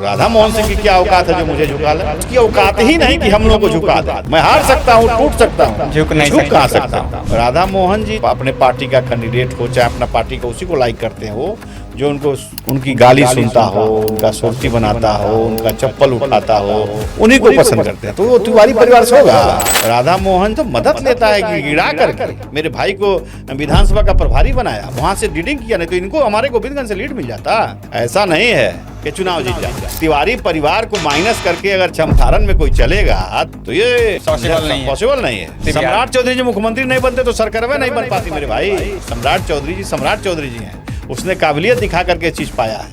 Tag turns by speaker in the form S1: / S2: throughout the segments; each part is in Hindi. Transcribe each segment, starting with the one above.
S1: राधा मोहन सिंह की क्या औकात है जो मुझे झुका ले? उसकी औकात ही नहीं कि हम लोग को झुका दे। मैं हार सकता हूँ, टूट सकता हूँ, झुक कहाँ सकता हूँ। राधा मोहन जी अपने पार्टी का कैंडिडेट हो, चाहे अपना पार्टी का, उसी को लाइक करते हैं। वो जो उनको उनकी गाली सुनता हो, उनका सुर्ती बनाता हो, उनका चप्पल उठाता हो, उन्हीं को पसंद करते हैं। तो वो तिवारी परिवार से होगा। राधा मोहन तो मदद लेता है कि गिरा करके मेरे भाई को विधानसभा का प्रभारी बनाया, वहां से लीडिंग किया, नहीं तो इनको हमारे गोविंदगंज से लीड मिल जाता। ऐसा नहीं है कि चुनाव जीत जाए। तिवारी परिवार को माइनस करके अगर चमथारन में कोई चलेगा तो ये पॉसिबल नहीं है। सम्राट चौधरी जी मुख्यमंत्री नहीं बनते तो सरकार नहीं बन पाती मेरे भाई। सम्राट चौधरी जी हैं, उसने काबिलियत दिखा करके चीज पाया है,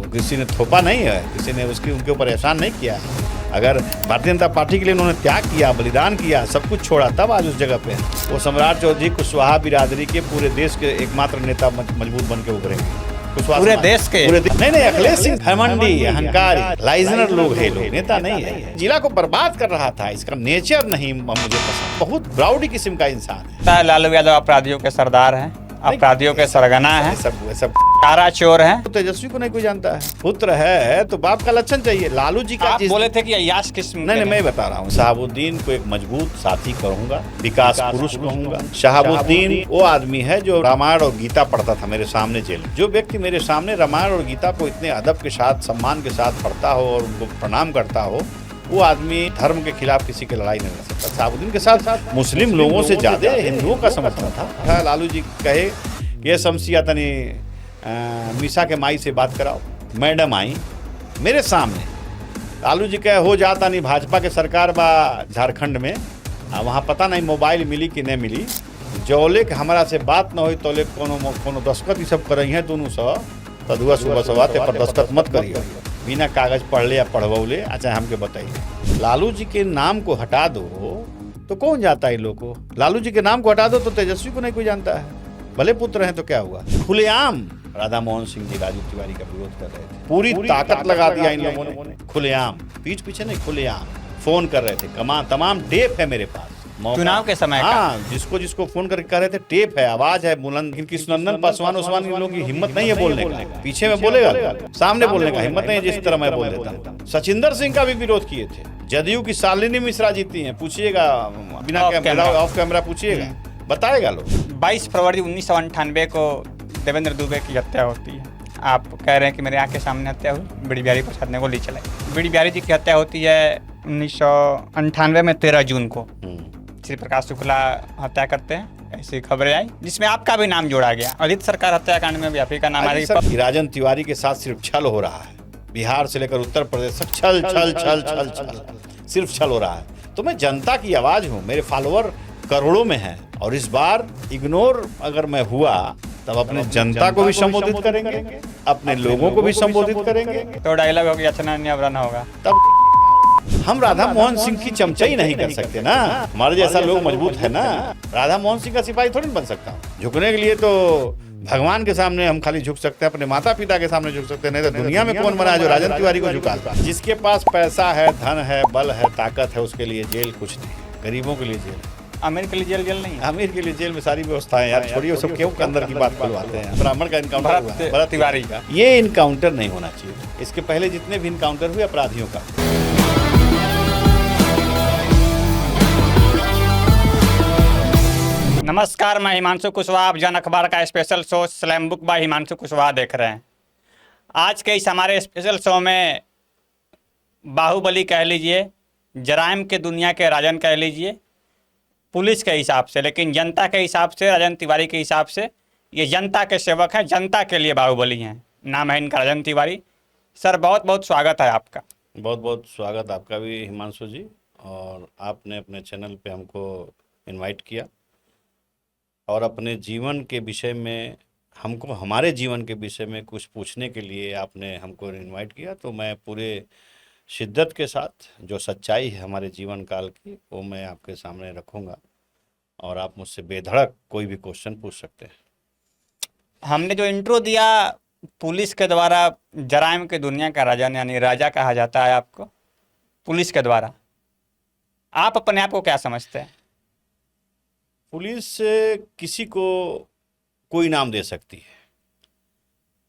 S1: किसी ने थोपा नहीं है, किसी ने उनके ऊपर एहसान नहीं किया है। अगर भारतीय जनता पार्टी के लिए उन्होंने त्याग किया, बलिदान किया, सब कुछ छोड़ा, तब आज उस जगह पे वो सम्राट चौधरी कुशवाहा बिरादरी के पूरे देश के एकमात्र नेता मजबूत बन के उभरेंगे।
S2: पूरे देश के
S1: नहीं, अखिलेश सिंह घमंडी, अहंकारी, लाइजनर लोग है, लोग नेता नहीं है। जिला को बर्बाद कर रहा था, इसका नेचर नहीं मुझे पसंद। बहुत ब्राउडी किस्म का इंसान है।
S2: लालू यादव अपराधियों के सरदार हैं, अपराधियों के सरगना है,
S1: सब
S2: कारा चोर है।
S1: तो तेजस्वी को नहीं कोई जानता है। पुत्र है तो बाप का लक्षण चाहिए। लालू जी का
S2: आप बोले थे कि अय्याश किस्म
S1: नहीं, मैं बता रहा हूँ। शहाबुद्दीन को एक मजबूत साथी कहूंगा, विकास पुरुष कहूंगा। शहाबुद्दीन वो आदमी है जो रामायण और गीता पढ़ता था मेरे सामने जेल। जो व्यक्ति मेरे सामने रामायण और गीता को इतने अदब के साथ, सम्मान के साथ पढ़ता हो और उनको प्रणाम करता हो, वो आदमी धर्म के खिलाफ किसी की लड़ाई नहीं लड़ सकता। शहाबुद्दीन के साथ मुस्लिम लोगों से ज्यादा हिंदुओं का समर्थन था। लालू जी कहे ये शमसिया तनी मीसा के माई से बात कराओ। मैडम आई मेरे सामने, लालू जी कहे हो जाता नहीं भाजपा के सरकार बा झारखंड में, वहाँ पता नहीं मोबाइल मिली कि नहीं मिली। जौले के हमारा से बात न हो तौले कोनो दस्खत ये सब कर हैं दोनों सौ तदुआ सुबह सवाते पर दस्खत मत करिए, बिना कागज पढ़ ले या पढ़वले। अच्छा हमके बताइए, लालू जी के नाम को हटा दो तो कौन जाता है इन लोग को? लालू जी के नाम को हटा दो तो तेजस्वी को नहीं कोई जानता है। भले पुत्र हैं तो क्या हुआ? खुलेआम राधा मोहन सिंह जी राजू तिवारी का विरोध कर रहे थे। पूरी ताकत लगा दिया इन लोगों ने, खुलेआम, पीठ पीछे नहीं, खुलेआम फोन कर रहे थे। तमाम टेप है मेरे पास
S2: चुनाव के समय।
S1: हाँ, जिसको फोन करके कह रहे थे, टेप है, आवाज है बुलंद। इनकी सुनंदन पासवान इन लोगों की हिम्मत नहीं है बोलने का। पीछे में बोलेगा, सामने बोलने का हिम्मत नहीं है, जिस तरह मैं बोल देता हूँ। सचिंदर सिंह का भी विरोध किए थे। जदयू की शालिनी मिश्रा जीती हैं, पूछिएगा, बिना ऑफ कैमरा पूछिएगा, बताएगा लोग।
S2: 22 फरवरी 1998 को देवेंद्र दुबे की हत्या होती है। आप कह रहे हैं कि मेरे आँख के सामने हत्या हुई, बीडी बिहारी प्रसाद ने गोली चलाई। बीडी बिहारी जी की हत्या होती है 1998 में 13 जून को। श्री प्रकाश शुक्ला हत्या करते हैं, ऐसी खबरें आई जिसमें आपका भी नाम जोड़ा गया। अजित सरकार हत्याकांड में भी आप ही का नाम आया।
S1: राजन तिवारी के साथ सिर्फ छल हो रहा है, बिहार से लेकर उत्तर प्रदेश तक छल छल छल छल छल सिर्फ छल हो रहा है। तो मैं जनता की आवाज हूँ, मेरे फॉलोअर करोड़ों में हैं, और इस बार इग्नोर अगर मैं हुआ तब अपने जनता को भी संबोधित करेंगे, अपने लोगों को भी संबोधित करेंगे।
S2: तो डायलॉग होगा अच्छा न्यावरण होगा।
S1: तब हम राधा मोहन सिंह की चमचाई नहीं कर सकते ना, हमारे जैसा लोग मजबूत है ना। राधा मोहन सिंह का सिपाही थोड़ी बन सकता हूँ। झुकने के लिए तो भगवान के सामने हम खाली झुक सकते हैं, अपने माता पिता के सामने झुक सकते हैं, नहीं तो दुनिया में कौन बना है जो राजन तिवारी को झुका? जिसके पास पैसा है, धन है, बल है, ताकत है, उसके लिए जेल कुछ नहीं, गरीबों के लिए जेल।
S2: अमीर के लिए जेल नहीं है।
S1: अमीर के लिए जेल में सारी व्यवस्थाएं यार छोड़िए, सब क्यों के अंदर की बात खुलवाते हैं। ब्राह्मण का इनकाउंटर हुआ, भरत तिवारी का, ये इनकाउंटर नहीं होना चाहिए। इसके पहले जितने भी इनकाउंटर हुए अपराधियों का।
S2: नमस्कार, मैं हिमांशु कुशवाहा, आप जन अखबार का special show slam book by Himanshu Kushwaha देख रहे हैं। आज के इस हमारे स्पेशल शो में बाहुबली कह लीजिए, जराइम के दुनिया के राजन कह लीजिए, पुलिस के हिसाब से, लेकिन जनता के हिसाब से, राजन तिवारी के हिसाब से ये जनता के सेवक हैं, जनता के लिए बाहुबली हैं। नाम है इनका राजन तिवारी। सर बहुत बहुत स्वागत है आपका।
S1: बहुत बहुत स्वागत आपका भी हिमांशु जी, और आपने अपने चैनल पे हमको इनवाइट किया और अपने जीवन के विषय में हमको, हमारे जीवन के विषय में कुछ पूछने के लिए आपने हमको इनवाइट किया। तो मैं पूरे शिद्दत के साथ जो सच्चाई है हमारे जीवन काल की वो मैं आपके सामने रखूँगा, और आप मुझसे बेधड़क कोई भी क्वेश्चन पूछ सकते हैं।
S2: हमने जो इंट्रो दिया, पुलिस के द्वारा जराइम के दुनिया का राजा यानी राजा कहा जाता है आपको पुलिस के द्वारा, आप अपने आप को क्या समझते हैं?
S1: पुलिस किसी को कोई नाम दे सकती है,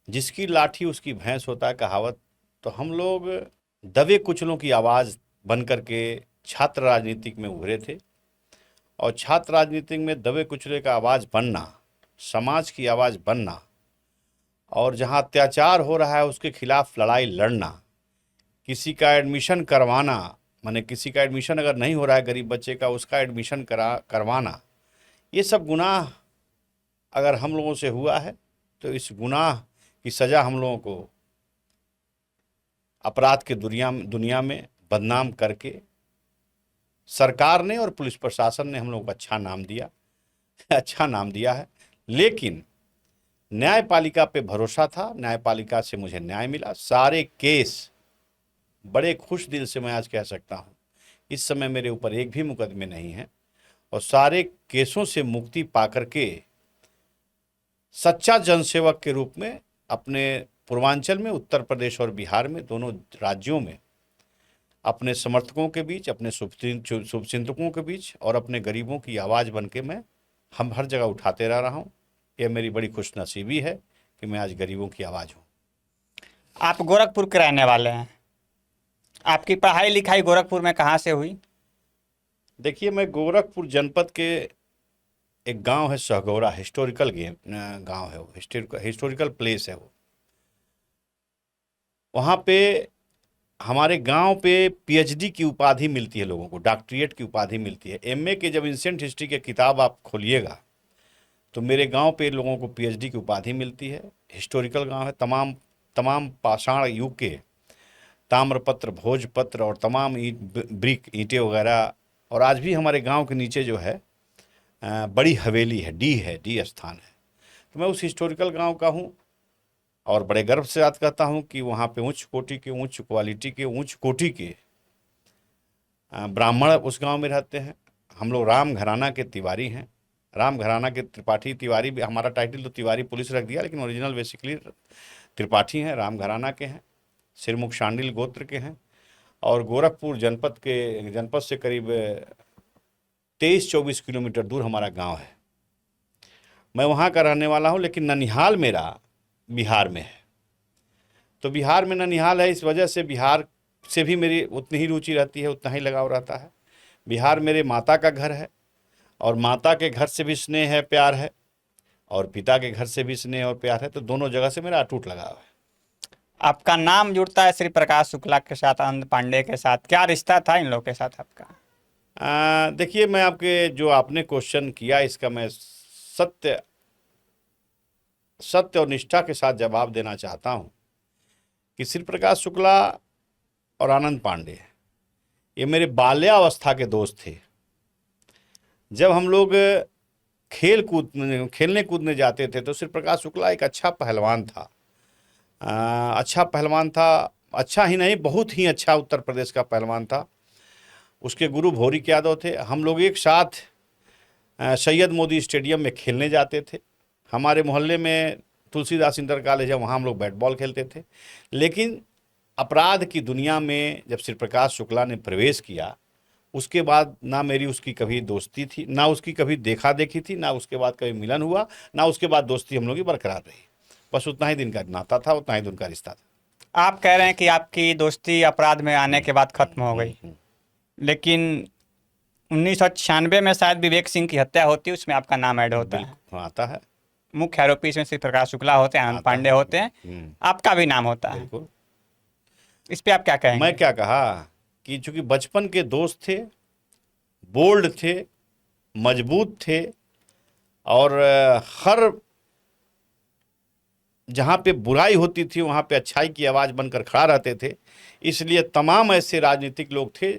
S1: जिसकी लाठी उसकी भैंस होता है, कहावत तो हम लोग दबे कुचलों की आवाज़ बन करके छात्र राजनीतिक में उभरे थे। और छात्र राजनीतिक में दबे कुचले का आवाज़ बनना, समाज की आवाज़ बनना, और जहां अत्याचार हो रहा है उसके खिलाफ लड़ाई लड़ना, किसी का एडमिशन करवाना, माने किसी का एडमिशन अगर नहीं हो रहा है गरीब बच्चे का, उसका एडमिशन करवाना, ये सब गुनाह अगर हम लोगों से हुआ है तो इस गुनाह की सज़ा हम लोगों को अपराध के दुनिया में बदनाम करके सरकार ने और पुलिस प्रशासन ने हम लोगों को अच्छा नाम दिया है। लेकिन न्यायपालिका पे भरोसा था, न्यायपालिका से मुझे न्याय मिला। सारे केस, बड़े खुश दिल से मैं आज कह सकता हूँ, इस समय मेरे ऊपर एक भी मुकदमे नहीं है, और सारे केसों से मुक्ति पा करके सच्चा जनसेवक के रूप में अपने पूर्वांचल में, उत्तर प्रदेश और बिहार में, दोनों राज्यों में अपने समर्थकों के बीच, अपने शुभचिंतकों के बीच और अपने गरीबों की आवाज़ बन के हम हर जगह उठाते रह रहा हूँ। यह मेरी बड़ी खुशनसीबी है कि मैं आज गरीबों की आवाज़ हूँ।
S2: आप गोरखपुर के रहने वाले हैं, आपकी पढ़ाई लिखाई गोरखपुर में कहाँ से हुई?
S1: देखिए, मैं गोरखपुर जनपद के एक गांव है सहगौरा, हिस्टोरिकल गांव है वो, हिस्टोरिकल प्लेस है वो। वहाँ पे हमारे गांव पे पीएचडी की उपाधि मिलती है लोगों को, डॉक्टरेट की उपाधि मिलती है। एमए के जब एंशिएंट हिस्ट्री की किताब आप खोलिएगा तो मेरे गांव पे लोगों को पीएचडी की उपाधि मिलती है। हिस्टोरिकल गांव है, तमाम पाषाण युग के ताम्रपत्र, भोजपत्र और तमाम ब्रिक, ईंटें वगैरह। और आज भी हमारे गांव के नीचे जो है बड़ी हवेली है, डी स्थान है। तो मैं उस हिस्टोरिकल गांव का हूं और बड़े गर्व से याद करता हूं कि वहां पे उच्च कोटि के, उच्च क्वालिटी के, उच्च कोटि के ब्राह्मण उस गांव में रहते हैं। हम लोग राम घराना के तिवारी हैं, राम घराना के त्रिपाठी तिवारी भी। हमारा टाइटल तो तिवारी पुलिस रख दिया, लेकिन ओरिजिनल बेसिकली त्रिपाठी हैं, राम घराना के हैं, सिरमुख शांडिल गोत्र के हैं। और गोरखपुर जनपद से करीब 23-24 किलोमीटर दूर हमारा गांव है। मैं वहाँ का रहने वाला हूँ, लेकिन ननिहाल मेरा बिहार में है। तो बिहार में ननिहाल है, इस वजह से बिहार से भी मेरी उतनी ही रुचि रहती है, उतना ही लगाव रहता है। बिहार मेरे माता का घर है, और माता के घर से भी स्नेह है, प्यार है, और पिता के घर से भी स्नेह और प्यार है। तो दोनों जगह से मेरा अटूट लगाव है।
S2: आपका नाम जुड़ता है श्री प्रकाश शुक्ला के साथ, आनंद पांडे के साथ, क्या रिश्ता था इन लोगों के साथ आपका?
S1: देखिए, मैं जो आपने क्वेश्चन किया, इसका मैं सत्य और निष्ठा के साथ जवाब देना चाहता हूं कि श्री प्रकाश शुक्ला और आनंद पांडे ये मेरे बाल्यावस्था के दोस्त थे। जब हम लोग खेलने कूदने जाते थे तो श्री प्रकाश शुक्ला एक अच्छा पहलवान था, अच्छा ही नहीं, बहुत ही अच्छा उत्तर प्रदेश का पहलवान था। उसके गुरु भौरिक यादव थे। हम लोग एक साथ सैयद मोदी स्टेडियम में खेलने जाते थे। हमारे मोहल्ले में तुलसीदास इंटर कॉलेज है, वहाँ हम लोग बैट बॉल खेलते थे। लेकिन अपराध की दुनिया में जब श्री प्रकाश शुक्ला ने प्रवेश किया, उसके बाद ना मेरी उसकी कभी दोस्ती थी, ना उसकी कभी देखा देखी थी, ना उसके बाद कभी मिलन हुआ, ना उसके बाद दोस्ती हम लोग की बरकरार रही। बस उतना ही दिन का नाता था, उतना ही दिन का रिश्ता था।
S2: आप कह रहे हैं कि आपकी दोस्ती अपराध में आने के बाद खत्म हो गई, लेकिन 1996 में शायद विवेक सिंह की हत्या होती है, उसमें आपका नाम ऐड होता है।
S1: आता है।
S2: मुख्य आरोपी इसमें श्री प्रकाश शुक्ला होते हैं, आनंद पांडे होते हैं, आपका भी नाम होता है। इस पे आप क्या कहेंगे?
S1: मैं क्या कहा कि चूंकि बचपन के दोस्त थे, बोल्ड थे, मजबूत थे, और हर जहाँ पे बुराई होती थी वहाँ पे अच्छाई की आवाज़ बनकर खड़ा रहते थे। इसलिए तमाम ऐसे राजनीतिक लोग थे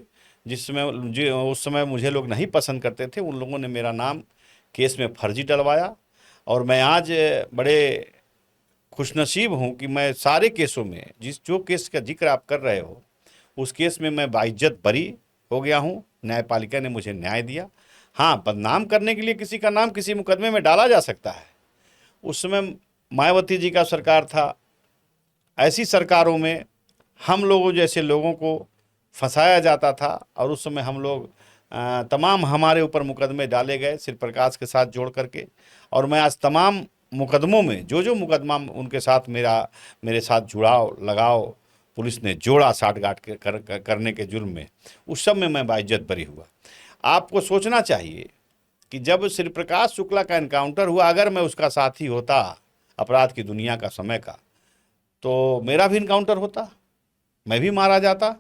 S1: उस समय मुझे लोग नहीं पसंद करते थे, उन लोगों ने मेरा नाम केस में फर्जी डलवाया। और मैं आज बड़े खुशनसीब हूँ कि मैं सारे केसों में, जो केस का जिक्र आप कर रहे हो, उस केस में मैं बाइज्जत बरी हो गया हूँ। न्यायपालिका ने मुझे न्याय दिया। हाँ, बदनाम करने के लिए किसी का नाम किसी मुकदमे में डाला जा सकता है। उस समय मायावती जी का सरकार था। ऐसी सरकारों में हम लोगों जैसे लोगों को फंसाया जाता था, और उस समय हम लोग तमाम हमारे ऊपर मुकदमे डाले गए श्री प्रकाश के साथ जोड़ करके। और मैं आज तमाम मुकदमों में जो मुकदमा उनके साथ मेरे साथ जुड़ाव लगाव पुलिस ने जोड़ा साठगांठ करने के जुर्म में, उस सब में मैं बाइज्जत बरी हुआ। आपको सोचना चाहिए कि जब श्री प्रकाश शुक्ला का एनकाउंटर हुआ, अगर मैं उसका साथी होता अपराध की दुनिया का समय का, तो मेरा भी इनकाउंटर होता, मैं भी मारा जाता,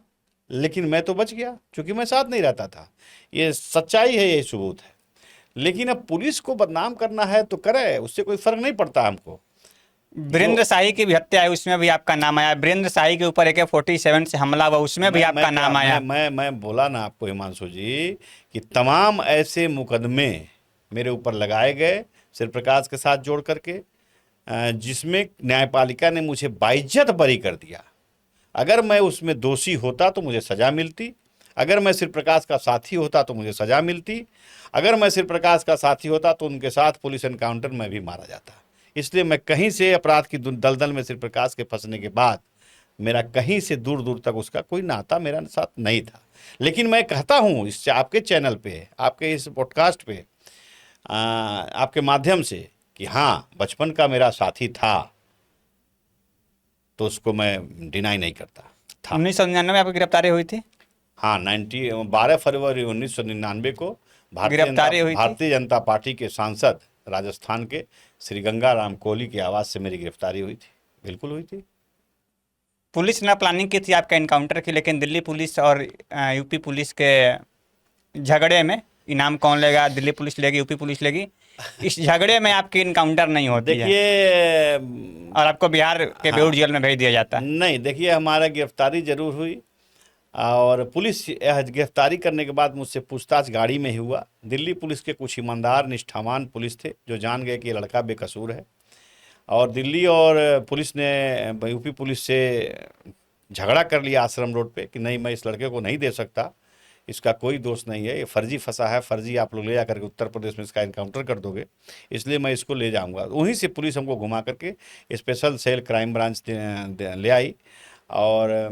S1: लेकिन मैं तो बच गया क्योंकि मैं साथ नहीं रहता था। ये सच्चाई है, यही सबूत है। लेकिन अब पुलिस को बदनाम करना है तो करे, उससे कोई फर्क नहीं पड़ता हमको।
S2: वीरेंद्र शाही की भी हत्या है, उसमें भी आपका नाम आया। वीरेंद्र शाही के ऊपर AK-47 से हमला हुआ, उसमें भी आपका नाम आया।
S1: मैं बोला ना आपको हिमांशु जी कि तमाम ऐसे मुकदमे मेरे ऊपर लगाए गए श्री प्रकाश के साथ जोड़ करके, जिसमें न्यायपालिका ने मुझे बाइज्जत बरी कर दिया। अगर मैं उसमें दोषी होता तो मुझे सज़ा मिलती, अगर मैं श्री प्रकाश का साथी होता तो मुझे सज़ा मिलती, अगर मैं श्री प्रकाश का साथी होता तो उनके साथ पुलिस एनकाउंटर में भी मारा जाता। इसलिए मैं कहीं से अपराध की दलदल में श्री प्रकाश के फंसने के बाद मेरा कहीं से दूर दूर तक उसका कोई नाता मेरा साथ नहीं था। लेकिन मैं कहता हूँ इस आपके चैनल पे, आपके इस पॉडकास्ट पे, आपके माध्यम से कि हाँ, बचपन का मेरा साथी था, तो उसको मैं डिनाई नहीं करता था।
S2: 1999 में आपकी गिरफ्तारी हुई थी?
S1: हाँ, 12 फरवरी 1999 को भारतीय जनता पार्टी के सांसद राजस्थान के श्री गंगाराम कोहली की आवाज़ से मेरी गिरफ्तारी हुई थी। बिल्कुल हुई थी।
S2: पुलिस ने प्लानिंग की थी आपका एनकाउंटर की, लेकिन दिल्ली पुलिस और यूपी पुलिस के झगड़े में इनाम कौन लेगा, दिल्ली पुलिस लेगी यूपी पुलिस लेगी, इस झगड़े में आपकी इनकाउंटर नहीं होती है।
S1: देखिए,
S2: और आपको बिहार के बेऊर जेल में भेज दिया जाता है।
S1: नहीं, देखिए, हमारा गिरफ्तारी जरूर हुई और पुलिस गिरफ्तारी करने के बाद मुझसे पूछताछ गाड़ी में ही हुआ। दिल्ली पुलिस के कुछ ईमानदार निष्ठावान पुलिस थे जो जान गए कि ये लड़का बेकसूर है, और दिल्ली और पुलिस ने यूपी पुलिस से झगड़ा कर लिया आश्रम रोड पे कि नहीं, मैं इस लड़के को नहीं दे सकता, इसका कोई दोष नहीं है, ये फर्जी फंसा है, फर्जी आप लोग ले जा करके उत्तर प्रदेश में इसका इनकाउंटर कर दोगे, इसलिए मैं इसको ले जाऊंगा। वहीं से पुलिस हमको घुमा करके स्पेशल सेल क्राइम ब्रांच ले आई, और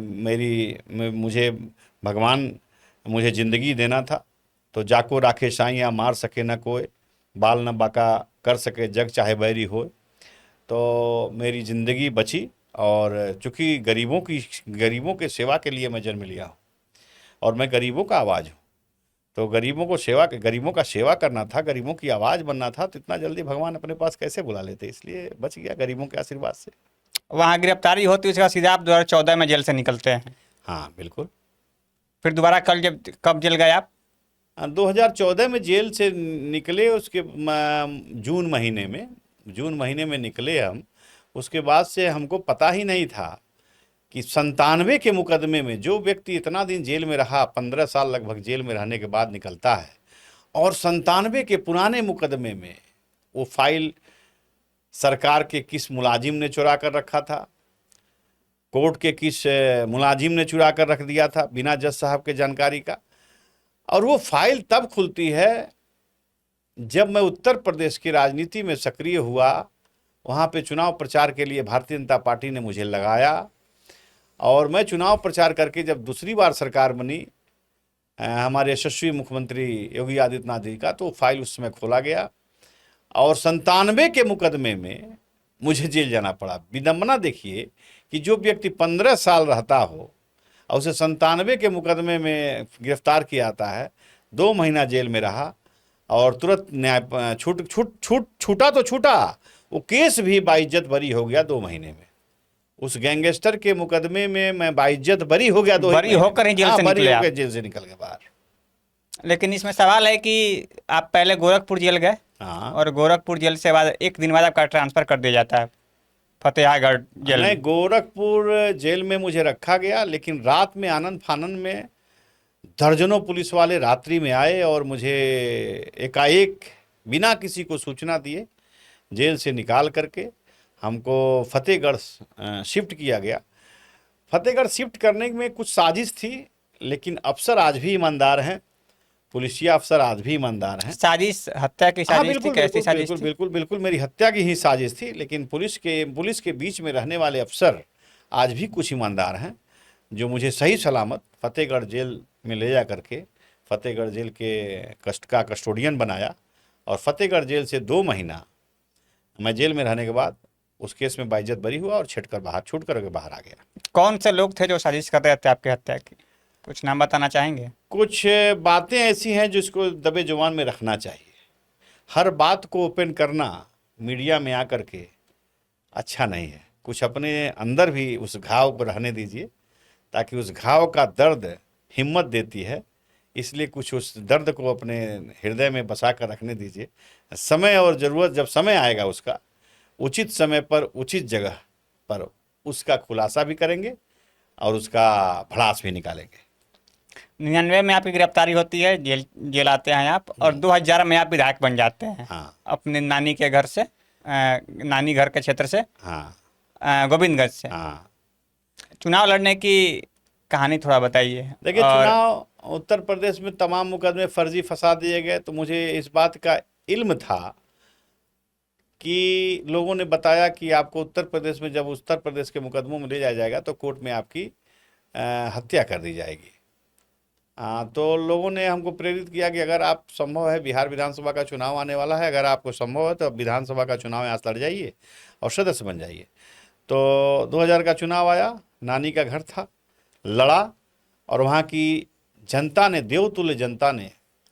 S1: मुझे ज़िंदगी देना था, तो जाको राखे साइयाँ मार सके न कोई, बाल न बाका कर सके जग चाहे बैरी हो। तो मेरी ज़िंदगी बची, और चूँकि गरीबों के सेवा के लिए मैं जन्म लिया हूँ और मैं गरीबों का आवाज़ हूँ, तो गरीबों का सेवा करना था, गरीबों की आवाज़ बनना था, तो इतना जल्दी भगवान अपने पास कैसे बुला लेते, इसलिए बच गया गरीबों के आशीर्वाद से।
S2: वहाँ गिरफ्तारी होती है, उसके बाद सीधा आप 2014 में जेल से निकलते हैं?
S1: हाँ, बिल्कुल।
S2: फिर दोबारा कब जेल गए आप?
S1: 2014 में जेल से निकले, उसके जून महीने में निकले हम। उसके बाद से हमको पता ही नहीं था कि 97 के मुकदमे में जो व्यक्ति इतना दिन जेल में रहा, 15 साल लगभग जेल में रहने के बाद निकलता है, और 97 के पुराने मुकदमे में वो फाइल सरकार के किस मुलाजिम ने चुरा कर रखा था, कोर्ट के किस मुलाजिम ने चुरा कर रख दिया था बिना जज साहब के जानकारी का। और वो फाइल तब खुलती है जब मैं उत्तर प्रदेश की राजनीति में सक्रिय हुआ। वहाँ पे चुनाव प्रचार के लिए भारतीय जनता पार्टी ने मुझे लगाया, और मैं चुनाव प्रचार करके जब दूसरी बार सरकार बनी हमारे यशस्वी मुख्यमंत्री योगी आदित्यनाथ जी का, तो फाइल उस समय खोला गया, और 97 के मुकदमे में मुझे जेल जाना पड़ा। विडंबना देखिए कि जो व्यक्ति 15 साल रहता हो और उसे 97 के मुकदमे में गिरफ्तार किया जाता है, 2 महीना जेल में रहा और तुरंत न्याय छूटा तो छूटा, वो केस भी बाइज्जत बरी हो गया 2 महीने में। उस गैंगस्टर के मुकदमे में मैं बाइज्जत बरी हो गया,
S2: बरी होकर ही जेल से निकले आप?
S1: जेल से निकल गए बाहर।
S2: लेकिन इसमें सवाल है कि आप पहले गोरखपुर जेल गए,
S1: हाँ,
S2: और गोरखपुर जेल से बाद 1 दिन बाद आपका ट्रांसफ़र कर दिया जाता है फतेहागढ़ जेल
S1: नहीं,
S2: में।
S1: गोरखपुर जेल में मुझे रखा गया, लेकिन रात में आनंद फानंद में दर्जनों पुलिस वाले रात्रि में आए और मुझे एकाएक बिना किसी को सूचना दिए जेल से निकाल करके हमको फतेहगढ़ शिफ्ट किया गया। फतेहगढ़ शिफ्ट करने में कुछ साजिश थी, लेकिन अफसर आज भी ईमानदार हैं, पुलिसिया अफसर आज भी ईमानदार हैं।
S2: साजिश, हत्या की
S1: हाँ,
S2: साजिश थी? कैसी साजिश थी?
S1: बिल्कुल मेरी हत्या की ही साजिश थी, लेकिन पुलिस के बीच में रहने वाले अफसर आज भी कुछ ईमानदार हैं, जो मुझे सही सलामत फतेहगढ़ जेल में ले जा करके फतेहगढ़ जेल के कस्टोडियन बनाया, और फतेहगढ़ जेल से 2 महीना मैं जेल में रहने के बाद उस केस में बाइज्जत बरी हुआ और छूट कर बाहर आ गया।
S2: कौन से लोग थे जो साजिश कर रहे थे आपकी हत्या की? कुछ नाम बताना चाहेंगे?
S1: कुछ बातें ऐसी हैं जिसको दबे जुबान में रखना चाहिए। हर बात को ओपन करना मीडिया में आकर के अच्छा नहीं है। कुछ अपने अंदर भी उस घाव को रहने दीजिए, ताकि उस घाव का दर्द हिम्मत देती है, इसलिए कुछ उस दर्द को अपने हृदय में बसा कर रखने दीजिए। समय और ज़रूरत, जब समय आएगा उसका, उचित समय पर उचित जगह पर उसका खुलासा भी करेंगे और उसका भड़ास भी निकालेंगे।
S2: 99 में आपकी गिरफ्तारी होती है, जेल आते हैं आप, और 2000 में आप विधायक बन जाते हैं।
S1: हाँ
S2: अपने नानी के घर से, नानी घर के क्षेत्र से,
S1: हाँ
S2: गोविंदगंज से।
S1: हाँ।
S2: चुनाव लड़ने की कहानी थोड़ा बताइए।
S1: देखिए,
S2: और
S1: चुनाव उत्तर प्रदेश में तमाम मुकदमे फर्जी फंसा दिए गए, तो मुझे इस बात का इल्म था कि लोगों ने बताया कि आपको उत्तर प्रदेश में, जब उत्तर प्रदेश के मुकदमों में ले जाया जाएगा तो कोर्ट में आपकी हत्या कर दी जाएगी। तो लोगों ने हमको प्रेरित किया कि अगर आप, संभव है, बिहार विधानसभा का चुनाव आने वाला है, अगर आपको संभव है तो विधानसभा का चुनाव यहाँ से लड़ जाइए और सदस्य बन जाइए। तो 2000 का चुनाव आया, नानी का घर था, लड़ा, और वहाँ की जनता ने, देवतुल्य जनता ने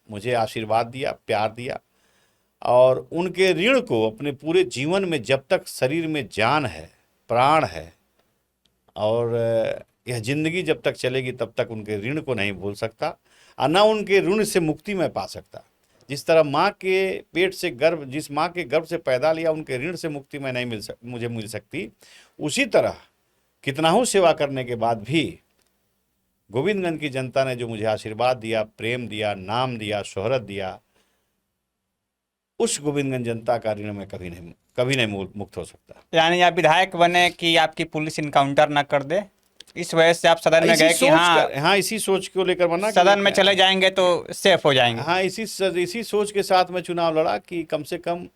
S1: मुझे आशीर्वाद दिया, प्यार दिया, और उनके ऋण को अपने पूरे जीवन में, जब तक शरीर में जान है, प्राण है, और यह जिंदगी जब तक चलेगी तब तक उनके ऋण को नहीं भूल सकता, और न उनके ऋण से मुक्ति मैं पा सकता। जिस तरह माँ के पेट से गर्भ, जिस माँ के गर्भ से पैदा लिया, उनके ऋण से मुक्ति मैं नहीं मुझे मिल सकती, उसी तरह कितना ही सेवा करने के बाद भी गोविंदगंज की जनता ने जो मुझे आशीर्वाद दिया, प्रेम दिया, नाम दिया, शोहरत दिया, उस गोविंदगंज जनता का ऋण मैं कभी नहीं मुक्त हो सकता।
S2: यानी आप विधायक बने कि आपकी पुलिस इनकाउंटर ना कर दे, इस वजह से आप सदन में गए कि
S1: हाँ, इसी सोच को लेकर बना,
S2: सदन में चले जाएंगे तो सेफ हो जाएंगे।
S1: हाँ, इसी सोच के साथ मैं चुनाव लड़ा कि कम से कम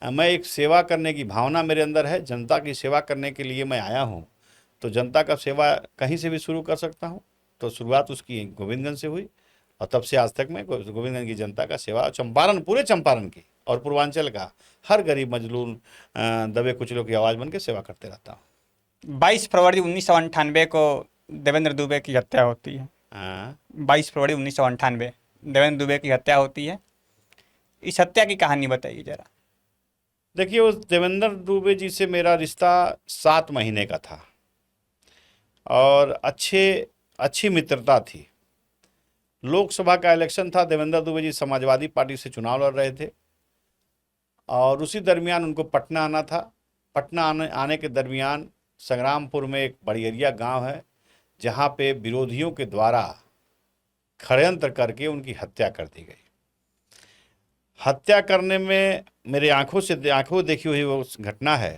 S1: मैं, एक सेवा करने की भावना मेरे अंदर है, जनता की सेवा करने के लिए मैं आया हूँ, तो जनता का सेवा कहीं से भी शुरू कर सकता हूँ। तो शुरुआत उसकी गोविंदगंज से हुई, और तब से आज तक मैं गोविंदगंज की जनता का सेवा, चंपारण, पूरे चंपारण की और पूर्वांचल का हर गरीब मजलूम दबे कुचलों की आवाज़ बन के सेवा करते रहता हूँ।
S2: 22 फरवरी 1998 को देवेंद्र दुबे की हत्या होती है। 22 फरवरी 1998 देवेंद्र दुबे की हत्या होती है। इस हत्या की कहानी बताइए जरा।
S1: देखिए, उस देवेंद्र दुबे जी से मेरा रिश्ता 7 महीने का था, और अच्छी मित्रता थी। लोकसभा का इलेक्शन था, देवेंद्र दुबे जी समाजवादी पार्टी से चुनाव लड़ रहे थे, और उसी दरमियान उनको पटना आना था। पटना आने के दरमियान संग्रामपुर में एक बड़ियरिया गांव है, जहां पे विरोधियों के द्वारा षड्यंत्र करके उनकी हत्या कर दी गई। हत्या करने में मेरे आंखों देखी हुई वो घटना है।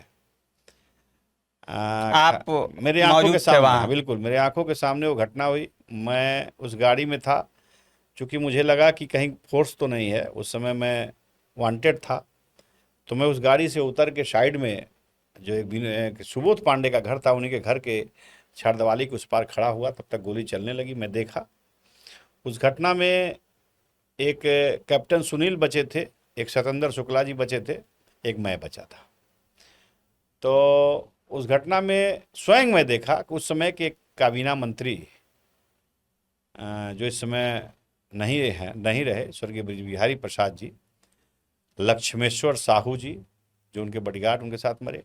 S2: आप
S1: मेरे आंखों के सामने,
S2: वहाँ?
S1: बिल्कुल मेरे आंखों के सामने वो घटना हुई। मैं उस गाड़ी में था, चूँकि मुझे लगा कि कहीं फोर्स तो नहीं है, उस समय मैं वांटेड था, तो मैं उस गाड़ी से उतर के साइड में, जो एक सुबोध पांडे का घर था, उन्हीं के घर के छड़दवाली के उस पार खड़ा हुआ। तब तक गोली चलने लगी, मैं देखा। उस घटना में एक कैप्टन सुनील बचे थे, एक सतेंद्र शुक्ला जी बचे थे, एक मैं बचा था। तो उस घटना में स्वयं मैं देखा कि उस समय के काबीना मंत्री, जो इस समय नहीं रहे, स्वर्गीय ब्रज बिहारी प्रसाद जी, लक्ष्मेश्वर साहू जी, जो उनके बॉडीगार्ड उनके साथ मरे,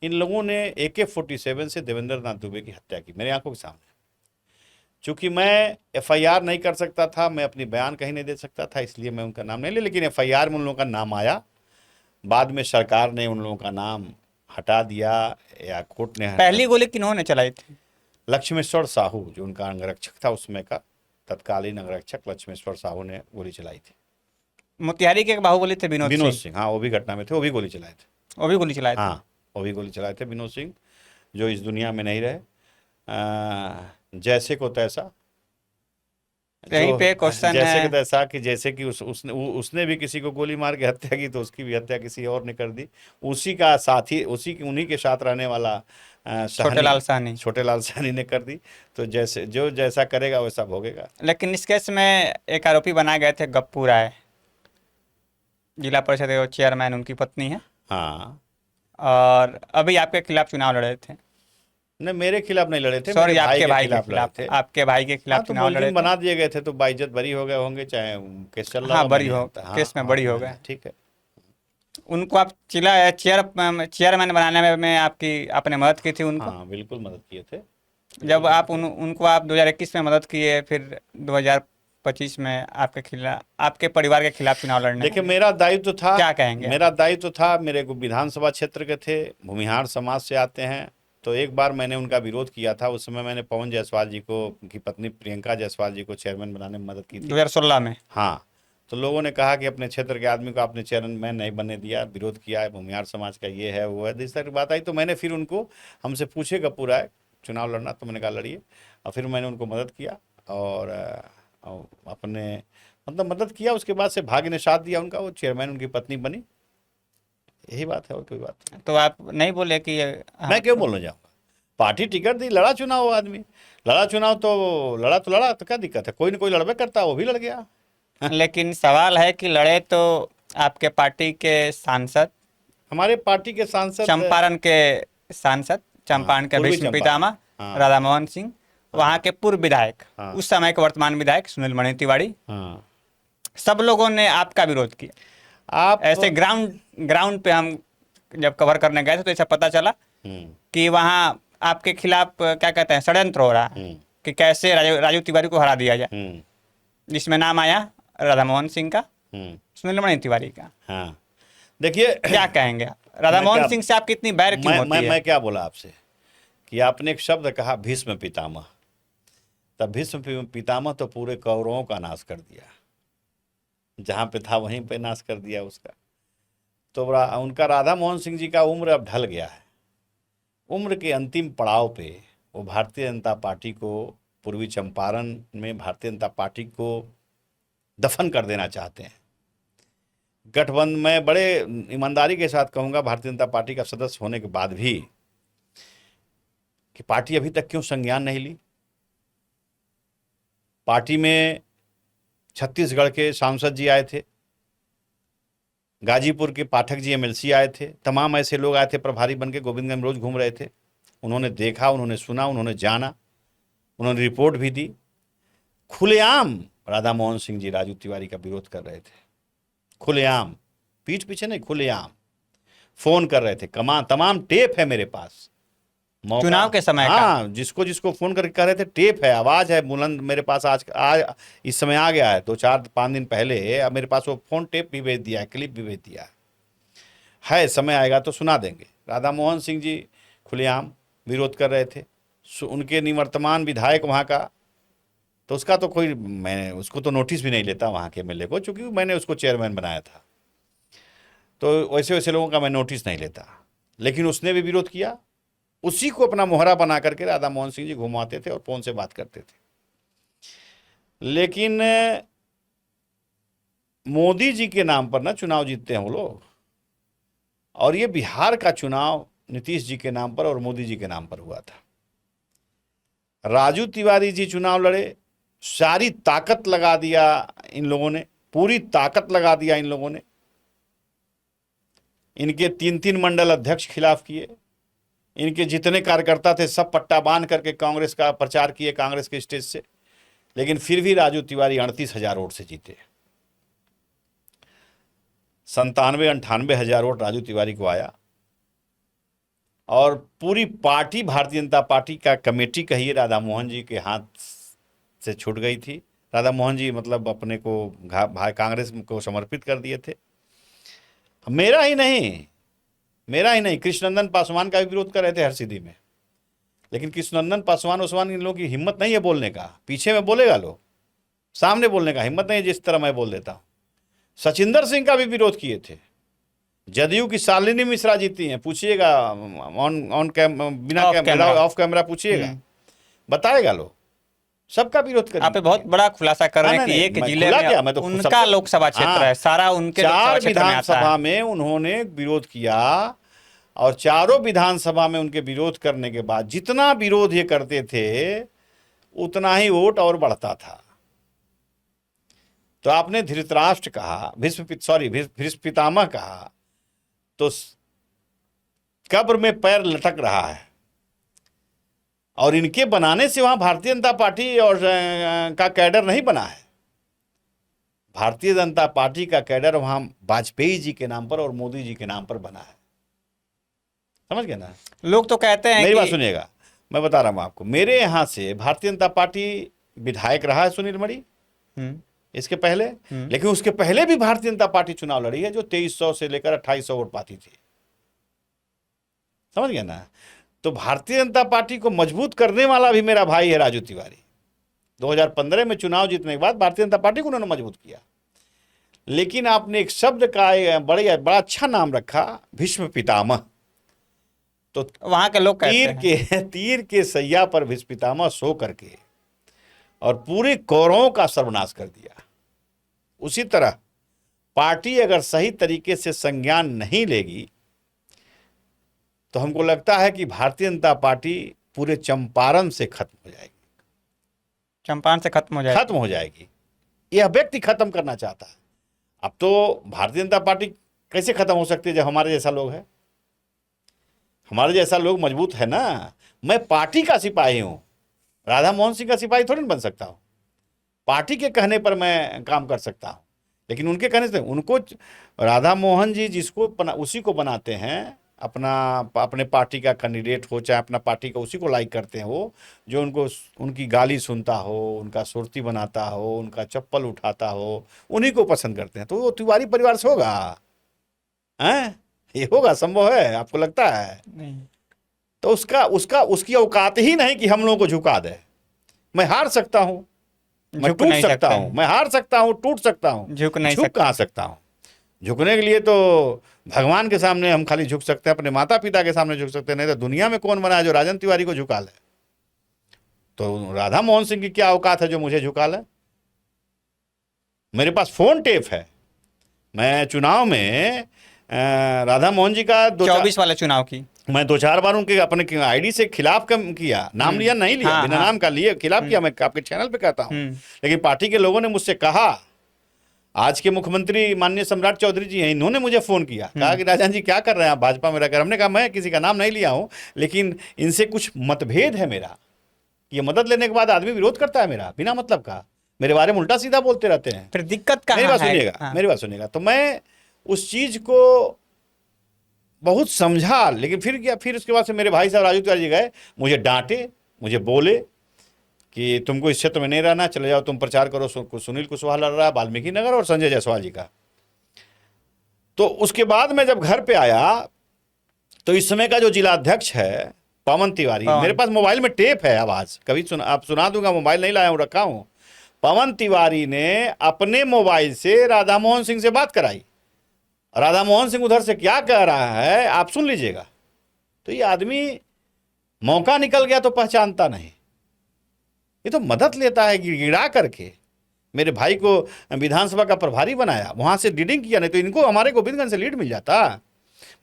S1: इन लोगों ने AK-47 से देवेंद्र नाथ दुबे की हत्या की मेरे आंखों के सामने। चूँकि मैं FIR नहीं कर सकता था, मैं अपनी बयान कहीं नहीं दे सकता था, इसलिए मैं उनका नाम नहीं लिया, लेकिन FIR में उन लोगों का नाम आया। बाद में सरकार ने उन लोगों का नाम हटा दिया, या कोर्ट ने।
S2: पहली गोली किन्होंने चलाई थी?
S1: लक्ष्मेश्वर साहू, जो उनका अंगरक्षक था उसमें का, तत्कालीन अंगरक्षक लक्ष्मेश्वर साहू ने गोली चलाई थी।
S2: मोतिहारी के एक बाहुबली थे विनोद
S1: सिंह, हाँ, वो भी घटना में थे, वो भी गोली चलाए थे।
S2: वो भी गोली चलाए थे?
S1: हाँ, वो भी गोली चलाए थे विनोद सिंह, जो इस दुनिया में नहीं रहे। जैसे को तैसा,
S2: यहीं पे क्वेश्चन
S1: जैसे
S2: है
S1: कि तैसा, कि जैसे कि उसने भी किसी को गोली मार के हत्या की, तो उसकी भी हत्या किसी और ने कर दी। उसी का साथी, उन्हीं के साथ रहने वाला
S2: छोटे लाल साहनी
S1: ने कर दी। तो जैसा करेगा वैसा भोगेगा।
S2: लेकिन इस केस में एक आरोपी बनाए गए थे गप्पू राय, जिला परिषद के चेयरमैन, उनकी पत्नी है।
S1: हाँ,
S2: और अभी आपके खिलाफ चुनाव लड़े थे।
S1: नहीं, मेरे खिलाफ नहीं लड़े थे,
S2: सॉरी,
S1: मेरे
S2: आपके भाई के
S1: खिलाफ लड़े
S2: खिलाफ,
S1: थे।
S2: आपके भाई के
S1: हाँ,
S2: खिलाफ
S1: तो
S2: चुनाव लड़े
S1: मुलजिम
S2: थे।
S1: बना दिए गए थे तो बाइज्जत बरी हो गए होंगे, चाहे केस चल रहा
S2: हाँ,
S1: हो, मैं
S2: बरी
S1: नहीं
S2: हो,
S1: जानता। हाँ
S2: केस में
S1: हाँ,
S2: बरी हो गए।
S1: ठीक है।
S2: उनको आप चेयरमैन बनाने में आपकी आपने मदद की थी उनको।
S1: हाँ, बिल्कुल मदद किए थे।
S2: जब आप उनको आप 2021 में मदद किए, फिर 2025 में आपके खिलाफ, आपके परिवार के खिलाफ चुनाव लड़ने
S1: देखिए,
S2: लगे।
S1: मेरा दायित्व था,
S2: क्या कहेंगे आप?
S1: मेरा दायित्व था, मेरे को विधानसभा क्षेत्र के थे, भूमिहार समाज से आते हैं। तो एक बार मैंने उनका विरोध किया था, उस समय मैंने पवन जायसवाल जी को, उनकी पत्नी प्रियंका जायसवाल जी को चेयरमैन बनाने में मदद की थी
S2: 2016 में।
S1: हाँ, तो लोगों ने कहा कि अपने क्षेत्र के आदमी को आपने चेयरमैन नहीं बनने दिया, विरोध किया है, भूमिहार समाज का ये है वो है, इस तरह की बात आई। तो मैंने फिर उनको, हमसे पूछेगा पूरा है चुनाव लड़ना, तो मैंने कहा लड़िए। और फिर मैंने उनको मदद किया और अपने मतलब मदद किया। उसके बाद से भाग्य ने साथ दिया उनका, वो चेयरमैन उनकी पत्नी बनी। यही बात है, और कोई बात नहीं।
S2: तो आप नहीं बोले कि
S1: मैं क्यों बोलने जाऊँगा? पार्टी टिकट दी, लड़ा चुनाव, वो आदमी लड़ा चुनाव, तो लड़ा, तो क्या दिक्कत है? कोई ना कोई लड़बे करता है, वो भी लड़ गया।
S2: लेकिन सवाल है कि लड़े तो आपके पार्टी के सांसद,
S1: हमारे पार्टी के सांसद,
S2: चंपारण के सांसद, चंपारण के
S1: पूर्वी
S2: भीष्म
S1: चंपारण।
S2: पितामह
S1: हाँ।
S2: राधा मोहन सिंह, वहाँ के पूर्व विधायक,
S1: हाँ।
S2: उस समय के वर्तमान विधायक सुनील मणि तिवारी,
S1: हाँ,
S2: सब लोगों ने आपका विरोध किया।
S1: आप
S2: ऐसे ग्राउंड पे हम जब कवर करने गए थे तो ऐसा पता चला
S1: हम्म,
S2: कि वहाँ आपके खिलाफ क्या कहते हैं, षड्यंत्र हो रहा है
S1: हम्म,
S2: कि कैसे राजू तिवारी को हरा दिया जाए,
S1: हम्म,
S2: जिसमें नाम आया राधा मोहन सिंह का,
S1: हम्म,
S2: सुनील मणि तिवारी का।
S1: हाँ। देखिए,
S2: क्या कहेंगे आप? राधा
S1: मैं
S2: मोहन
S1: क्या-
S2: सिंह से आपकी इतनी बैर क्यों होती है?
S1: मैं क्या बोला आपसे कि आपने एक शब्द कहा भीष्म पितामह। तब भीष्म पितामह तो पूरे कौरवों का नाश कर दिया, जहाँ पे था वहीं पे नाश कर दिया उसका। तो उनका राधा मोहन सिंह जी का उम्र अब ढल गया है। उम्र के अंतिम पड़ाव पे वो भारतीय जनता पार्टी को, पूर्वी चंपारण में भारतीय जनता पार्टी को दफन कर देना चाहते हैं। गठबंधन में बड़े ईमानदारी के साथ कहूँगा, भारतीय जनता पार्टी का सदस्य होने के बाद भी, कि पार्टी अभी तक क्यों संज्ञान नहीं ली। पार्टी में छत्तीसगढ़ के सांसद जी आए थे, गाजीपुर के पाठक जी एमएलसी आए थे, तमाम ऐसे लोग आए थे प्रभारी बन के, गोविंदगंज रोज घूम रहे थे। उन्होंने देखा, उन्होंने सुना, उन्होंने जाना, उन्होंने रिपोर्ट भी दी। खुलेआम राधा मोहन सिंह जी राजू तिवारी का विरोध कर रहे थे, खुलेआम, पीठ पीछे नहीं, खुलेआम फोन कर रहे थे। तमाम टेप है मेरे पास,
S2: चुनाव के समय का?
S1: हाँ, जिसको जिसको फोन करके कह रहे थे, टेप है, आवाज है बुलंद मेरे पास। आज इस समय आ गया है, 2-4-5 दिन पहले अब मेरे पास वो फोन टेप भी भेज दिया है, क्लिप भी भेज दिया है। समय आएगा तो सुना देंगे। राधा मोहन सिंह जी खुलेआम विरोध कर रहे थे। उनके निवर्तमान विधायक वहाँ का, तो उसका तो कोई, मैं उसको तो नोटिस भी नहीं लेता वहाँ के एमएलए को, चूंकि मैंने उसको चेयरमैन बनाया था, तो वैसे वैसे लोगों का मैं नोटिस नहीं लेता। लेकिन उसने भी विरोध किया। उसी को अपना मोहरा बना करके राधा मोहन सिंह जी घुमाते थे और फोन से बात करते थे। लेकिन मोदी जी के नाम पर ना चुनाव जीतते हैं वो लोग। और ये बिहार का चुनाव नीतीश जी के नाम पर और मोदी जी के नाम पर हुआ था। राजू तिवारी जी चुनाव लड़े, सारी ताकत लगा दिया इन लोगों ने, पूरी ताकत लगा दिया इन लोगों ने। इनके 3-3 मंडल अध्यक्ष खिलाफ किए। इनके जितने कार्यकर्ता थे सब पट्टा बांध करके कांग्रेस का प्रचार किए, कांग्रेस के स्टेज से। लेकिन फिर भी राजू तिवारी 38,000 वोट से जीते। 97-98 हजार वोट राजू तिवारी को आया। और पूरी पार्टी, भारतीय जनता पार्टी का कमेटी कहिए, राधा मोहन जी के हाथ से छूट गई थी। राधा मोहन जी मतलब अपने को भाई कांग्रेस को समर्पित कर दिए थे। मेरा ही नहीं, कृष्णनंदन पासवान का भी विरोध कर रहे थे हरसिद्धि में। लेकिन कृष्णनंदन पासवान इन लोगों की हिम्मत नहीं है बोलने का। पीछे में बोलेगा लोग, सामने बोलने का हिम्मत नहीं है, जिस तरह मैं बोल देता हूँ। सचिंदर सिंह का भी विरोध किए थे। जदयू की शालिनी मिश्रा जीती हैं, पूछिएगा ऑफ कैमरा पूछिएगा, बताएगा लोग। सबका विरोध करेंगे।
S2: आप बहुत बड़ा खुलासा कर रहे हैं कि एक जिले में
S1: तो
S2: उनका लोकसभा क्षेत्र है, सारा उनके लोकसभा
S1: 4
S2: क्षेत्र में आता है।
S1: विधानसभा में उन्होंने विरोध किया और चारों विधानसभा में उनके विरोध करने के बाद जितना विरोध ये करते थे उतना ही वोट और बढ़ता था। तो आपने धृतराष्ट्र कहा, भीष्म पितामह कहा, तो कब्र में पैर लटक रहा है, और इनके बनाने से वहां भारतीय जनता पार्टी और का कैडर नहीं बना है। भारतीय जनता पार्टी का कैडर वहां वाजपेयी जी के नाम पर और मोदी जी के नाम पर बना है। समझ गए ना?
S2: लोग तो कहते हैं
S1: मेरी बात
S2: कि
S1: सुनिएगा, मैं बता रहा हूं आपको। मेरे यहां से भारतीय जनता पार्टी विधायक रहा है सुनील मणि,
S2: हम्म,
S1: इसके पहले, लेकिन उसके पहले भी भारतीय जनता पार्टी चुनाव लड़ी है, जो 2300 से लेकर 2800 वोट पाती थी। समझ गए ना? तो भारतीय जनता पार्टी को मजबूत करने वाला भी मेरा भाई है राजू तिवारी। 2015 में चुनाव जीतने के बाद भारतीय जनता पार्टी को उन्होंने मजबूत किया। लेकिन आपने एक शब्द का बड़ा अच्छा नाम रखा, भीष्म पितामह। तो
S2: वहां के लोग कहते हैं
S1: तीर के सैया पर भीष्म पितामह सो करके और पूरे कौरवों का सर्वनाश कर दिया। उसी तरह पार्टी अगर सही तरीके से संज्ञान नहीं लेगी तो हमको लगता है कि भारतीय जनता पार्टी पूरे चंपारण से खत्म हो जाएगी,
S2: चंपारण से खत्म हो जाएगी।
S1: यह व्यक्ति खत्म करना चाहता है। अब तो भारतीय जनता पार्टी कैसे खत्म हो सकती है जब हमारे जैसा लोग है? हमारे जैसा लोग मजबूत है ना। मैं पार्टी का सिपाही हूं, राधा मोहन सिंह का सिपाही थोड़ी ना बन सकता हूं। पार्टी के कहने पर मैं काम कर सकता हूं, लेकिन उनके कहने से उनको, राधा मोहन जी जिसको उसी को बनाते हैं अपने पार्टी का कैंडिडेट हो, चाहे अपना पार्टी का उसी को लाइक करते हो, जो उनकी गाली सुनता हो, उनका सुरती बनाता हो, उनका चप्पल उठाता हो, उन्हीं को पसंद करते हैं। तो वो तिवारी परिवार से होगा? हैं? ये होगा? संभव है? आपको लगता है?
S2: नहीं।
S1: तो उसकी औकात ही नहीं कि हम लोगों को झुका दे। मैं हार सकता हूं, मैं
S2: झुक
S1: टूट
S2: नहीं
S1: सकता
S2: सकते
S1: हूं,
S2: हैं।
S1: मैं हार सकता हूं, टूट सकता हूं,
S2: झुक नहीं
S1: झुक
S2: सकते।
S1: कहां सकता हूं? झुकने के लिए तो भगवान के सामने हम खाली झुक सकते हैं, अपने माता पिता के सामने झुक सकते हैं, नहीं तो दुनिया में कौन बना है जो राजन तिवारी को झुका ले? तो राधा मोहन सिंह की क्या औकात है जो मुझे झुका ले? मेरे पास फोन टेप है, मैं चुनाव में राधा मोहन जी का
S2: 24 वाले चुनाव की
S1: मैं 2-4 बार उनके अपने आईडी से खिलाफ किया, नाम लिया नहीं लिया,
S2: हाँ,
S1: बिना
S2: हाँ।
S1: नाम का लिए खिलाफ किया, मैं आपके चैनल पे कहता हूं।
S2: हम्म।
S1: लेकिन पार्टी के लोगों ने मुझसे कहा, आज के मुख्यमंत्री माननीय सम्राट चौधरी जी हैं, इन्होंने मुझे फोन किया, कहा कि राजन जी क्या कर रहे हैं आप भाजपा में रहकर? हमने कहा मैं किसी का नाम नहीं लिया हूं, लेकिन इनसे कुछ मतभेद है मेरा। ये मदद लेने के बाद आदमी विरोध करता है मेरा बिना मतलब का, मेरे बारे में उल्टा सीधा बोलते रहते हैं।
S2: फिर दिक्कत कहाँ
S1: मेरी बात
S2: है?
S1: सुनिएगा,
S2: हाँ।
S1: मेरी बात सुनिएगा। तो मैं उस चीज को बहुत समझा, लेकिन फिर क्या, फिर उसके बाद से मेरे भाई साहब राजू तिवारी जी गए, मुझे डांटे, मुझे बोले कि तुमको इस क्षेत्र में नहीं रहना, चले जाओ, तुम प्रचार करो। सुनील कुशवाहा लड़ रहा है वाल्मीकि नगर और संजय जायसवाल जी का। तो उसके बाद मैं जब घर पे आया तो इस समय का जो जिलाध्यक्ष है पवन तिवारी, मेरे पास मोबाइल में टेप है, आवाज कभी आप सुना दूंगा, मोबाइल नहीं लाया हूं, रखा हूं। पवन तिवारी ने अपने मोबाइल से राधा मोहन सिंह से बात कराई। राधा मोहन सिंह उधर से क्या कह रहा है आप सुन लीजिएगा। तो ये आदमी मौका निकल गया तो पहचानता नहीं, ये तो मदद लेता है गिड़ा करके। मेरे भाई को विधानसभा का प्रभारी बनाया, वहां से लीडिंग किया, नहीं तो इनको हमारे गोविंदगंज से लीड मिल जाता।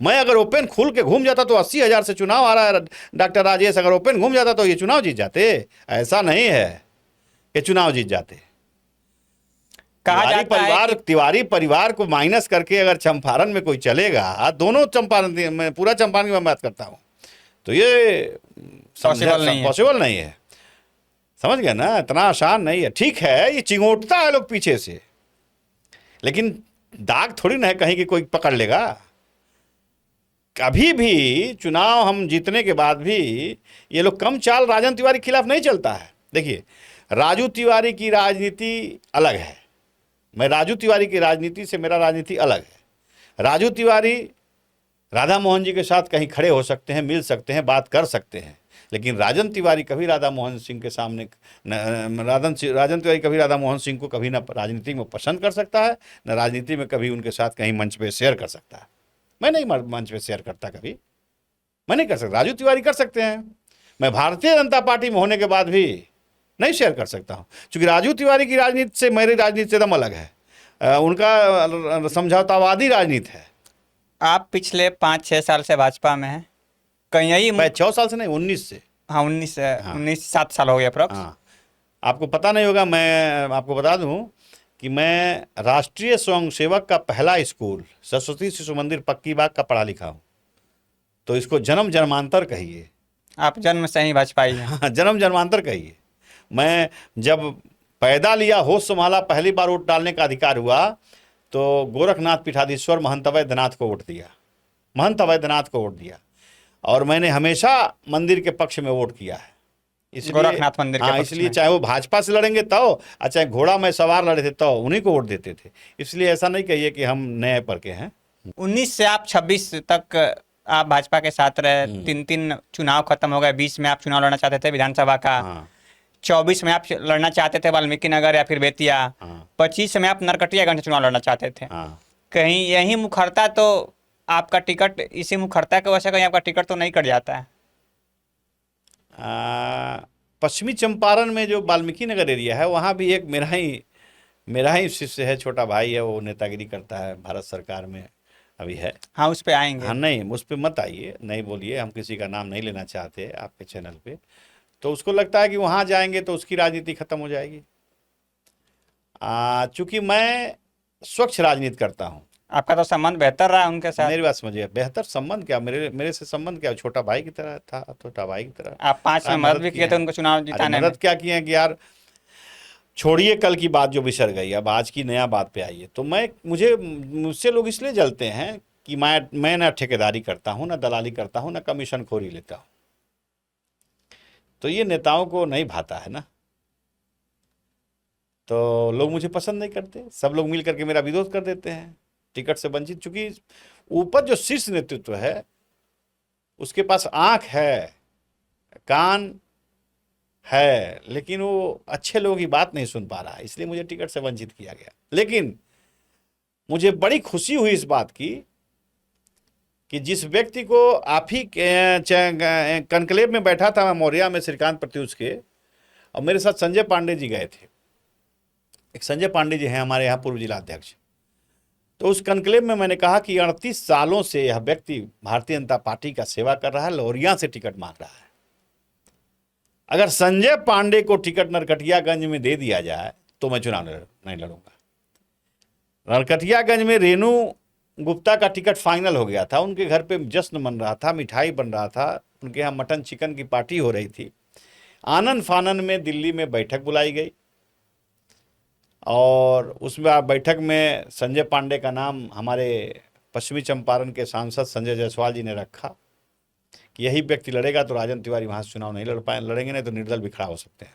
S1: मैं अगर ओपन खुल के घूम जाता तो 80,000 से चुनाव आ रहा है, डॉक्टर राजेश अगर ओपन घूम जाता तो ये चुनाव जीत जाते। ऐसा नहीं है कि चुनाव जीत जाते।
S2: कहा जाता है कि
S1: तिवारी परिवार को माइनस करके अगर चंपारण में कोई चलेगा, दोनों चंपारण में, पूरा चंपारण की मैं बात करता हूं, तो ये पॉसिबल नहीं है। समझ गया ना? इतना आसान नहीं है। ठीक है, ये चिंगोटता है लोग पीछे से, लेकिन दाग थोड़ी ना है कहीं कि कोई पकड़ लेगा। कभी भी चुनाव हम जीतने के बाद भी ये लोग कम चाल राजन तिवारी के खिलाफ नहीं चलता है। देखिए, राजू तिवारी की राजनीति अलग है, मैं राजू तिवारी की राजनीति से, मेरा राजनीति अलग है। राजू तिवारी राधा मोहन जी के साथ कहीं खड़े हो सकते हैं, मिल सकते हैं, बात कर सकते हैं, लेकिन राजन तिवारी कभी राधा मोहन सिंह के सामने राजन तिवारी कभी राधा मोहन सिंह को कभी ना राजनीति में पसंद कर सकता है, न राजनीति में कभी उनके साथ कहीं मंच पे शेयर कर सकता है। मैं नहीं मंच पे शेयर करता, कभी मैं नहीं कर सकता। राजू तिवारी कर सकते हैं, मैं भारतीय जनता पार्टी में होने के बाद भी नहीं शेयर कर सकता हूं, क्योंकि राजू तिवारी की राजनीति से मेरी राजनीति से एकदम अलग है। उनका समझौतावादी राजनीति है।
S2: आप पिछले 5-6 साल से भाजपा में हैं, कहीं
S1: मैं 6 साल से नहीं, 19 से।
S2: हाँ, 7 साल हो गया अप्रॉक्स।
S1: हाँ, आपको पता नहीं होगा, मैं आपको बता दूं कि मैं राष्ट्रीय स्वयंसेवक का पहला स्कूल सरस्वती शिशु मंदिर पक्की बाग का पढ़ा लिखा हूँ। तो इसको जन्म जन्मांतर कहिए।
S2: आप जन्म से ही भाजपाई हैं।
S1: हाँ, जन्म जन्मांतर कहिए। मैं जब पैदा लिया, होश संभाला, पहली बार वोट डालने का अधिकार हुआ तो गोरखनाथ पीठाधीश्वर महंत वैद्यनाथ को वोट दिया, महंत वैद्यनाथ को वोट दिया। और मैंने हमेशा मंदिर के पक्ष में वोट किया है, इसलिए
S2: गोरखनाथ मंदिर के
S1: हाँ,
S2: पक्ष
S1: इसलिए
S2: में।
S1: चाहे वो भाजपा से लड़ेंगे तो, और चाहे घोड़ा में सवार लड़े थे तो उन्हीं को वोट देते थे। इसलिए ऐसा नहीं कहिए कि हम नए पर के हैं।
S2: 19 से आप 26 तक आप भाजपा के साथ रहे, 3 चुनाव खत्म हो गए। 20 में आप चुनाव लड़ना चाहते थे विधानसभा का,
S1: हाँ
S2: 24 में आप लड़ना चाहते थे वाल्मीकि नगर या फिर बेतिया,
S1: हाँ
S2: 25 में आप नरकटियागंज से चुनाव लड़ना चाहते थे।
S1: हाँ।
S2: कहीं यही मुखरता तो आपका टिकट, इसी मुखरता की वजह से कहीं आपका टिकट तो नहीं कट जाता है?
S1: पश्चिमी चंपारण में जो वाल्मीकि नगर एरिया है वहाँ भी एक मेरा ही शिष्य है, छोटा भाई है, वो नेतागिरी करता है, भारत सरकार में अभी है।
S2: हाँ, उस पे आएंगे।
S1: हाँ नहीं, उस पर मत आइए, नहीं बोलिए, हम किसी का नाम नहीं लेना चाहते आपके चैनल पे। तो उसको लगता है कि वहाँ जाएंगे तो उसकी राजनीति खत्म हो जाएगी। चूंकि मैं स्वच्छ राजनीति करता हूँ।
S2: आपका तो संबंध बेहतर रहा उनके साथ।
S1: मेरी बात समझिए, बेहतर संबंध क्या, मेरे से संबंध क्या, छोटा भाई की तरह था, छोटा भाई की तरह।
S2: आप 5 में मदद भी किए थे उनको चुनाव
S1: अरे
S2: जिताने में।
S1: मदद क्या किए हैं कि यार, छोड़िए कल की बात जो बिसर गई, अब आज की नया बात पे आइए। तो मुझसे लोग इसलिए जलते हैं कि मैं ना ठेकेदारी करता हूँ, ना दलाली करता हूँ, ना कमीशन खोरी लेता हूँ। तो ये नेताओं को नहीं भाता है ना, तो लोग मुझे पसंद नहीं करते। सब लोग मिल करके मेरा विरोध कर देते हैं, टिकट से वंचित। चूंकि ऊपर जो शीर्ष नेतृत्व है उसके पास आंख है, कान है, लेकिन वो अच्छे लोगों की बात नहीं सुन पा रहा है, इसलिए मुझे टिकट से वंचित किया गया। लेकिन मुझे बड़ी खुशी हुई इस बात की कि जिस व्यक्ति को आप ही कनक्लेव में बैठा था, मैं मौर्या में, श्रीकांत प्रत्युष के, और मेरे साथ संजय पांडे जी गए थे। एक संजय पांडे जी हैं हमारे यहाँ पूर्व जिला अध्यक्ष। तो उस कनक्लेव में मैंने कहा कि 38 सालों से यह व्यक्ति भारतीय जनता पार्टी का सेवा कर रहा है, लौरिया से टिकट मांग रहा है। अगर संजय पांडे को टिकट नरकटियागंज में दे दिया जाए तो मैं चुनाव नहीं लड़ूंगा। नरकटियागंज में रेणु गुप्ता का टिकट फाइनल हो गया था, उनके घर पे जश्न बन रहा था, मिठाई बन रहा था, उनके यहाँ मटन चिकन की पार्टी हो रही थी। आनन फानन में दिल्ली में बैठक बुलाई गई और उसमें बैठक में संजय पांडे का नाम हमारे पश्चिमी चंपारण के सांसद संजय जायसवाल जी ने रखा कि यही व्यक्ति लड़ेगा तो राजन तिवारी वहाँ से चुनाव नहीं लड़ेंगे, नहीं तो निर्दल भी खड़ा हो सकते हैं।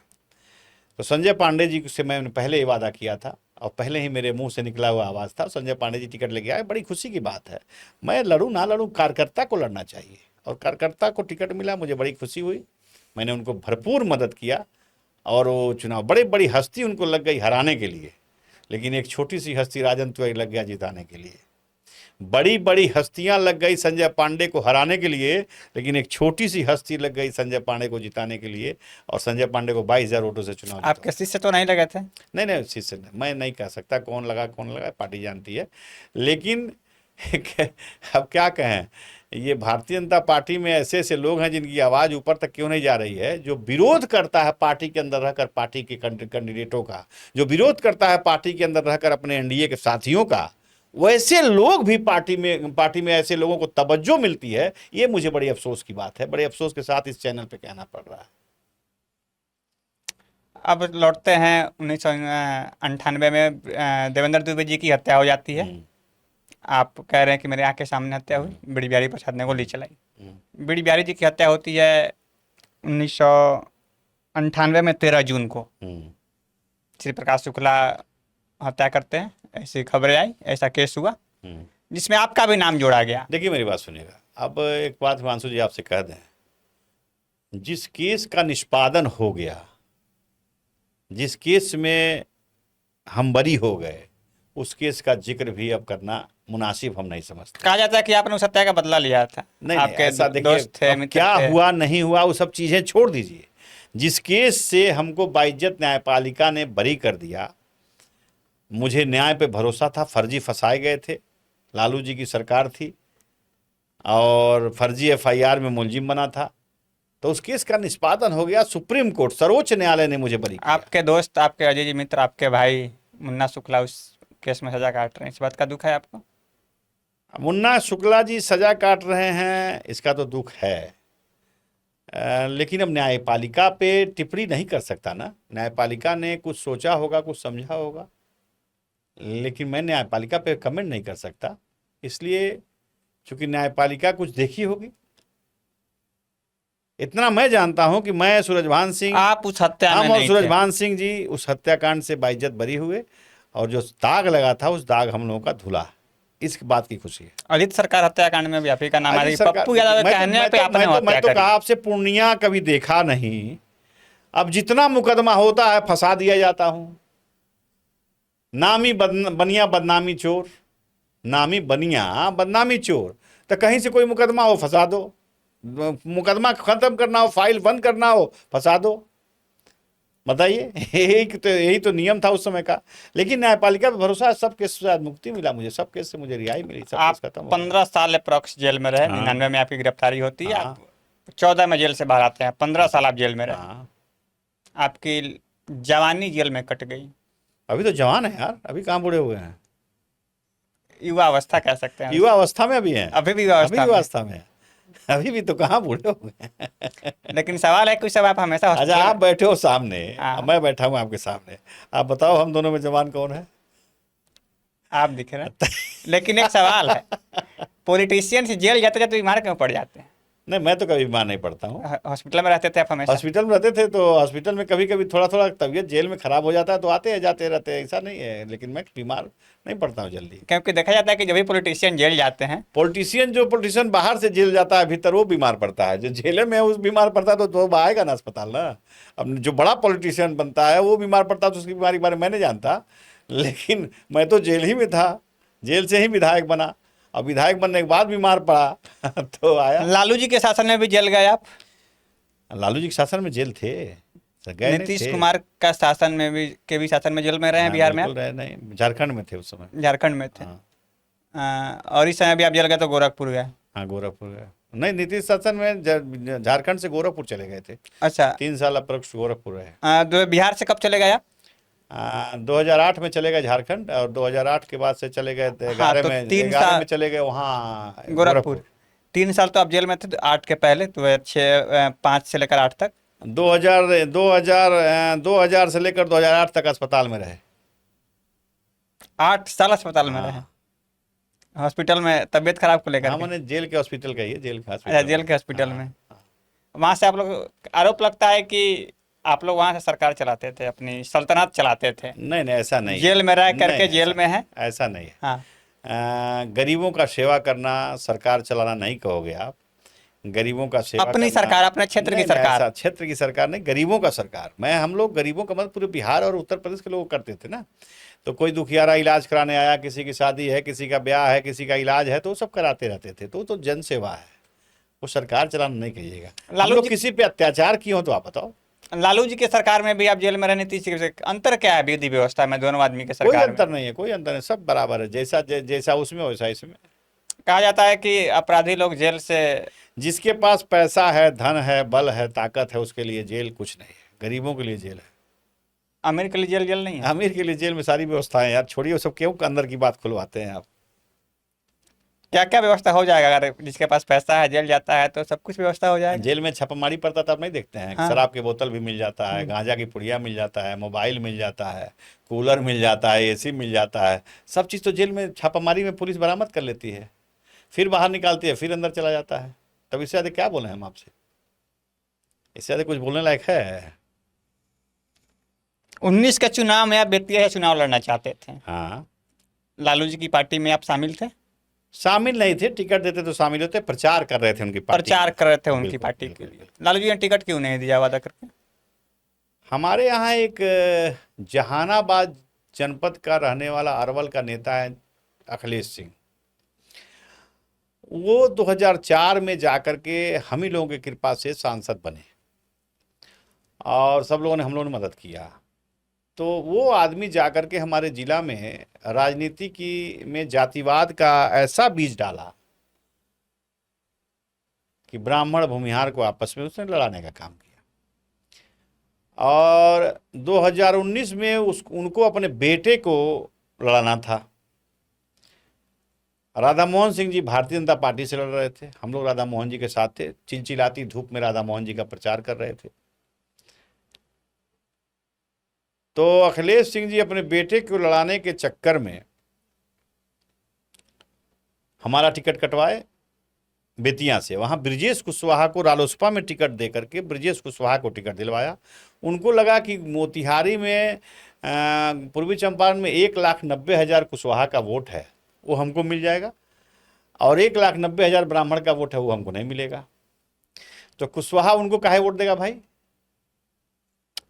S1: तो संजय पांडे जी से मैंने पहले ही वादा किया था और पहले ही मेरे मुंह से निकला हुआ आवाज़ था। संजय पांडे जी टिकट लेके आए, बड़ी खुशी की बात है। मैं लड़ूँ ना लड़ूँ, कार्यकर्ता को लड़ना चाहिए, और कार्यकर्ता को टिकट मिला, मुझे बड़ी खुशी हुई। मैंने उनको भरपूर मदद किया और वो चुनाव, बड़ी हस्ती उनको लग गई हराने के लिए, लेकिन एक छोटी सी हस्ती राजन तिवारी लग गया जिताने के लिए। बड़ी हस्तियां लग गई संजय पांडे को हराने के लिए, लेकिन एक छोटी सी हस्ती लग गई संजय पांडे को जिताने के लिए, और संजय पांडे को 22,000 वोटों से चुनाव।
S2: आपके शिष्य तो नहीं लगे थे?
S1: नहीं, शिष्य मैं नहीं कह सकता कौन लगा, पार्टी जानती है। लेकिन अब क्या कहें, ये भारतीय जनता पार्टी में ऐसे ऐसे लोग हैं जिनकी आवाज़ ऊपर तक क्यों नहीं जा रही है, जो विरोध करता है पार्टी के अंदर रहकर पार्टी के कैंडिडेटों का, जो विरोध करता है पार्टी के अंदर रहकर अपने एनडीए के साथियों का। वैसे लोग भी पार्टी में ऐसे लोगों को तवज्जो मिलती है। ये मुझे बड़ी अफसोस की बात है, बड़े अफसोस के साथ इस चैनल पे कहना पड़ रहा है।
S2: अब लौटते हैं 1998 में देवेंद्र दुबे जी की हत्या हो जाती है। आप कह रहे हैं कि मेरे आंख के सामने हत्या हुई, बीड़ी बिहारी प्रसाद ने गोली चलाई। बीड़ी बिहारी जी की हत्या होती है 1998 में 13 जून को। श्री प्रकाश शुक्ला हत्या करते हैं, ऐसी खबरें आई, ऐसा केस हुआ जिसमें आपका भी नाम जोड़ा गया।
S1: देखिए मेरी बात सुनिएगा, अब एक बात हिमांशु जी आपसे कह दें, जिस केस का निष्पादन हो गया, जिस केस में हम बरी हो गए, उस केस का जिक्र भी अब करना मुनासिब हम नहीं समझते।
S2: कहा जाता है कि आपने उस हत्या का बदला लिया था।
S1: नहीं,
S2: आपके
S1: ऐसा
S2: दोस्त थे,
S1: देखिए,
S2: मित्र
S1: क्या
S2: थे।
S1: हुआ नहीं हुआ वो सब चीजें छोड़ दीजिए। जिस केस से हमको बाइज्जत न्यायपालिका ने बरी कर दिया, मुझे न्याय पे भरोसा था, फर्जी फंसाए गए थे, लालू जी की सरकार थी और फर्जी एफआईआर में मुलजिम बना था, तो उस केस का निष्पादन हो गया। सुप्रीम कोर्ट, सर्वोच्च न्यायालय ने मुझे बरी किया।
S2: आपके दोस्त, आपके अजय मित्र, आपके भाई मुन्ना शुक्ला उस केस में सजा काट रहे हैं, इस बात का दुख है आपको?
S1: मुन्ना शुक्ला जी सजा काट रहे हैं, इसका तो दुख है। लेकिन अब न्यायपालिका पे टिप्पणी नहीं कर सकता ना। न्यायपालिका ने कुछ सोचा होगा, कुछ समझा होगा, लेकिन मैं न्यायपालिका पे कमेंट नहीं कर सकता, इसलिए चूंकि न्यायपालिका कुछ देखी होगी। इतना मैं जानता हूं कि मैं सूरजभान सिंह,
S2: आप उस हत्या में
S1: हम और
S2: नहीं थे।
S1: सूरजभान सिंह जी उस हत्याकांड से बाइज्जत बरी हुए, और जो दाग लगा था उस दाग हम लोगों का धुला। इस बात की खुशी है।
S2: अजित सरकार हत्याकांड में भी आप ही का नाम आ रही
S1: अजीत
S2: है।
S1: सरकार,
S2: पप्पू यादव के कहने पे आपने
S1: मैं
S2: हत्या
S1: तो
S2: करी।
S1: कहा आपसे, पूर्णिया कभी देखा नहीं। अब जितना मुकदमा होता है फंसा दिया जाता हूं। नामी बनिया बदनामी चोर, नामी बनिया बदनामी चोर। तो कहीं से कोई मुकदमा हो फंसा दो, मुकदमा खत्म करना हो, फाइल बंद करना हो, फंसा दो। बताइए, यही तो नियम था उस समय का। लेकिन न्यायपालिका पे भरोसा है, सब केस से आज मुक्ति मिला मुझे, सब केस से मुझे रिहाई मिली, सब
S2: आप
S1: केस खत्म हो गया।
S2: 15 साल अप्रोक्स जेल में रहे।
S1: हाँ।
S2: 99 में आपकी गिरफ्तारी होती है,
S1: हाँ।
S2: आप 14 में जेल से बाहर आते हैं। 15 साल आप जेल में रहे।
S1: हाँ,
S2: आपकी जवानी जेल में कट गई।
S1: अभी तो जवान है यार, अभी कहाँ बूढ़े हुए हैं।
S2: युवा अवस्था कह सकते हैं।
S1: युवा अवस्था में अभी हैं,
S2: अभी भी युवा
S1: अभी
S2: अवस्था
S1: युवा
S2: में।
S1: अवस्था में हैं। अभी भी तो कहाँ बूढ़े हुए हैं।
S2: लेकिन सवाल है कि सब आप हमेशा
S1: अच्छा,
S2: हॉस्पिटल
S1: आप बैठे हो सामने,
S2: हाँ।
S1: मैं बैठा हूँ आपके सामने, आप बताओ हम दोनों में जवान कौन है।
S2: आप दिख रहे हैं। लेकिन एक सवाल है, पॉलिटिशियन से जेल जाते जाते बीमार क्यों पड़ जाते हैं?
S1: नहीं, मैं तो कभी बीमार नहीं पड़ता हूँ।
S2: हॉस्पिटल में रहते थे आप हमेशा?
S1: हॉस्पिटल में रहते थे तो हॉस्पिटल में कभी कभी थोड़ा थोड़ा तबीयत जेल में खराब हो जाता है तो आते हैं जाते रहते हैं, ऐसा नहीं है। लेकिन मैं बीमार नहीं पड़ता हूँ जल्दी।
S2: क्योंकि देखा जाता है कि जब भी पॉलिटिशियन जेल जाते हैं,
S1: पॉलिटिशियन बाहर से जेल जाता है, भीतर वो बीमार पड़ता है। जो जेल में है उस बीमार पड़ता है तो आएगा ना अस्पताल ना। अब जो बड़ा पॉलिटिशियन बनता है वो बीमार पड़ता है तो उसकी बीमारी के बारे में मैं नहीं जानता। लेकिन मैं तो जेल ही में था, जेल से ही विधायक बना, और विधायक बनने के बाद बीमार पड़ा तो आया।
S2: लालू जी के शासन में भी जेल गए आप?
S1: लालू जी के शासन में जेल थे, गए नहीं
S2: नीतीश
S1: थे।
S2: कुमार का शासन में भी शासन में जेल में रहे हैं
S1: हाँ,
S2: बिहार में?
S1: बिल्कुल रहे नहीं, झारखंड में थे उस समय।
S2: झारखंड में थे।
S1: हाँ।
S2: और इस समय भी आप जेल गए तो गोरखपुर गए?
S1: हाँ, गोरखपुर गए। नहीं, नीतीश शासन में झारखंड से गोरखपुर चले गए थे।
S2: अच्छा।
S1: 3 साल अप्रोक्स गोरखपुर रहे।
S2: बिहार से कब चले गए आप?
S1: 2008 में चले गए झारखंड, और 2008 के बाद से चले गए 11
S2: तो
S1: में,
S2: 3
S1: 11
S2: साल
S1: में चले गए वहाँ
S2: गोरखपुर। 3 साल तो आप जेल में थे, 8 के पहले तो 5 से लेकर 8 तक।
S1: 2000 से लेकर 2008 तक अस्पताल में रहे।
S2: 8 साल अस्पताल में रहे। हॉस्पिटल में तबीयत खराब को लेकर
S1: हाँ,
S2: के?
S1: मैंने जेल के हॉस्पिटल का ही है, जेल के
S2: अच्छा,
S1: हॉस्पिटल
S2: जेल के हॉस्पिटल में। वहाँ से आप लोग, आरोप लगता है कि आप लोग वहाँ से सरकार चलाते थे, अपनी सल्तनत चलाते थे।
S1: नहीं, ऐसा नहीं।
S2: जेल में रह करके
S1: नहीं,
S2: जेल में है?
S1: ऐसा नहीं है।
S2: हाँ।
S1: गरीबों का सेवा करना सरकार चलाना नहीं कहोगे आप। गरीबों का सेवा
S2: अपनी
S1: करना,
S2: सरकार, अपने क्षेत्र की
S1: नहीं,
S2: सरकार।
S1: ऐसा क्षेत्र की सरकार नहीं, गरीबों का सरकार। हम लोग गरीबों का मतलब पूरे बिहार और उत्तर प्रदेश के लोग करते थे ना। तो कोई दुखियारा इलाज कराने आया, किसी की शादी है, किसी का ब्याह है, किसी का इलाज है, तो वो सब कराते रहते थे। तो जन सेवा है, वो सरकार चलाना नहीं कहिएगा।
S2: लालू
S1: हम लोग
S2: जी-
S1: किसी पे अत्याचार किए हो तो आप बताओ।
S2: लालू जी के सरकार में भी आप जेल में रहने, नीतीश जी के अंतर क्या है विधि व्यवस्था में दोनों आदमी के
S1: कोई
S2: सरकार में?
S1: अंतर नहीं है, कोई अंतर नहीं, सब बराबर है। जैसा उसमें वैसा इसमें।
S2: कहा जाता है कि अपराधी लोग जेल से,
S1: जिसके पास पैसा है, धन है, बल है, ताकत है, उसके लिए जेल कुछ नहीं है। गरीबों के लिए जेल है।
S2: अमीर के लिए जेल नहीं है?
S1: अमीर के लिए जेल में सारी व्यवस्था है यार, छोड़िए वो सब, क्यों अंदर की बात खुलवाते हैं आप।
S2: क्या क्या व्यवस्था हो जाएगा? अगर जिसके पास पैसा है जेल जाता है तो सब कुछ व्यवस्था हो जाएगा।
S1: जेल में छापामारी पड़ता था, आप नहीं देखते हैं?
S2: हाँ।
S1: शराब की बोतल भी मिल जाता है, गांजा की पुड़िया मिल जाता है, मोबाइल मिल जाता है, कूलर मिल जाता है, एसी मिल जाता है। सब चीज़ तो जेल में छापामारी में पुलिस बरामद कर लेती है, फिर बाहर निकालती है, फिर अंदर चला जाता है। तब इससे ज़्यादा क्या बोले हम आपसे? इससे ज़्यादा कुछ बोलने लायक है?
S2: 19 के चुनाव में आप बेतिया से चुनाव लड़ना चाहते थे।
S1: हाँ,
S2: लालू जी की पार्टी में आप शामिल थे?
S1: शामिल नहीं थे, टिकट देते तो शामिल होते, प्रचार कर रहे थे उनकी पार्टी
S2: प्रचार कर रहे थे उनकी
S1: बिल्कुल,
S2: पार्टी के
S1: बिल्कुल,
S2: लिए।
S1: बिल्कुल।
S2: लालू जी ने टिकट क्यों नहीं दिया वादा करके?
S1: हमारे यहाँ एक जहानाबाद जनपद का रहने वाला अरवल का नेता है अखिलेश सिंह। वो 2004 में जाकर के हम ही लोगों की कृपा से सांसद बने, और सब लोगों ने, हम लोगों ने मदद किया। तो वो आदमी जाकर के हमारे जिला में राजनीति की में जातिवाद का ऐसा बीज डाला कि ब्राह्मण भूमिहार को आपस में उसने लड़ाने का काम किया। और 2019 में उनको अपने बेटे को लड़ाना था। राधा मोहन सिंह जी भारतीय जनता पार्टी से लड़ रहे थे, हम लोग राधा मोहन जी के साथ थे, चिलचिलाती धूप में राधा मोहन जी का प्रचार कर रहे थे। तो अखिलेश सिंह जी अपने बेटे को लड़ाने के चक्कर में हमारा टिकट कटवाए बेतिया से, वहां ब्रजेश कुशवाहा को रालोसपा में टिकट दे करके ब्रजेश कुशवाहा को टिकट दिलवाया। उनको लगा कि मोतिहारी में पूर्वी चंपारण में 1,90,000 कुशवाहा का वोट है, वो हमको मिल जाएगा, और 1,90,000 ब्राह्मण का वोट है, वो हमको नहीं मिलेगा। तो कुशवाहा उनको काहे वोट देगा भाई?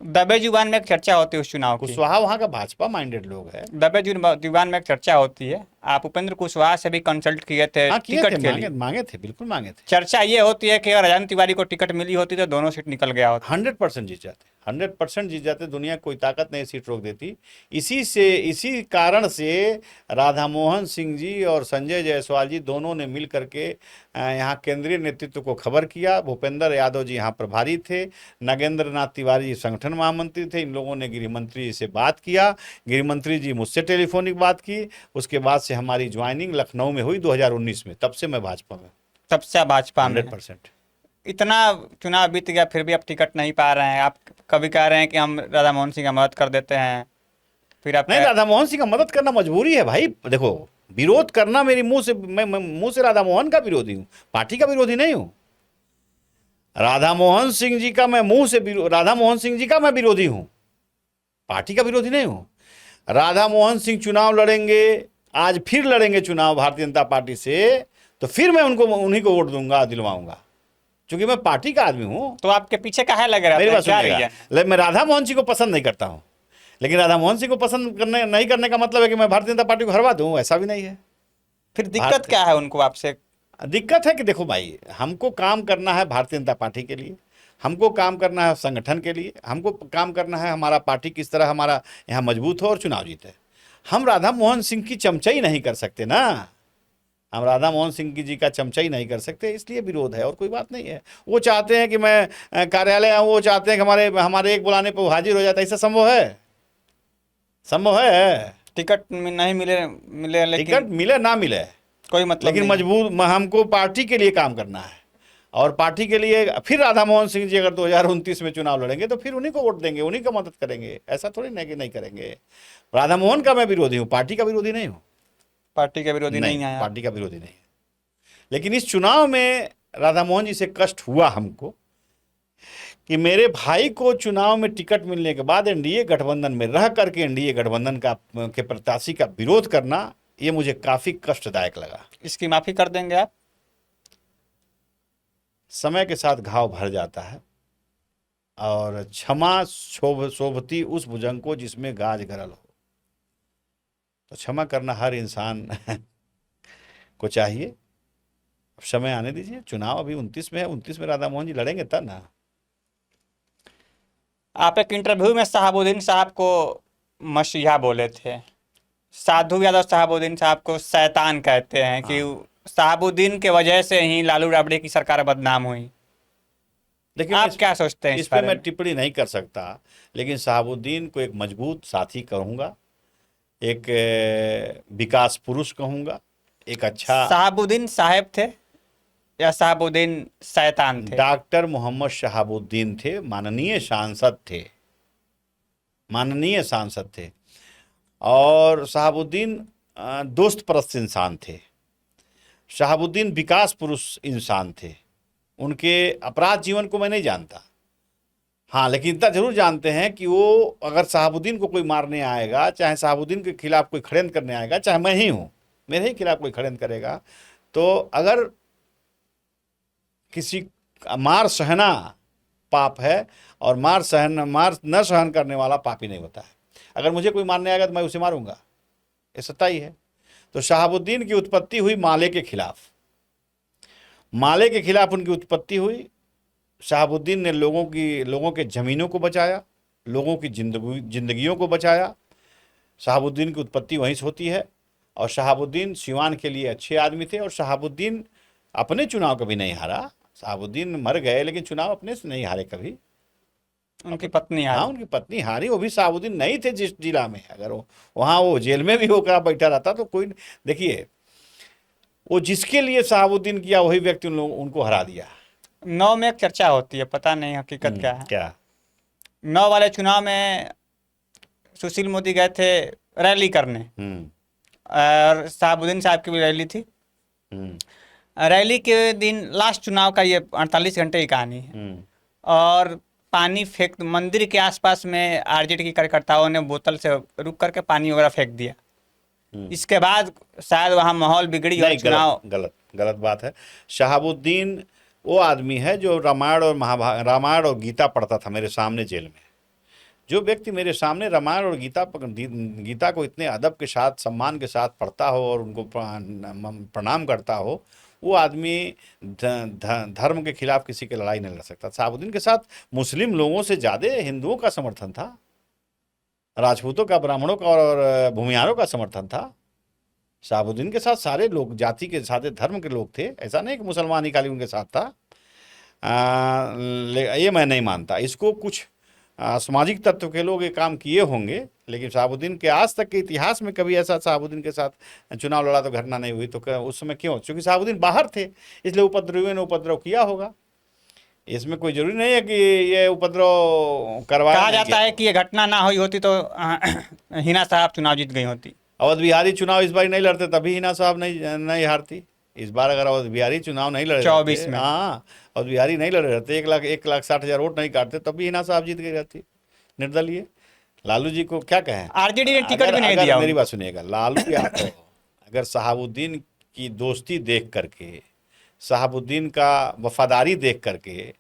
S2: दबे जुबान में एक चर्चा होती है उस चुनाव की।
S1: कुशवाहा वहां का भाजपा माइंडेड लोग है।
S2: दबे जुबान में एक चर्चा होती है, आप उपेंद्र कुशवाहा से भी कंसल्ट किए थे
S1: हाँ, किए
S2: टिकट
S1: थे,
S2: के लिए।
S1: मांगे थे, बिल्कुल मांगे थे।
S2: चर्चा ये होती है कि अगर राजन तिवारी को टिकट मिली होती तो दोनों सीट निकल गया होता।
S1: 100% जीत जाते, 100% जीत जाते, दुनिया कोई ताकत नहीं सीट रोक देती। इसी कारण से राधा मोहन सिंह जी और संजय जायसवाल जी दोनों ने मिल करके यहाँ केंद्रीय नेतृत्व को खबर किया। भूपेंद्र यादव जी यहाँ प्रभारी थे, नागेंद्र नाथ तिवारी जी संगठन महामंत्री थे। इन लोगों ने गृह मंत्री जी से बात किया, गृह मंत्री जी मुझसे टेलीफोनिक बात की। उसके बाद से हमारी ज्वाइनिंग लखनऊ में हुई 2019 में, तब से मैं भाजपा में,
S2: तब से भाजपा में
S1: 100%।
S2: इतना चुनाव बीत गया फिर भी आप टिकट नहीं पा रहे हैं। आप कभी कह रहे हैं कि हम राधा मोहन सिंह का मदद कर देते हैं, फिर आप
S1: नहीं, राधा मोहन सिंह का मदद करना मजबूरी है भाई। देखो, विरोध करना मेरी मुंह से, मैं मुंह से राधा मोहन का विरोधी हूँ, पार्टी का विरोधी नहीं हूँ। राधा मोहन सिंह जी का मैं मुंह से राधा मोहन सिंह जी का मैं विरोधी हूँ, पार्टी का विरोधी नहीं हूँ। राधा मोहन सिंह चुनाव लड़ेंगे, आज फिर लड़ेंगे चुनाव भारतीय जनता पार्टी से, तो फिर मैं उन्हीं को वोट दूंगा, दिलवाऊंगा, क्योंकि मैं पार्टी का आदमी हूँ।
S2: तो आपके पीछे काहे लगे रहते
S1: मेरी
S2: हैं?
S1: बात
S2: क्या
S1: सुनिएगा,
S2: रीजन?
S1: मैं राधा मोहन सिंह को पसंद नहीं करता हूँ, लेकिन राधा मोहन सिंह को पसंद नहीं करने का मतलब है कि मैं भारतीय जनता पार्टी को हरवा दूँ, ऐसा भी नहीं है।
S2: फिर दिक्कत क्या है उनको आपसे?
S1: दिक्कत है कि देखो भाई, हमको काम करना है भारतीय जनता पार्टी के लिए, हमको काम करना है संगठन के लिए, हमको काम करना है हमारा पार्टी किस तरह हमारा यहाँ मजबूत हो और चुनाव जीते। हम राधा मोहन सिंह की चमचाई नहीं कर सकते ना, हम राधा मोहन सिंह जी का चमचाई नहीं कर सकते, इसलिए विरोध है और कोई बात नहीं है। वो चाहते हैं कि मैं कार्यालय आऊँ, वो चाहते हैं कि हमारे एक बुलाने पर वो हाजिर हो जाता है, ऐसा संभव है? संभव है?
S2: टिकट नहीं मिले लेकिन
S1: टिकट मिले ना मिले
S2: कोई मतलब
S1: लेकिन
S2: नहीं।
S1: मजबूर हमको पार्टी के लिए काम करना है, और पार्टी के लिए फिर राधा मोहन सिंह जी अगर 2029 में चुनाव लड़ेंगे तो फिर उन्हीं को वोट देंगे, उन्हीं का मदद करेंगे, ऐसा थोड़ी नहीं कि नहीं करेंगे। राधा मोहन का मैं विरोधी हूँ, पार्टी का विरोधी नहीं हूँ।
S2: पार्टी के विरोधी नहीं है।
S1: पार्टी का विरोधी नहीं है, लेकिन इस चुनाव में राधा मोहन जी से कष्ट हुआ हमको कि मेरे भाई को चुनाव में टिकट मिलने के बाद एनडीए गठबंधन में रह करके एनडीए गठबंधन के प्रत्याशी का विरोध करना, ये मुझे काफी कष्टदायक लगा।
S2: इसकी माफी कर देंगे आप?
S1: समय के साथ घाव भर जाता है, और क्षमा शोभती उस भुजंग को जिसमें गाज गरल हो। तो क्षमा करना हर इंसान को चाहिए। अब समय आने दीजिए, चुनाव अभी 29 में है, 29 में राधा मोहन जी लड़ेंगे तब ना।
S2: आप एक इंटरव्यू में शहाबुद्दीन साहब को मसीहा बोले थे। साधु यादव शहाबुद्दीन साहब को शैतान कहते हैं कि शहाबुद्दीन के वजह से ही लालू राबड़ी की सरकार बदनाम हुई।
S1: लेकिन
S2: आप क्या सोचते हैं
S1: इस
S2: इस
S1: पे
S2: बारे
S1: मैं
S2: में?
S1: टिप्पणी नहीं कर सकता, लेकिन शहाबुद्दीन को एक मजबूत साथी कहूँगा, एक विकास पुरुष कहूँगा, एक अच्छा।
S2: शहाबुद्दीन साहब थे या शहाबुद्दीन शैतान थे?
S1: डॉक्टर मोहम्मद शहाबुद्दीन थे, माननीय सांसद थे, माननीय सांसद थे, और शहाबुद्दीन दोस्त परस्त इंसान थे। शहाबुद्दीन विकास पुरुष इंसान थे। उनके अपराध जीवन को मैं नहीं जानता, हाँ, लेकिन इतना जरूर जानते हैं कि वो अगर शहाबुद्दीन को कोई मारने आएगा, चाहे शहाबुद्दीन के खिलाफ कोई षड्यंत्र करने आएगा, चाहे मैं ही हूँ, मेरे ही खिलाफ कोई षड्यंत्र करेगा, तो अगर किसी मार सहना पाप है, और मार न सहन करने वाला पापी नहीं होता है। अगर मुझे कोई मारने आएगा तो मैं उसे मारूंगा, ये सच्चाई है। तो शहाबुद्दीन की उत्पत्ति हुई माले के खिलाफ, माले के खिलाफ उनकी उत्पत्ति हुई। शहाबुद्दीन ने लोगों के ज़मीनों को बचाया, लोगों की जिंदगियों को बचाया। शहाबुद्दीन की उत्पत्ति वहीं से होती है, और शहाबुद्दीन सिवान के लिए अच्छे आदमी थे, और शहाबुद्दीन अपने चुनाव कभी नहीं हारा। शहाबुद्दीन मर गए लेकिन चुनाव अपने से नहीं हारे कभी।
S2: उनकी पत्नी
S1: हाँ,
S2: हारी।
S1: उनकी पत्नी हारी, वो भी शहाबुद्दीन नहीं थे जिस जिला में। अगर वो वहाँ वो जेल में भी होकर बैठा रहता तो कोई। देखिए, वो जिसके लिए शहाबुद्दीन किया वही व्यक्ति उनको हरा दिया।
S2: 9 में एक चर्चा होती है, पता नहीं हकीकत क्या है।
S1: क्या?
S2: 9 वाले चुनाव में सुशील मोदी गए थे रैली करने, और शहाबुद्दीन साहब की भी रैली थी। रैली के दिन लास्ट चुनाव का ये 48 घंटे की कहानी है। और पानी फेंक, मंदिर के आसपास में आरजेडी के कार्यकर्ताओं ने बोतल से रुक करके पानी वगैरह फेंक दिया। इसके बाद शायद वहाँ माहौल बिगड़ी और चुनाव।
S1: गलत बात है। शहाबुद्दीन वो आदमी है जो रामायण और गीता पढ़ता था मेरे सामने जेल में। जो व्यक्ति मेरे सामने रामायण और गीता को इतने अदब के साथ, सम्मान के साथ पढ़ता हो और उनको प्रणाम करता हो, वो आदमी धर्म के खिलाफ किसी की लड़ाई नहीं लड़ सकता। शहाबुद्दीन के साथ मुस्लिम लोगों से ज़्यादा हिंदुओं का समर्थन था, राजपूतों का, ब्राह्मणों का और भूमिहारों का समर्थन था। शहाबुद्दीन के साथ सारे लोग, जाति के साथ, धर्म के लोग थे। ऐसा नहीं कि मुसलमान ही खाली उनके साथ था। ये मैं नहीं मानता। इसको कुछ सामाजिक तत्व के लोग ये काम किए होंगे, लेकिन शहाबुद्दीन के आज तक के इतिहास में कभी ऐसा शहाबुद्दीन के साथ चुनाव लड़ा तो घटना नहीं हुई। तो उस समय क्यों? क्योंकि शहाबुद्दीन बाहर थे, इसलिए उपद्रवियों ने उपद्रव किया होगा। इसमें कोई जरूरी नहीं है कि ये उपद्रव करवाया।
S2: कहा जाता है कि ये घटना ना हुई होती तो हिना साहब चुनाव जीत गई होती।
S1: अवध बिहारी चुनाव इस बार नहीं लड़ते तभी हिना साहब नहीं हारती। इस बार अगर अवध बिहारी चुनाव नहीं लड़े
S2: 24 में,
S1: हाँ, अवध बिहारी नहीं लड़े रहते, 1,60,000 वोट नहीं काटते, तभी हिना साहब जीत गई रहती निर्दलीय। लालू जी को क्या कहें,
S2: आरजेडी ने टिकट भी नहीं दिया।
S1: मेरी बात सुनिएगा, लालू यादव अगर शहाबुद्दीन की दोस्ती देख करके, शहाबुद्दीन का वफादारी देख करके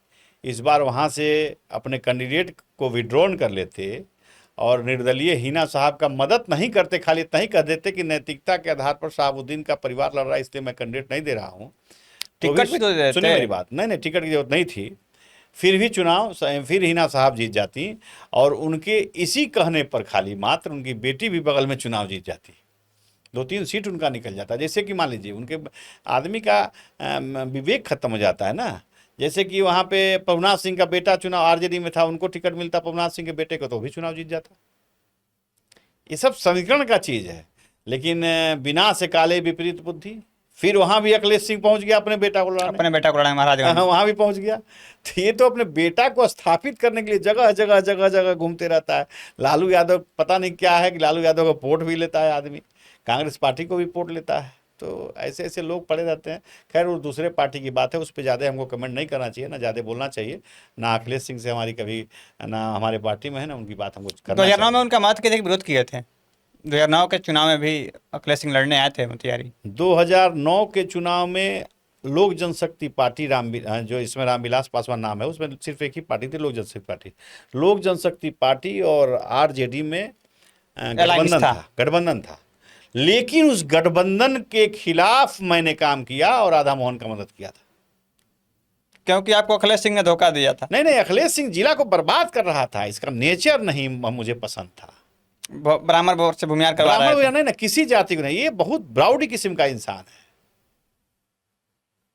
S1: इस बार वहाँ से अपने कैंडिडेट को विड्रॉन कर लेते और निर्दलीय हिना साहब का मदद नहीं करते, खाली इतना ही कह देते कि नैतिकता के आधार पर शहाबुद्दीन का परिवार लड़ रहा है इसलिए मैं कैंडिडेट नहीं दे रहा हूँ,
S2: टिकट भी तो देते।
S1: सुनिए मेरी बात, नहीं टिकट की जरूरत नहीं थी, फिर भी फिर हिना साहब जीत जाती। और उनके इसी कहने पर खाली मात्र उनकी बेटी भी बगल में चुनाव जीत जाती, 2-3 सीट उनका निकल जाता। जैसे कि मान लीजिए उनके आदमी का विवेक खत्म हो जाता है ना। जैसे कि वहाँ पे पवनाथ सिंह का बेटा चुनाव आरजेडी में था, उनको टिकट मिलता पवनाथ सिंह के बेटे को तो भी चुनाव जीत जाता। ये सब समीकरण का चीज़ है। लेकिन बिना से काले विपरीत बुद्धि, फिर वहाँ भी अखिलेश सिंह पहुँच गया अपने बेटा को लड़ाने,
S2: महाराजगंज
S1: वहाँ भी पहुँच गया। तो ये तो अपने बेटा को स्थापित करने के लिए जगह जगह जगह जगह घूमते रहता है। लालू यादव पता नहीं क्या है कि लालू यादव को वोट भी लेता है आदमी, कांग्रेस पार्टी को भी वोट लेता है। तो ऐसे ऐसे लोग पड़े रहते हैं। खैर वो दूसरे पार्टी की बात है, उस पर ज़्यादा हमको कमेंट नहीं करना चाहिए, ना ज़्यादा बोलना चाहिए। ना अखिलेश सिंह से हमारी कभी, ना हमारे पार्टी में है, ना उनकी बात हमको करना चाहिए।
S2: 2009 में उनका मत के विरोध किए थे। 2009 के चुनाव में भी अखिलेश सिंह लड़ने आए थे मोतिहारी।
S1: 2009 के चुनाव में लोक जनशक्ति पार्टी, जो इसमें रामविलास पासवान नाम है, उसमें सिर्फ एक ही पार्टी थी, लोक जनशक्ति पार्टी। लोक जनशक्ति पार्टी और आरजेडी में गठबंधन था। लेकिन उस गठबंधन के खिलाफ मैंने काम किया और राधा मोहन का मदद किया था,
S2: क्योंकि आपको अखिलेश सिंह ने धोखा दिया था।
S1: नहीं, अखिलेश सिंह जिला को बर्बाद कर रहा था, इसका नेचर नहीं मुझे पसंद था।
S2: ब्राह्मण वोट से भूमिहार करवा रहा है,
S1: नहीं ना, किसी जाति को नहीं। ये बहुत ब्राउडी किस्म का इंसान है,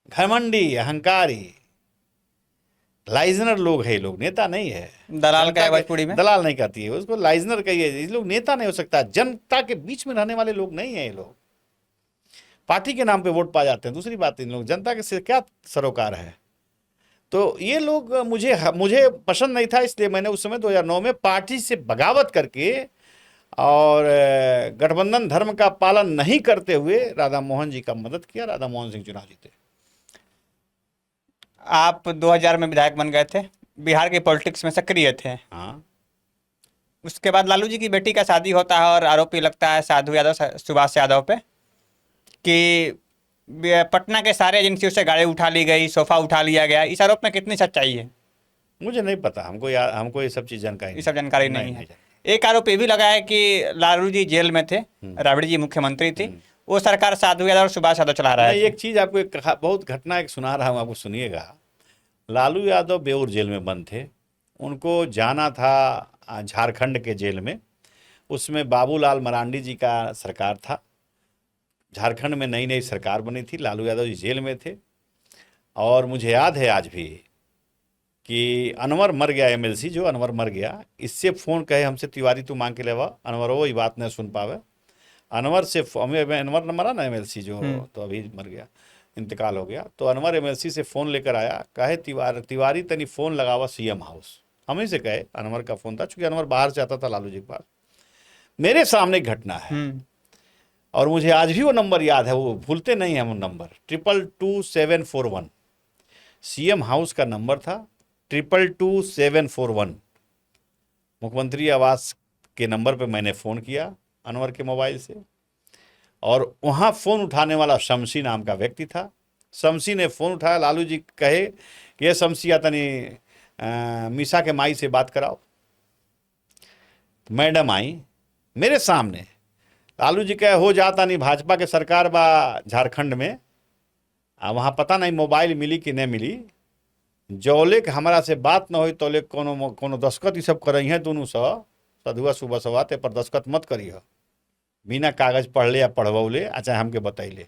S1: घमंडी, अहंकारी, लाइजनर लोग है। लोग नेता नहीं है।
S2: दलाल का है भोजपुरी में,
S1: दलाल नहीं कहती है उसको, लाइजनर कहिए। ये लोग नेता नहीं हो सकता, जनता के बीच में रहने वाले लोग नहीं है। ये लोग पार्टी के नाम पे वोट पा जाते हैं, दूसरी बात इन लोग जनता के से क्या सरोकार है। तो ये लोग मुझे पसंद नहीं था, इसलिए मैंने उस समय 2009 में पार्टी से बगावत करके और गठबंधन धर्म का पालन नहीं करते हुए राधा मोहन जी का मदद किया। राधा मोहन सिंह चुनाव जीते।
S2: आप 2000 में विधायक बन गए थे, बिहार के पॉलिटिक्स में सक्रिय थे।
S1: हाँ।
S2: उसके बाद लालू जी की बेटी का शादी होता है और आरोपी लगता है साधु यादव, सुभाष यादव पे, कि पटना के सारे एजेंसियों से गाड़ी उठा ली गई, सोफा उठा लिया गया। इस आरोप में कितनी सच्चाई है?
S1: मुझे नहीं पता, हमको ये सब चीज़
S2: जानकारी नहीं है। एक आरोप ये भी लगा है कि लालू जी जेल में थे, राबड़ी जी मुख्यमंत्री थी, वो सरकार साधु यादव और सुभाष यादव चला रहा है।
S1: एक चीज़ आपको बहुत घटना एक सुना रहा हूँ, आपको सुनिएगा। लालू यादव बेऊर जेल में बंद थे, उनको जाना था झारखंड के जेल में। उसमें बाबूलाल मरांडी जी का सरकार था। झारखंड में नई नई सरकार बनी थी, लालू यादव जी जेल में थे। और मुझे याद है आज भी कि अनवर मर गया, MLC जो अनवर मर गया, इससे फ़ोन कहे हमसे तिवारी तू मांग के लेवा। अनवर वो ये बात नहीं सुन पावे अनवर से अनवर मरा ना एमएलसी जो, तो अभी मर गया, इंतकाल हो गया। तो अनवर एमएलसी से फ़ोन लेकर आया, कहे तिवारी तनी फ़ोन लगावा सीएम हाउस। हम ही से कहे, अनवर का फ़ोन था, चूंकि अनवर बाहर से आता था लालू जी के पास। मेरे सामने घटना है और मुझे आज भी वो नंबर याद है, वो भूलते नहीं हैं वो नंबर, 222741 सीएम हाउस का नंबर था, 222741। मुख्यमंत्री आवास के नंबर पे मैंने फ़ोन किया अनवर के मोबाइल से, और वहाँ फ़ोन उठाने वाला शमसी नाम का व्यक्ति था। शमसी ने फ़ोन उठाया, लालू जी कहे कि ये शमसी तनी मीसा के माई से बात कराओ। मैडम आई मेरे सामने, लालू जी कहे हो जाता नहीं, भाजपा के सरकार बा झारखंड में, वहाँ पता नहीं मोबाइल मिली कि नहीं मिली, जौले के हमारा से बात न हो तौले कोनो दस्खत ये सब करई है दोनों सधुआ सुबह सवाते पर दस्खत मत करिए, बिना कागज पढ़ले या पढ़वौले चाहे हमके बतैले,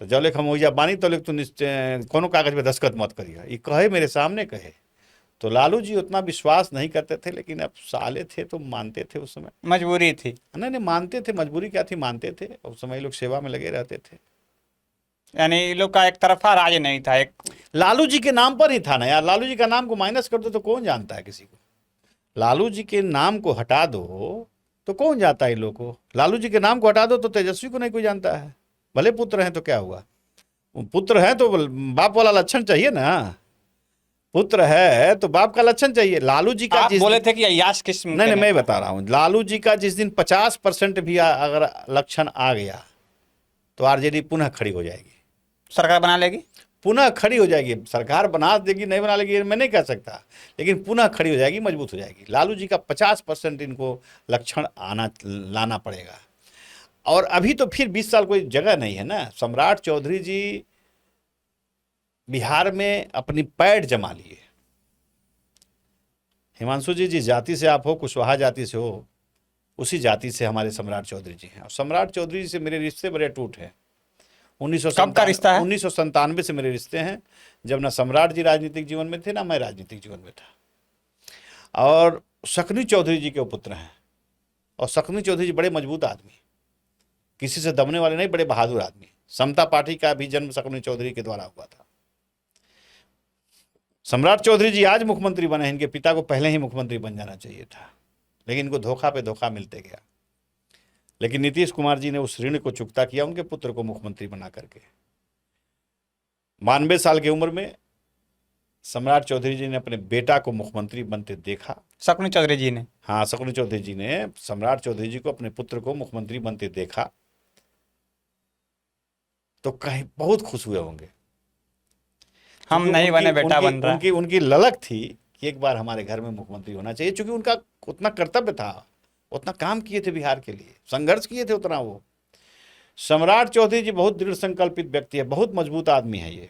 S1: तो जौले हम ओइजा बानी तौले तू कोनो कागज पे दस्खत मत करिए, ये कहे मेरे सामने कहे। तो लालू जी उतना विश्वास नहीं करते थे, लेकिन अब साले थे तो मानते थे, उस समय
S2: मजबूरी थी।
S1: नहीं मानते थे, मजबूरी क्या थी, मानते थे। उस समय लोग सेवा में लगे रहते थे,
S2: यानी इन लोग का एक तरफा राज नहीं था, एक
S1: लालू जी के नाम पर ही था ना यार। लालू जी का नाम को माइनस कर दो तो कौन जानता है किसी को, लालू जी के नाम को हटा दो तो कौन जाता है इन लोग को, लालू जी के नाम को हटा दो तो तेजस्वी को नहीं कोई जानता है, भले पुत्र हैं तो क्या हुआ, पुत्र है तो बाप वाला लक्षण चाहिए ना, पुत्र है तो बाप का लक्षण चाहिए। लालू जी का
S2: आप बोले थे कि अय्याश किस्म
S1: नहीं मैं बता रहा हूँ, लालू जी का जिस दिन 50% भी अगर लक्षण आ गया तो आरजेडी पुनः खड़ी हो जाएगी,
S2: सरकार बना लेगी,
S1: पुनः खड़ी हो जाएगी। सरकार बना देगी नहीं बना लेगी मैं नहीं कह सकता, लेकिन पुनः खड़ी हो जाएगी, मजबूत हो जाएगी। लालू जी का 50% इनको लक्षण लाना पड़ेगा। और अभी तो फिर 20 साल कोई जगह नहीं है ना। सम्राट चौधरी जी बिहार में अपनी पैठ जमा लिए। हिमांशु जी जिस जाति से आप हो, कुशवाहा जाति से हो, उसी जाति से हमारे सम्राट चौधरी जी हैं। और सम्राट चौधरी जी से मेरे रिश्ते बड़े अटूट हैं।
S2: कब का रिश्ता है?
S1: 1997 से मेरे रिश्ते हैं, जब ना सम्राट जी राजनीतिक जीवन में थे ना मैं राजनीतिक जीवन में था। और शकुनी चौधरी जी के वो पुत्र हैं, और शकुनी चौधरी जी बड़े मजबूत आदमी, किसी से दबने वाले नहीं, बड़े बहादुर आदमी। समता पार्टी का भी जन्म शकुनी चौधरी के द्वारा हुआ था। सम्राट चौधरी जी आज मुख्यमंत्री बने, इनके पिता को पहले ही मुख्यमंत्री बन जाना चाहिए था, लेकिन इनको धोखा पे धोखा मिलते गया। लेकिन नीतीश कुमार जी ने उस ऋण को चुकता किया, उनके पुत्र को मुख्यमंत्री बना करके। 92 साल की उम्र में सम्राट चौधरी जी ने अपने बेटा को मुख्यमंत्री बनते देखा।
S2: शकुनी चौधरी जी ने?
S1: हाँ, शकुनी चौधरी जी ने सम्राट चौधरी जी को अपने पुत्र को मुख्यमंत्री बनते देखा तो कहीं बहुत खुश हुए होंगे।
S2: हम नहीं बने, बेटा बन रहा है।
S1: उनकी ललक थी कि एक बार हमारे घर में मुख्यमंत्री होना चाहिए, क्योंकि उनका उतना कर्तव्य था, उतना काम किए थे बिहार के लिए, संघर्ष किए थे उतना वो। सम्राट चौधरी जी बहुत दृढ़ संकल्पित व्यक्ति है, बहुत मजबूत आदमी है ये।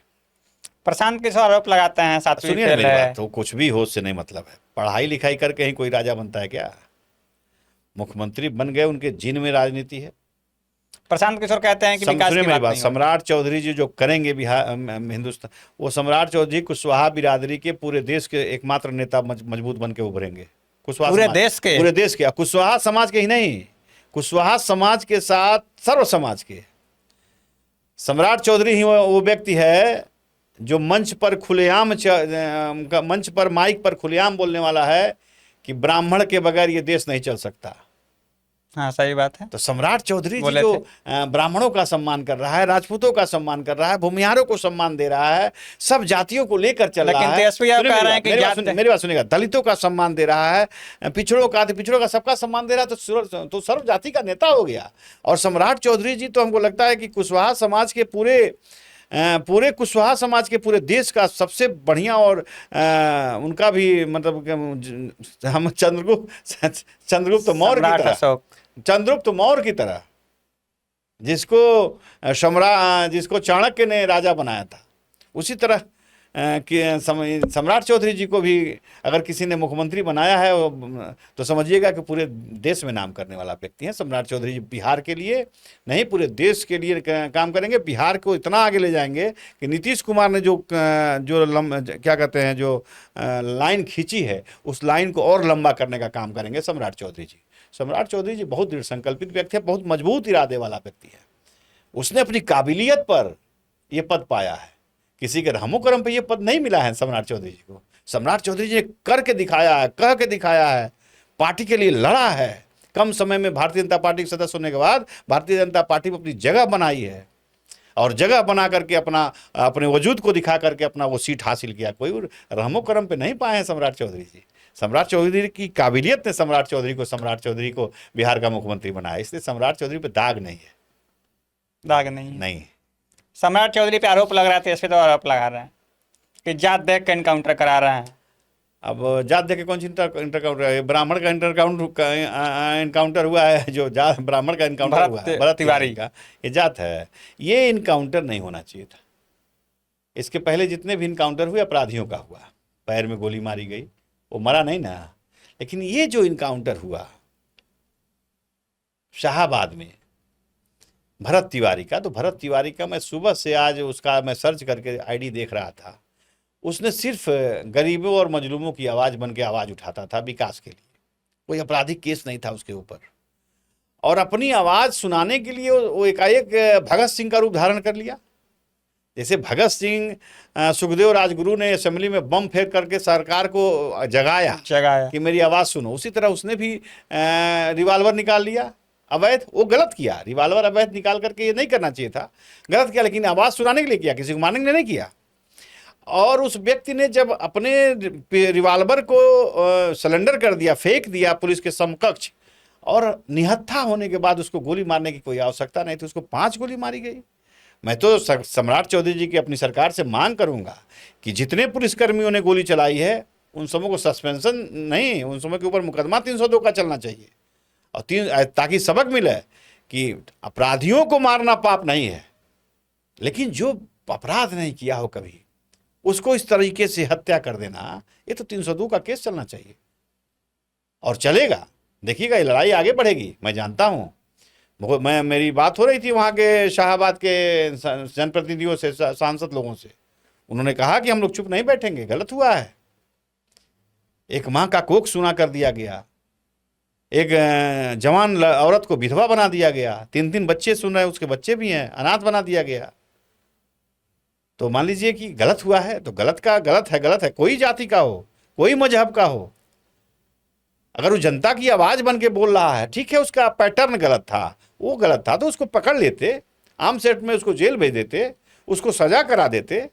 S2: प्रशांत किशोर आरोप लगाते हैं सातवीं फेल है,
S1: तो कुछ भी हो से नहीं मतलब है। पढ़ाई लिखाई करके ही कोई राजा बनता है क्या? मुख्यमंत्री बन गए, उनके जीन में राजनीति है।
S2: प्रशांत किशोर कहते हैं कि विकास की बात नहीं।
S1: सम्राट चौधरी जी जो करेंगे बिहार हिंदुस्तान, वो सम्राट चौधरी कुशवाहा बिरादरी के पूरे देश के एकमात्र नेता मजबूत बन के उभरेंगे। कुशवाहा
S2: पूरे देश के
S1: कुशवाहा समाज के ही नहीं, कुशवाहा समाज के साथ सर्व समाज के। सम्राट चौधरी ही वो व्यक्ति है जो मंच पर माइक पर खुलेआम बोलने वाला है कि ब्राह्मण के बगैर ये देश नहीं चल सकता।
S2: हाँ, सही बात है।
S1: तो सम्राट चौधरी जी जो ब्राह्मणों का सम्मान कर रहा है, राजपूतों का सम्मान कर रहा है, भूमिहारों को सम्मान दे रहा है, सब जातियों को लेकर चल रहा है।
S2: लेकिन तेजस्वी कह रहे हैं कि
S1: मेरी बात सुनिएगा, दलितों का सम्मान दे रहा है, पिछड़ों का सबका सम्मान दे रहा है, तो सर्व जाति का नेता हो गया। और सम्राट चौधरी जी तो हमको लगता है कि कुशवाहा समाज के पूरे कुशवाहा समाज के पूरे देश का सबसे बढ़िया, और उनका भी मतलब हम चंद्रगुप्त मौर्य की तरह जिसको चाणक्य ने राजा बनाया था, उसी तरह सम्राट चौधरी जी को भी अगर किसी ने मुख्यमंत्री बनाया है तो समझिएगा कि पूरे देश में नाम करने वाला व्यक्ति है। सम्राट चौधरी जी बिहार के लिए नहीं, पूरे देश के लिए काम करेंगे। बिहार को इतना आगे ले जाएंगे कि नीतीश कुमार ने जो लाइन खींची है, उस लाइन को और लंबा करने का काम करेंगे सम्राट चौधरी जी। सम्राट चौधरी जी बहुत दृढ़ संकल्पित व्यक्ति है, बहुत मजबूत इरादे वाला व्यक्ति है। उसने अपनी काबिलियत पर यह पद पाया है, किसी के रहमो करम पे यह पद नहीं मिला है सम्राट चौधरी जी को। सम्राट चौधरी जी ने करके दिखाया है, कह के दिखाया है, पार्टी के लिए लड़ा है। कम समय में भारतीय जनता पार्टी के सदस्य होने के बाद भारतीय जनता पार्टी में अपनी जगह बनाई है और जगह बना करके अपने वजूद को दिखा करके अपना वो सीट हासिल किया। कोई रहमो करम पे नहीं पाए हैं सम्राट चौधरी जी। सम्राट चौधरी की काबिलियत ने सम्राट चौधरी को बिहार का मुख्यमंत्री बनाया, इसलिए सम्राट चौधरी पे दाग नहीं है।
S2: दाग नहीं
S1: नहीं।
S2: सम्राट चौधरी पे आरोप लग रहा था, इस पे तो आरोप लगा रहे हैं कि जात देख के इनकाउंटर करा रहे हैं।
S1: अब जात देख के कौन सी इंटरकाउंटर है? ब्राह्मण का इनकाउंटर हुआ है, जो ब्राह्मण का इनकाउंटर हुआ है भरत तिवारी का, ये जात है। ये इनकाउंटर नहीं होना चाहिए था। इसके पहले जितने भी इनकाउंटर हुए अपराधियों का हुआ, पैर में गोली मारी गई, वो मरा नहीं ना। लेकिन ये जो इनकाउंटर हुआ शाहाबाद में भरत तिवारी का, तो भरत तिवारी का मैं सुबह से आज उसका मैं सर्च करके आईडी देख रहा था। उसने सिर्फ गरीबों और मजलूमों की आवाज़ बन के आवाज़ उठाता था विकास के लिए, कोई आपराधिक केस नहीं था उसके ऊपर। और अपनी आवाज़ सुनाने के लिए वो एकाएक भगत सिंह का रूप धारण कर लिया। जैसे भगत सिंह सुखदेव राजगुरु ने असेंबली में बम फेंक करके सरकार को जगाया कि मेरी आवाज़ सुनो, उसी तरह उसने भी रिवाल्वर निकाल लिया अवैध। वो गलत किया, रिवाल्वर अवैध निकाल करके ये नहीं करना चाहिए था, गलत किया, लेकिन आवाज़ सुनाने के लिए किया, किसी को मारने के लिए नहीं किया। और उस व्यक्ति ने जब अपने रिवाल्वर को सरेंडर कर दिया, फेंक दिया पुलिस के समकक्ष, और निहत्था होने के बाद उसको गोली मारने की कोई आवश्यकता नहीं थी, उसको 5 गोली मारी गई। मैं तो सम्राट चौधरी जी की अपनी सरकार से मांग करूंगा कि जितने पुलिसकर्मियों ने गोली चलाई है उन सबों को सस्पेंशन नहीं, उन सबों के ऊपर मुकदमा 302 का चलना चाहिए, और ताकि सबक मिले कि अपराधियों को मारना पाप नहीं है, लेकिन जो अपराध नहीं किया हो कभी उसको इस तरीके से हत्या कर देना, ये तो 302 का केस चलना चाहिए। और चलेगा, देखिएगा ये लड़ाई आगे बढ़ेगी, मैं जानता हूँ। मेरी बात हो रही थी वहाँ के शाहाबाद के जनप्रतिनिधियों से, सांसद लोगों से, उन्होंने कहा कि हम लोग चुप नहीं बैठेंगे, गलत हुआ है। एक माँ का कोख सूना कर दिया गया, एक जवान औरत को विधवा बना दिया गया, 3 बच्चे सुन रहे हैं, उसके बच्चे भी हैं, अनाथ बना दिया गया। तो मान लीजिए कि गलत हुआ है तो गलत का गलत है, कोई जाति का हो, कोई मजहब का हो। अगर वो जनता की आवाज बन के बोल रहा है, ठीक है, उसका पैटर्न गलत था, वो गलत था, तो उसको पकड़ लेते, आम सेट में उसको जेल भेज देते, उसको सजा करा देते।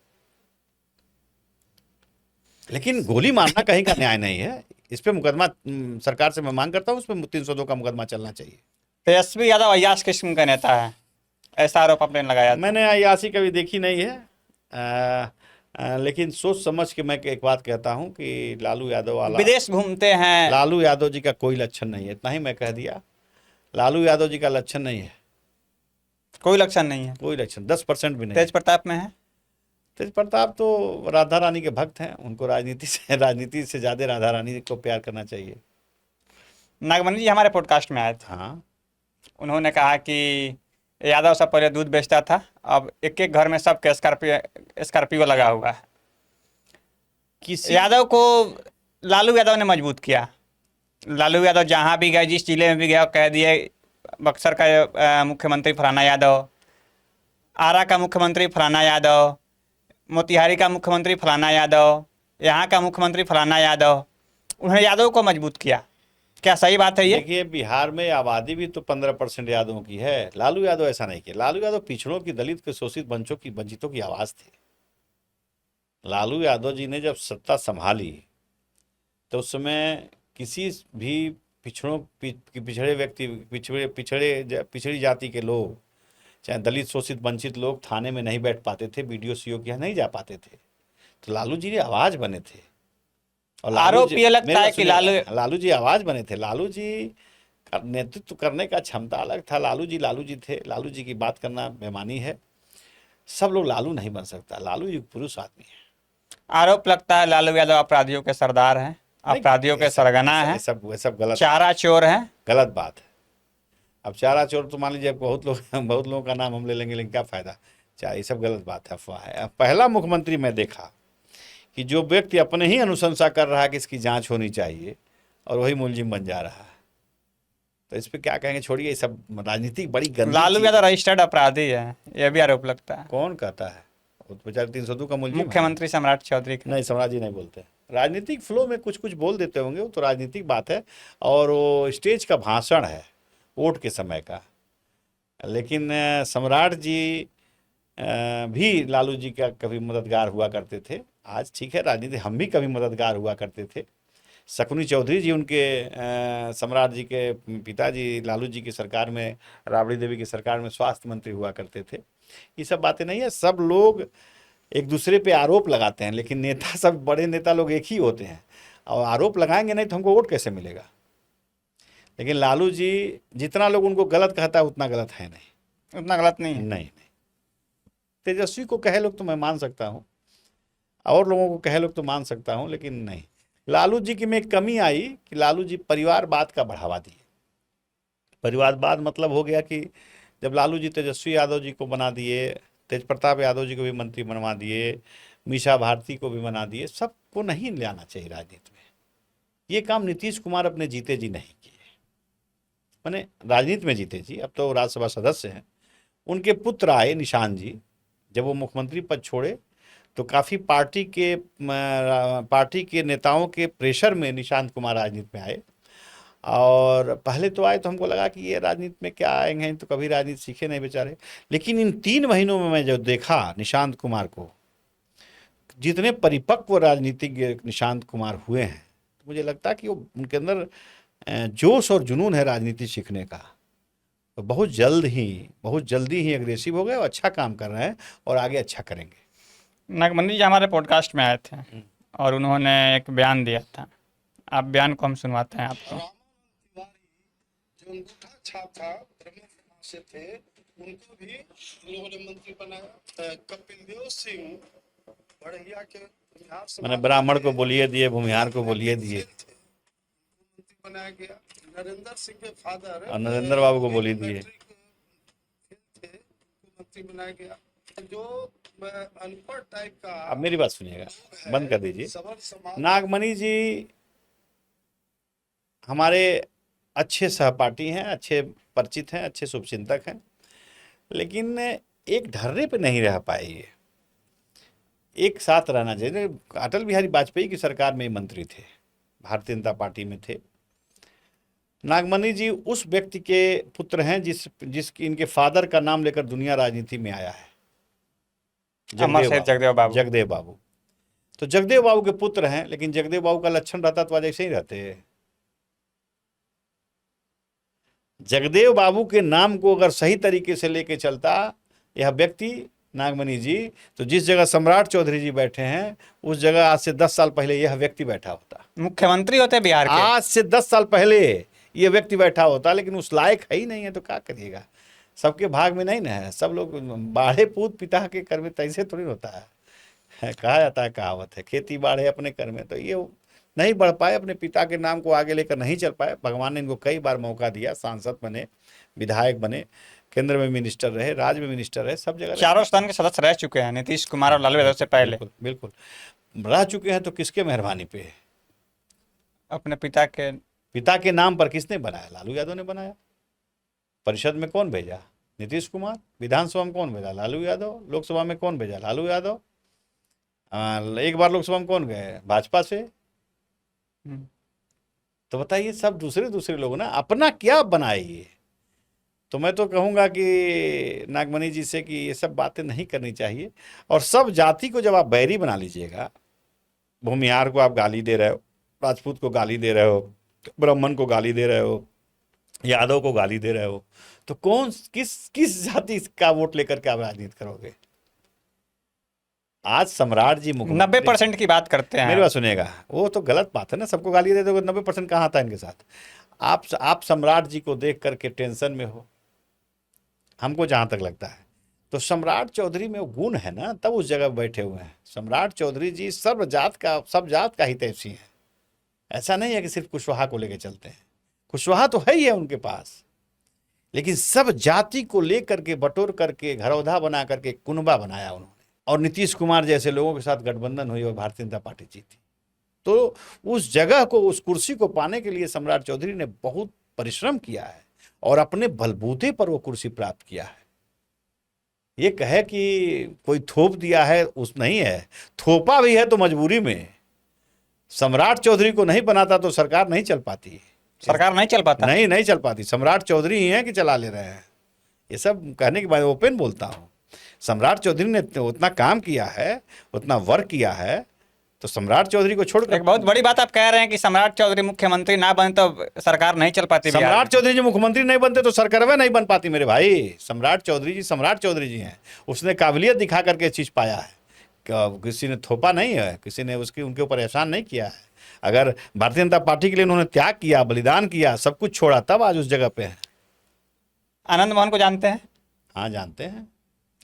S1: लेकिन गोली मारना कहीं का न्याय नहीं है। इस पे मुकदमा सरकार से मैं मांग करता हूँ, उस पर 302 का मुकदमा चलना चाहिए।
S2: तेजस्वी यादव अय्याश किस्म का नेता है, ऐसा आरोप आपने लगाया।
S1: मैंने अय्याशी कभी देखी नहीं है, लेकिन सोच समझ के मैं एक बात कहता हूं कि लालू यादव वाला
S2: विदेश घूमते हैं।
S1: लालू यादव जी का कोई लक्षण नहीं है, इतना ही मैं कह दिया। लालू यादव जी का लक्षण नहीं है,
S2: कोई लक्षण नहीं है,
S1: कोई लक्षण 10% भी नहीं।
S2: तेज प्रताप में है।
S1: तेज प्रताप तो राधा रानी के भक्त हैं, उनको राजनीति से ज्यादा राधा रानी को प्यार करना चाहिए।
S2: नागमणि जी हमारे पॉडकास्ट में आए थे,
S1: हाँ,
S2: उन्होंने कहा कि यादव सब पहले दूध बेचता था, अब एक एक घर में सबके स्कॉर्पियो लगा हुआ है। किसी यादव को लालू यादव ने मजबूत किया। लालू यादव जहाँ भी गए, जिस जिले में भी गया, कह दिए बक्सर का मुख्यमंत्री फलाना यादव, आरा का मुख्यमंत्री फलाना यादव, मोतिहारी का मुख्यमंत्री फलाना यादव, यहाँ का मुख्यमंत्री फलाना यादव। उन्होंने यादव को मजबूत किया। क्या सही बात है ये?
S1: देखिए, बिहार में आबादी भी तो 15% यादवों की है। लालू यादव ऐसा नहीं किया। लालू यादव पिछड़ों की, दलित के, शोषित वंचितों की आवाज थे। लालू यादव जी ने जब सत्ता संभाली तो उस समय किसी भी पिछड़े व्यक्ति, पिछड़ी जाति के लोग, चाहे दलित, शोषित, वंचित लोग थाने में नहीं बैठ पाते थे, BDO CO के यहाँ नहीं जा पाते थे। तो लालू जी ने आवाज बने थे। और
S2: आरोप ये लगता है कि
S1: लालू जी आवाज बने थे। लालू जी का नेतृत्व करने का क्षमता अलग था। लालू जी थे। लालू जी की बात करना बेमानी है। सब लोग लालू नहीं बन सकता। लालू जी पुरुष आदमी है।
S2: आरोप लगता है लालू यादव अपराधियों के सरदार हैं, अपराधियों के सरगना हैं,
S1: सब गलत,
S2: चारा चोर हैं।
S1: गलत बात है। अब चारा चोर तो मान लीजिए बहुत लोगों का नाम हम ले लेंगे, लेकिन क्या फायदा। ये सब गलत बात है, अफवाह है। पहला मुख्यमंत्री मैं देखा कि जो व्यक्ति अपने ही अनुशंसा कर रहा है कि इसकी जांच होनी चाहिए और वही मुलजिम बन जा रहा है। तो इस पे क्या कहेंगे, छोड़िए, ये सब राजनीतिक बड़ी गंदी
S2: लालू
S1: चीज
S2: यादव
S1: है।
S2: रजिस्टर्ड अपराधी है, ये भी आरोप लगता है।
S1: कौन कहता है? वो तो बेचारे 302 का मुलजिम है।
S2: मुख्यमंत्री सम्राट चौधरी का।
S1: नहीं, सम्राट जी नहीं बोलते। राजनीतिक फ्लो में कुछ कुछ बोल देते होंगे, वो तो राजनीतिक बात है, और वो स्टेज का भाषण है वोट के समय का। लेकिन सम्राट जी भी लालू जी का कभी मददगार हुआ करते थे। आज ठीक है, राजनीति हम भी कभी मददगार हुआ करते थे। शकुनी चौधरी जी उनके सम्राट जी के पिताजी लालू जी की सरकार में, राबड़ी देवी की सरकार में स्वास्थ्य मंत्री हुआ करते थे। ये सब बातें नहीं है, सब लोग एक दूसरे पे आरोप लगाते हैं, लेकिन नेता, सब बड़े नेता लोग एक ही होते हैं, और आरोप लगाएंगे नहीं तो हमको वोट कैसे मिलेगा। लेकिन लालू जी, जितना लोग उनको गलत कहता है उतना गलत है नहीं।
S2: उतना गलत नहीं है।
S1: नहीं, तेजस्वी को कहे लोग तो मैं मान सकता हूँ, और लोगों को कहे लोग तो मान सकता हूँ, लेकिन नहीं, लालू जी की में एक कमी आई कि लालू जी परिवारवाद का बढ़ावा दिए। परिवारवाद मतलब हो गया कि जब लालू जी तेजस्वी यादव जी को बना दिए, तेज प्रताप यादव जी को भी मंत्री बनवा दिए, मीसा भारती को भी बना दिए, सबको नहीं लाना चाहिए राजनीति में। ये काम नीतीश कुमार अपने जीते जी नहीं किए, मैंने राजनीति में जीते जी, अब तो राज्यसभा सदस्य हैं। उनके पुत्र आए निशान जी, जब वो मुख्यमंत्री पद छोड़े तो काफ़ी पार्टी के नेताओं के प्रेशर में निशांत कुमार राजनीति में आए। और पहले तो आए तो हमको लगा कि ये राजनीति में क्या आएंगे, तो कभी राजनीति सीखे नहीं बेचारे। लेकिन इन 3 महीनों में मैं जो देखा निशांत कुमार को, जितने परिपक्व राजनीतिज्ञ निशांत कुमार हुए हैं, तो मुझे लगता है कि वो उनके अंदर जोश और जुनून है राजनीति सीखने का। तो बहुत जल्दी ही अग्रेसिव हो गए और अच्छा काम कर रहे हैं और आगे अच्छा करेंगे।
S2: नागमनी जी हमारे पॉडकास्ट में आए थे और उन्होंने एक बयान दिया था, आप बयान को हम सुनवाते हैं आपको।
S3: जो अंगूठा छाप था ब्रह्म से थे, उनको भी लोगों ने मंत्री बनाया। कपिल देव सिंह बढ़िया के बिहार से
S1: मैंने ब्राह्मण को बोलिए दिए, भूमिहार को बोलिए दिए,
S3: मंत्री बनाया गया। नरेंद्र सिंह के फादर
S1: और नरेंद्र बाबू को बोलिए दिए,
S3: थे, मंत्री बनाया गया। जो अनपढ़ टाइप का,
S1: अब मेरी बात सुनिएगा, बंद कर दीजिए।
S3: सबर समाज
S1: नागमणि जी हमारे अच्छे सहपाठी हैं, अच्छे परिचित हैं, अच्छे शुभचिंतक हैं, लेकिन एक ढर्रे पे नहीं रह पाए। ये एक साथ रहना चाहिए। अटल बिहारी वाजपेयी की सरकार में मंत्री थे, भारतीय जनता पार्टी में थे। नागमणि जी उस व्यक्ति के पुत्र हैं जिसकी इनके फादर का नाम लेकर दुनिया राजनीति में आया है, जगदेव बाबू। तो जगदेव बाबू के पुत्र हैं, लेकिन जगदेव बाबू का लक्षण रहता तो आज ऐसे ही रहते। जगदेव बाबू के नाम को अगर सही तरीके से लेके चलता यह व्यक्ति नागमणि जी, तो जिस जगह सम्राट चौधरी जी बैठे हैं उस जगह आज से 10 साल पहले यह व्यक्ति बैठा होता,
S2: मुख्यमंत्री होते बिहार के।
S1: आज से 10 साल पहले यह व्यक्ति बैठा होता, लेकिन उस लायक है ही नहीं है, तो क्या करिएगा। सबके भाग में नहीं ना है, सब लोग बाढ़े पूत पिता के कर में, तैसे थोड़ी होता है। कहा जाता है, कहावत है, खेती बाढ़े अपने कर में। तो ये नहीं बढ़ पाए, अपने पिता के नाम को आगे लेकर नहीं चल पाए। भगवान ने इनको कई बार मौका दिया, सांसद बने, विधायक बने, केंद्र में मिनिस्टर रहे, राज्य में मिनिस्टर रहे, सब जगह
S2: चारों स्थान के सदस्य रह चुके हैं नीतीश कुमार और लालू यादव से पहले।
S1: बिल्कुल रह चुके हैं। तो किसके मेहरबानी पे?
S2: अपने पिता
S1: के नाम पर किसने बनाया? लालू यादव ने बनाया। परिषद में कौन भेजा? नीतीश कुमार। विधानसभा में कौन भेजा? लालू यादव। लोकसभा में कौन भेजा? लालू यादव। एक बार लोकसभा में कौन गए? भाजपा से। तो बताइए, सब दूसरे लोग ना अपना क्या बनाए। तो मैं तो कहूँगा कि नागमणि जी से कि ये सब बातें नहीं करनी चाहिए। और सब जाति को जब आप बैरी बना लीजिएगा, भूमिहार को आप गाली दे रहे हो, राजपूत को गाली दे रहे हो, ब्राह्मण को गाली दे रहे हो, यादव को गाली दे रहे हो, तो कौन किस जाति का वोट लेकर के आप राजनीति करोगे? आज सम्राट जी
S2: 90% की बात करते हैं।
S1: मेरी बात सुनिएगा, वो तो गलत बात है ना। सबको गाली दे दोगे, 90% कहाँ आता है इनके साथ? आप सम्राट जी को देख करके टेंशन में हो, हमको जहाँ तक लगता है। तो सम्राट चौधरी में वो गुण है ना, तब उस जगह बैठे हुए हैं। सम्राट चौधरी जी सब जात का हितैषी है। ऐसा नहीं है कि सिर्फ कुशवाहा को लेकर चलते हैं, कुशवाहा तो है ही है उनके पास, लेकिन सब जाति को लेकर के बटोर करके घरौधा बना करके कुनबा बनाया उन्होंने। और नीतीश कुमार जैसे लोगों के साथ गठबंधन हुई और भारतीय जनता पार्टी जीती। तो उस जगह को, उस कुर्सी को पाने के लिए सम्राट चौधरी ने बहुत परिश्रम किया है और अपने बलबूते पर वो कुर्सी प्राप्त किया है। ये कहे कि कोई थोप दिया है, उस नहीं है, थोपा भी है तो मजबूरी में। सम्राट चौधरी को नहीं बनाता तो सरकार नहीं चल पाती,
S2: सरकार नहीं चल पाता।
S1: नहीं चल पाती। सम्राट चौधरी ही हैं कि चला ले रहे हैं। ये सब कहने के बाद ओपन बोलता हूँ, सम्राट चौधरी ने उतना काम किया है, उतना वर्क किया है, तो सम्राट चौधरी को छोड़कर
S2: एक बहुत बड़ी बात आप कह रहे हैं कि सम्राट चौधरी मुख्यमंत्री ना बने तो सरकार नहीं चल पाती।
S1: सम्राट चौधरी जी मुख्यमंत्री नहीं बनते तो सरकार नहीं बन पाती मेरे भाई। सम्राट चौधरी जी हैं, उसने काबिलियत दिखा करके चीज़ पाया है, किसी ने थोपा नहीं है, किसी ने उनके ऊपर एहसान नहीं किया है। अगर भारतीय जनता पार्टी के लिए उन्होंने त्याग किया, बलिदान किया, सब कुछ छोड़ा, तब आज उस जगह पे है।
S2: आनंद मोहन को जानते हैं?
S1: हाँ, जानते हैं।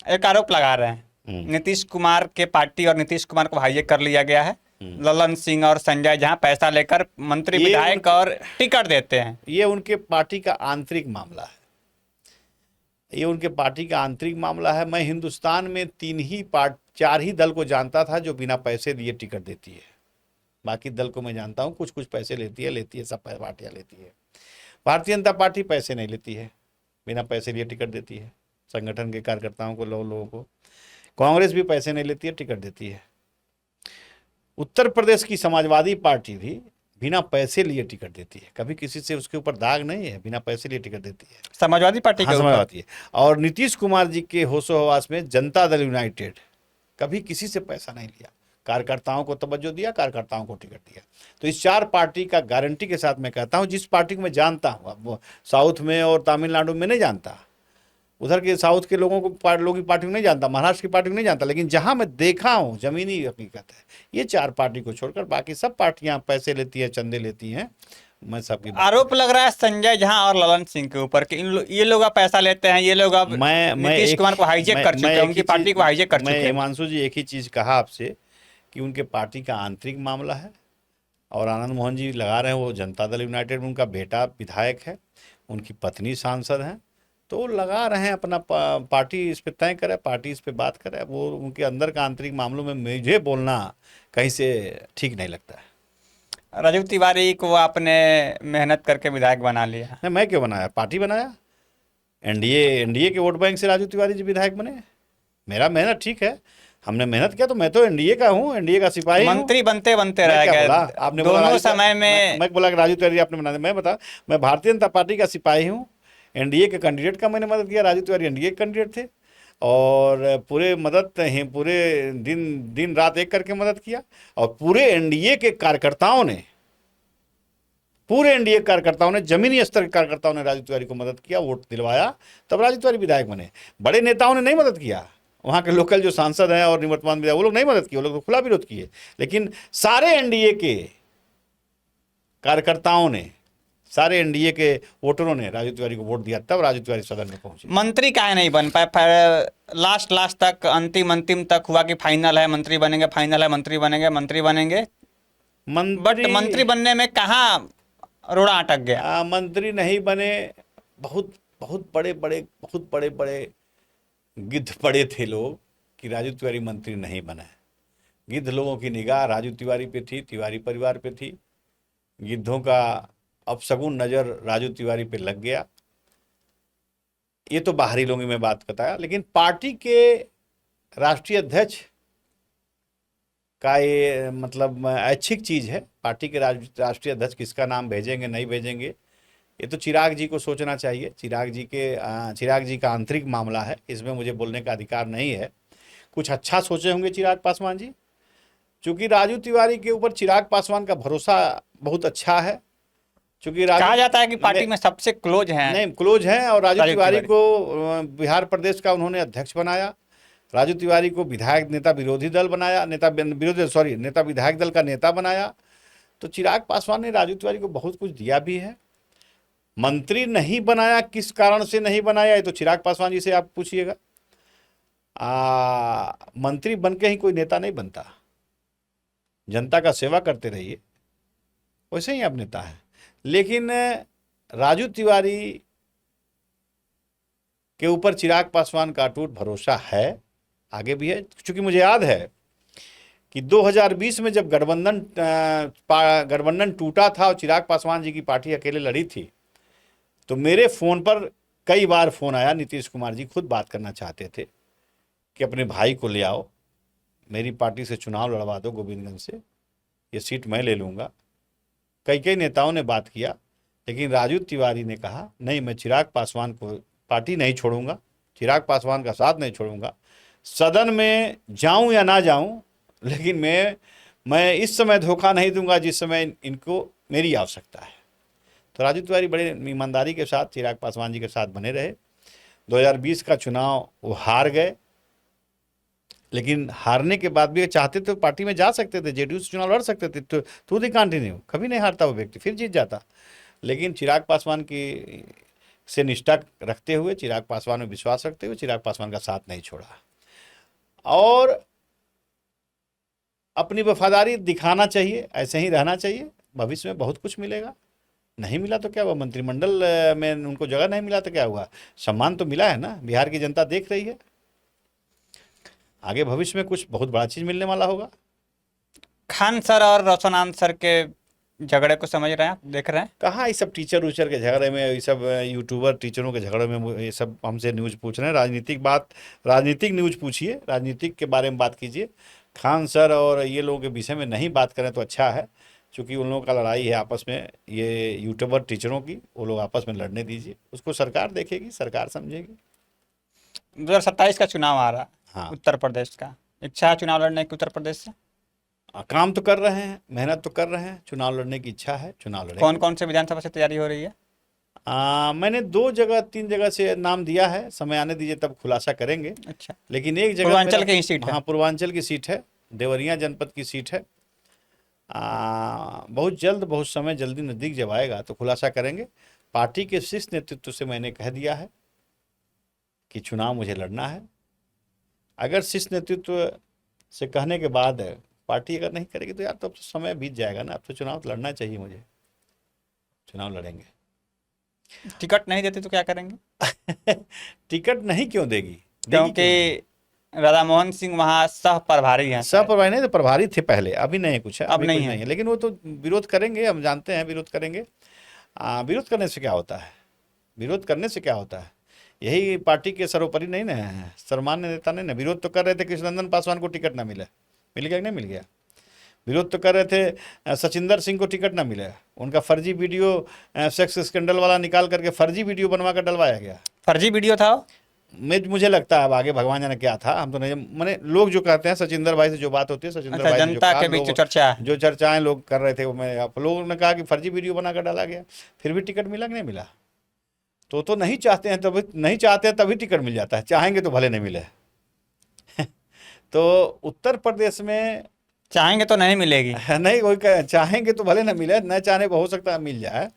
S2: एक आरोप लगा रहे हैं नीतीश कुमार के पार्टी और नीतीश कुमार को हाईजैक कर लिया गया है। ललन सिंह और संजय झा पैसा लेकर मंत्री विधायक और टिकट देते हैं।
S1: ये उनके पार्टी का आंतरिक मामला है, ये उनके पार्टी का आंतरिक मामला है। मैं हिंदुस्तान में 4 ही दल को जानता था जो बिना पैसे दिए टिकट देती है। बाकी दल को मैं जानता हूँ, कुछ पैसे लेती है, सब पार्टियाँ लेती है। भारतीय जनता पार्टी पैसे नहीं लेती है, बिना पैसे लिए टिकट देती है संगठन के कार्यकर्ताओं को, लोगों को। कांग्रेस भी पैसे नहीं लेती है, टिकट देती है। उत्तर प्रदेश की समाजवादी पार्टी भी बिना पैसे लिए टिकट देती है, कभी किसी से उसके ऊपर दाग नहीं है, बिना पैसे लिए टिकट देती है
S2: समाजवादी पार्टी।
S1: हाँ, समाजवादी है। और नीतीश कुमार जी के होशो हवास में जनता दल यूनाइटेड कभी किसी से पैसा नहीं लिया, कार्यकर्ताओं को तवज्जो दिया, कार्यकर्ताओं को टिकट दिया। तो इस 4 पार्टी का गारंटी के साथ मैं कहता हूं, जिस पार्टी को मैं जानता हूं, अब वो साउथ में और तमिलनाडु में नहीं जानता, उधर के साउथ के लोगों की पार्टी को नहीं जानता, महाराष्ट्र की पार्टी को नहीं जानता, लेकिन जहां मैं देखा हूं जमीनी हकीकत है, ये 4 पार्टी को छोड़कर बाकी सब पार्टियां पैसे लेती हैं, चंदे लेती हैं। मैं सबकी
S2: आरोप लग रहा है संजय झा और ललन सिंह के ऊपर कि ये लोग अब पैसा लेते हैं, ये लोग अब नीतीश कुमार को हाईजैक कर चुके हैं, उनकी पार्टी को हाईजैक कर चुके हैं।
S1: हिमांशु जी, एक ही चीज कहा आपसे कि उनके पार्टी का आंतरिक मामला है, और आनंद मोहन जी लगा रहे हैं वो जनता दल यूनाइटेड में उनका बेटा विधायक है, उनकी पत्नी सांसद हैं, तो वो लगा रहे हैं अपना पार्टी इस पे तय करे, पार्टी इस पे बात करे। वो उनके अंदर का आंतरिक मामलों में मुझे बोलना कहीं से ठीक नहीं लगता है।
S2: राजू तिवारी को आपने मेहनत करके विधायक बना लिया।
S1: नहीं, मैं क्यों बनाया, पार्टी बनाया। एनडीए के वोट बैंक से राजू तिवारी जी विधायक बने। मेरा मेहनत ठीक है, हमने मेहनत किया, तो मैं तो एनडीए का हूँ, एनडीए का सिपाही हूँ।
S2: मंत्री बनते रह गए
S1: आपने
S2: दोनों समय में।
S1: मैं बोला कि राजू तिवारी आपने बना दिया। मैं भारतीय जनता पार्टी का सिपाही हूँ, एनडीए के कैंडिडेट का मैंने मदद किया। राजू तिवारी एनडीए के कैंडिडेट थे और पूरे दिन रात एक करके मदद किया, और पूरे एनडीए के कार्यकर्ताओं ने जमीनी स्तर के कार्यकर्ताओं ने राजू तिवारी को मदद किया, वोट दिलवाया, तब राजू तिवारी विधायक बने। बड़े नेताओं ने नहीं मदद किया, वहाँ के लोकल जो सांसद हैं और निवर्तमान विधायक, वो लोग नहीं मदद किए, वो लोग तो खुला विरोध किए। लेकिन सारे एनडीए के कार्यकर्ताओं ने, सारे एनडीए के वोटरों ने राजू तिवारी को वोट दिया, तब राजू तिवारी सदन में पहुंचे।
S2: मंत्री काहे नहीं बन पाए? लास्ट तक अंतिम तक हुआ कि फाइनल है मंत्री बनेंगे, फाइनल है मंत्री बनेंगे, बट मंत्री बनने में कहाँ रोड़ा अटक गया?
S1: मंत्री नहीं बने। बहुत बड़े गिद्ध पड़े थे लोग कि राजू तिवारी मंत्री नहीं बने। गिद्ध लोगों की निगाह राजू तिवारी पे थी, तिवारी परिवार पे थी। गिद्धों का अपशगुन नज़र राजू तिवारी पे लग गया। ये तो बाहरी लोगों में बात बताया, लेकिन पार्टी के राष्ट्रीय अध्यक्ष का ये मतलब ऐच्छिक चीज़ है। पार्टी के राष्ट्रीय अध्यक्ष किसका नाम भेजेंगे, नहीं भेजेंगे, ये तो चिराग जी को सोचना चाहिए। चिराग जी का आंतरिक मामला है, इसमें मुझे बोलने का अधिकार नहीं है। कुछ अच्छा सोचे होंगे चिराग पासवान जी, चूँकि राजू तिवारी के ऊपर चिराग पासवान का भरोसा बहुत अच्छा है। चूँकि
S2: कहा जाता है कि पार्टी में सबसे क्लोज हैं।
S1: नहीं, क्लोज हैं, और राजू तिवारी को बिहार प्रदेश का उन्होंने अध्यक्ष बनाया। राजू तिवारी को विधायक नेता विरोधी दल बनाया, नेता विधायक दल का नेता बनाया। तो चिराग पासवान ने राजू तिवारी को बहुत कुछ दिया भी है। मंत्री नहीं बनाया, किस कारण से नहीं बनाया, ये तो चिराग पासवान जी से आप पूछिएगा। मंत्री बन के ही कोई नेता नहीं बनता। जनता का सेवा करते रहिए, वैसे ही आप नेता हैं। लेकिन राजू तिवारी के ऊपर चिराग पासवान का अटूट भरोसा है, आगे भी है। क्योंकि मुझे याद है कि 2020 में जब गठबंधन टूटा था और चिराग पासवान जी की पार्टी अकेले लड़ी थी, तो मेरे फ़ोन पर कई बार फ़ोन आया, नीतीश कुमार जी खुद बात करना चाहते थे कि अपने भाई को ले आओ, मेरी पार्टी से चुनाव लड़वा दो गोविंदगंज से, ये सीट मैं ले लूँगा। कई कई नेताओं ने बात किया, लेकिन राजू तिवारी ने कहा नहीं, मैं चिराग पासवान को पार्टी नहीं छोड़ूंगा, चिराग पासवान का साथ नहीं छोड़ूंगा, सदन में जाऊं या ना जाऊं, लेकिन मैं इस समय धोखा नहीं दूंगा जिस समय इनको मेरी आवश्यकता है। तो राजू तिवारी बड़े ईमानदारी के साथ चिराग पासवान जी के साथ बने रहे। 2020 का चुनाव वो हार गए, लेकिन हारने के बाद भी चाहते तो पार्टी में जा सकते थे, जेडीयू से चुनाव लड़ सकते थे, तो टू द कंटिन्यू, कभी नहीं हारता वो व्यक्ति, फिर जीत जाता। लेकिन चिराग पासवान की से निष्ठा रखते हुए, चिराग पासवान में विश्वास रखते हुए चिराग पासवान का साथ नहीं छोड़ा और अपनी वफादारी दिखाना चाहिए, ऐसे ही रहना चाहिए। भविष्य में बहुत कुछ मिलेगा। नहीं मिला तो क्या हुआ, मंत्रिमंडल में उनको जगह नहीं मिला तो क्या हुआ, सम्मान तो मिला है ना, बिहार की जनता देख रही है। आगे भविष्य में कुछ बहुत बड़ा चीज़ मिलने वाला होगा।
S2: खान सर और रोशन आनंद सर के झगड़े को समझ रहे हैं आप, देख रहे हैं?
S1: कहाँ ये सब टीचर उचर के झगड़े में, ये सब यूट्यूबर टीचरों के झगड़े में ये सब हमसे न्यूज़ पूछ रहे हैं। राजनीतिक न्यूज़ पूछिए, राजनीतिक के बारे में बात कीजिए। खान सर और ये लोगों के विषय में नहीं बात करें तो अच्छा है, क्योंकि उन लोगों का लड़ाई है आपस में, ये यूट्यूबर टीचरों की, वो लोग आपस में लड़ने दीजिए, उसको सरकार देखेगी, सरकार समझेगी।
S2: 2027 का चुनाव आ रहा
S1: हाँ।
S2: उत्तर प्रदेश का, इच्छा है चुनाव लड़ने की उत्तर प्रदेश से?
S1: काम तो कर रहे हैं, मेहनत तो कर रहे हैं, चुनाव लड़ने की इच्छा है, चुनाव लड़ेंगे।
S2: कौन कौन से विधानसभा से तैयारी हो रही है?
S1: मैंने 3 जगह से नाम दिया है, समय आने दीजिए तब खुलासा करेंगे।
S2: अच्छा,
S1: लेकिन एक जगह
S2: पूर्वांचल की ही सीट है?
S1: हाँ, पूर्वांचल की सीट है, देवरिया जनपद की सीट है। बहुत जल्द, बहुत समय जल्दी नज़दीक जब आएगा तो खुलासा करेंगे। पार्टी के शीर्ष नेतृत्व से मैंने कह दिया है कि चुनाव मुझे लड़ना है। अगर शीर्ष नेतृत्व से कहने के बाद पार्टी अगर नहीं करेगी तो यार, तो अब तो समय बीत जाएगा ना, अब तो चुनाव तो लड़ना चाहिए मुझे, चुनाव लड़ेंगे।
S2: टिकट नहीं देते तो क्या करेंगे?
S1: टिकट नहीं क्यों देगी?
S2: क्योंकि राधा मोहन सिंह वहाँ सह प्रभारी हैं।
S1: सह प्रभारी नहीं तो प्रभारी थे पहले, अभी नहीं कुछ है,
S2: अब
S1: अभी
S2: नहीं
S1: कुछ
S2: है।
S1: नहीं है, लेकिन वो तो विरोध करेंगे, हम जानते हैं विरोध करेंगे। विरोध करने से क्या होता है, विरोध करने से क्या होता है? यही पार्टी के सर्वोपरि नहीं ना है, सर्वमान्य नेता नहीं ना। विरोध तो कर रहे थे कृष्णनंदन पासवान को टिकट ना मिले, मिल गया कि नहीं मिल गया? विरोध तो कर रहे थे सचिंदर सिंह को टिकट ना मिले, उनका फर्जी वीडियो सेक्स स्कैंडल वाला निकाल करके फर्जी वीडियो बनवा कर डलवाया गया।
S2: फर्जी वीडियो था वो?
S1: मुझे लगता है, अब आगे भगवान जाने क्या था, हम तो नहीं, मैंने लोग जो कहते हैं सचिंदर भाई से जो बात होती है, सचिंदर
S2: अच्छा,
S1: भाई से जो
S2: जनता
S1: कहा,
S2: के बीच चर्चा है।
S1: जो चर्चाएं लोग कर रहे थे, वो मैं आप लोगों ने कहा कि फर्जी वीडियो बनाकर डाला गया, फिर भी टिकट मिला कि नहीं मिला? तो नहीं चाहते हैं, तभी नहीं चाहते हैं तभी टिकट मिल जाता है, चाहेंगे तो भले नहीं मिले। तो उत्तर प्रदेश में
S2: चाहेंगे तो नहीं मिलेगी।
S1: नहीं, वही चाहेंगे तो भले न मिले, न चाहने को हो सकता है मिल जाए।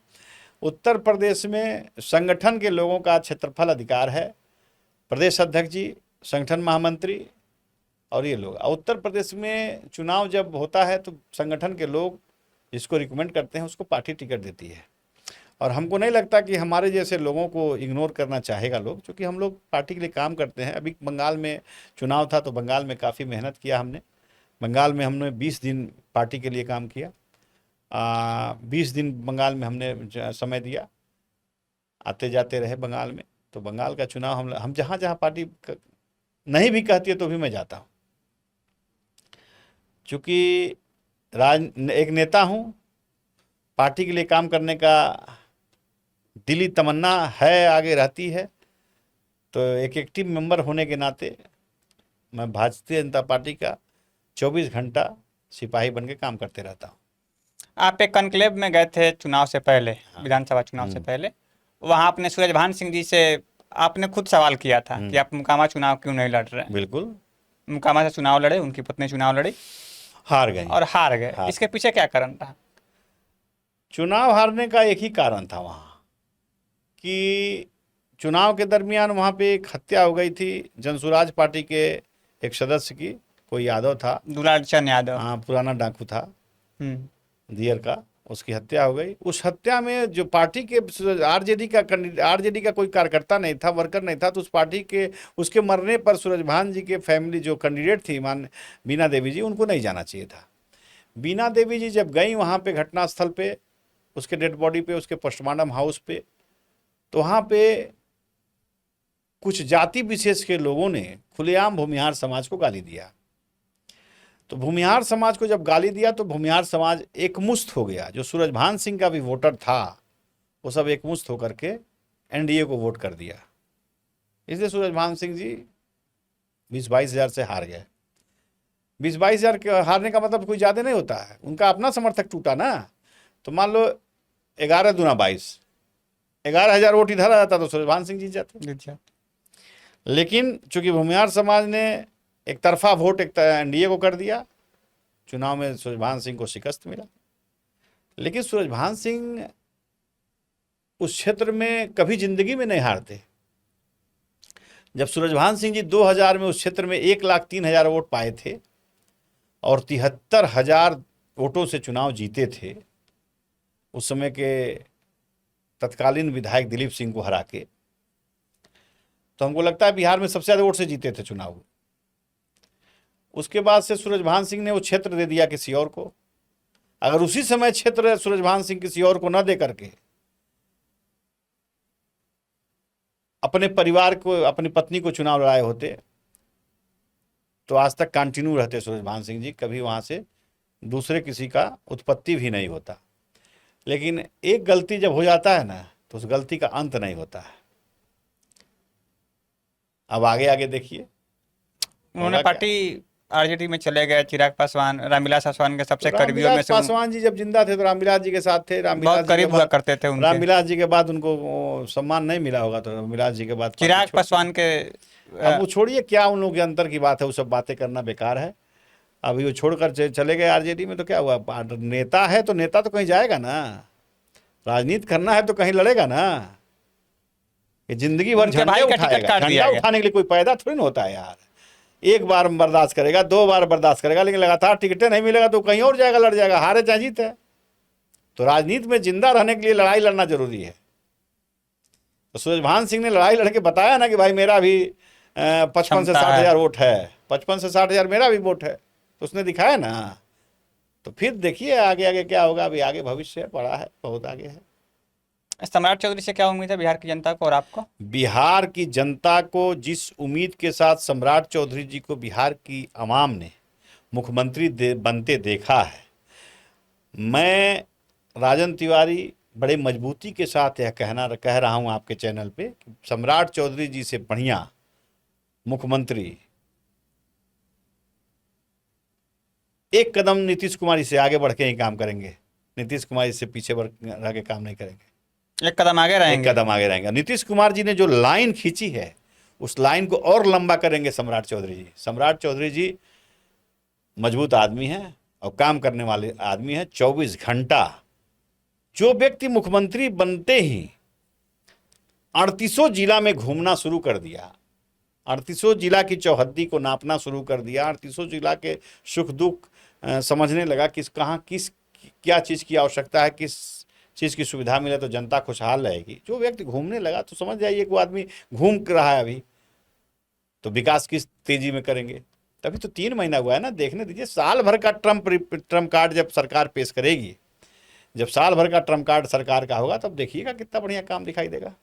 S1: उत्तर प्रदेश में संगठन के लोगों का क्षेत्रफल अधिकार है, प्रदेश अध्यक्ष जी, संगठन महामंत्री और ये लोग। उत्तर प्रदेश में चुनाव जब होता है तो संगठन के लोग जिसको रिकमेंड करते हैं उसको पार्टी टिकट देती है, और हमको नहीं लगता कि हमारे जैसे लोगों को इग्नोर करना चाहेगा लोग, क्योंकि हम लोग पार्टी के लिए काम करते हैं। अभी बंगाल में चुनाव था तो बंगाल में काफ़ी मेहनत किया हमने, बंगाल में हमने 20 दिन पार्टी के लिए काम किया। 20 दिन बंगाल में हमने समय दिया, आते जाते रहे बंगाल में। तो बंगाल का चुनाव हम जहाँ जहाँ पार्टी नहीं भी कहती है तो भी मैं जाता हूँ, चूँकि एक नेता हूँ, पार्टी के लिए काम करने का दिली तमन्ना है, आगे रहती है। तो एक एक्टिव मेंबर होने के नाते मैं भारतीय जनता पार्टी का 24 घंटा सिपाही बन के काम करते रहता हूँ।
S2: आप एक कॉन्क्लेव में गए थे चुनाव से पहले, विधानसभा चुनाव से पहले, वहाँ आपने सूरजभान सिंह जी से आपने खुद सवाल किया था कि आप मोकामा चुनाव क्यों नहीं लड़ रहे हैं?
S1: बिल्कुल।
S2: मोकामा से चुनाव लड़े, उनकी पत्नी चुनाव लड़ी,
S1: हार गए
S2: और हार गए। इसके पीछे क्या कारण था?
S1: चुनाव हारने का एक ही कारण था वहाँ, कि चुनाव के दरमियान वहाँ पे एक हत्या हो गई थी जनसुराज पार्टी के एक सदस्य की, कोई यादव था,
S2: दुलाल चंद यादव।
S1: हाँ, पुराना डाकू था दियर का, उसकी हत्या हो गई। उस हत्या में जो पार्टी के आरजेडी का कोई कार्यकर्ता नहीं था, वर्कर नहीं था, तो उस पार्टी के उसके मरने पर सूरजभान जी के फैमिली जो कैंडिडेट थी बीना देवी जी, उनको नहीं जाना चाहिए था। बीना देवी जी जब गई वहाँ पे घटनास्थल पे, उसके डेड बॉडी पे, उसके पोस्टमार्टम हाउस पे, तो वहाँ पे कुछ जाति विशेष के लोगों ने खुलेआम भूमिहार समाज को गाली दिया। तो भूमिहार समाज को जब गाली दिया तो भूमिहार समाज एकमुश्त हो गया। जो सूरजभान सिंह का भी वोटर था वो सब एकमुश्त होकर के एनडीए को वोट कर दिया। इसलिए सूरजभान सिंह जी 20-22 हज़ार से हार गए। 20-22 हज़ार के हारने का मतलब कोई ज़्यादा नहीं होता है, उनका अपना समर्थक टूटा ना। तो मान लो 11 दूना 22, 11,000 वोट इधर आ जाता तो सूरजभान सिंह जीत जाते। लेकिन चूंकि भूमिहार समाज ने एक तरफा वोट एक एनडीए को कर दिया, चुनाव में सूरजभान सिंह को शिकस्त मिला। लेकिन सूरजभान सिंह उस क्षेत्र में कभी जिंदगी में नहीं हारते। जब सूरजभान सिंह जी 2000 में उस क्षेत्र में 1,03,000 वोट पाए थे और 73,000 वोटों से चुनाव जीते थे, उस समय के तत्कालीन विधायक दिलीप सिंह को हरा के, तो हमको लगता है बिहार में सबसे ज़्यादा वोट से जीते थे चुनाव। उसके बाद से सूरजभान सिंह ने वो क्षेत्र दे दिया किसी और को। अगर उसी समय क्षेत्र सूरजभान सिंह किसी और को न दे करके अपने परिवार को, अपनी पत्नी को चुनाव लड़ाए होते तो आज तक कंटिन्यू रहते सूरजभान सिंह जी, कभी वहाँ से दूसरे किसी का उत्पत्ति भी नहीं होता। लेकिन एक गलती जब हो जाता है ना तो उस गलती का अंत नहीं होता है। अब आगे आगे देखिए,
S2: उन्होंने पार्टी आरजेडी में चले गए। चिराग पासवान, रामविलास पासवान के सबसे करीबियों में से
S1: पासवान जी जब जिंदा थे तो रामविलास जी के साथ थे।
S2: बहुत करीब हुआ करते थे उनके।
S1: रामविलास जी के बाद उनको सम्मान नहीं मिला होगा, तो रामविलास जी के बाद
S2: चिराग पासवान के।
S1: अब वो छोड़िए, क्या उन लोगों के अंतर की बात है, वो सब बातें करना बेकार है। अभी वो छोड़कर चले गए आरजेडी में तो क्या हुआ? नेता है तो नेता तो कहीं जाएगा ना, राजनीति करना है तो कहीं लड़ेगा ना। ये जिंदगी भर झंडा उठाएगा, झंडा उठाने के लिए कोई पैदा थोड़ी ना होता है यार। एक बार बर्दाश्त करेगा, 2 बार बर्दाश्त करेगा, लेकिन लगातार टिकटें नहीं मिलेगा तो कहीं और जाएगा, लड़ जाएगा, हारे चाहे जीते। तो राजनीति में जिंदा रहने के लिए लड़ाई लड़ना जरूरी है। तो सूरजभान सिंह ने लड़ाई लड़के बताया ना कि भाई मेरा भी 55 से 60 हज़ार वोट है, 55 से 60 हज़ार मेरा भी वोट है, तो उसने दिखाया ना। तो फिर देखिए आगे आगे क्या होगा। अभी आगे भविष्य पड़ा है, बहुत आगे है।
S2: सम्राट चौधरी से क्या उम्मीद है बिहार की जनता को और आपको?
S1: बिहार की जनता को जिस उम्मीद के साथ सम्राट चौधरी जी को बिहार की आवाम ने मुख्यमंत्री बनते देखा है, मैं राजन तिवारी बड़े मजबूती के साथ यह कह रहा हूं आपके चैनल पे, सम्राट चौधरी जी से बढ़िया मुख्यमंत्री एक कदम नीतीश कुमार से आगे बढ़ के ही काम करेंगे। नीतीश कुमार से पीछे रह के काम नहीं करेंगे,
S2: एक कदम आगे रहेंगे।
S1: एक कदम आगे रहेंगे। नीतीश कुमार जी ने जो लाइन खींची है उस लाइन को और लंबा करेंगे सम्राट चौधरी जी। सम्राट चौधरी जी मजबूत आदमी हैं और काम करने वाले आदमी हैं। 24 घंटा जो व्यक्ति मुख्यमंत्री बनते ही 38 जिला में घूमना शुरू कर दिया, 38 जिला की चौहद्दी को नापना शुरू कर दिया, 38 जिला के सुख दुख समझने लगा, किस कहाँ किस क्या चीज़ की आवश्यकता है, किस चीज़ की सुविधा मिले तो जनता खुशहाल रहेगी। जो व्यक्ति घूमने लगा तो समझ जाइए कि वो आदमी घूम रहा है अभी, तो विकास किस तेजी में करेंगे। तभी तो 3 महीना हुआ है ना, देखने दीजिए। साल भर का ट्रम्प कार्ड जब सरकार पेश करेगी, जब साल भर का ट्रम्प कार्ड सरकार का होगा तब देखिएगा कितना बढ़िया काम दिखाई देगा।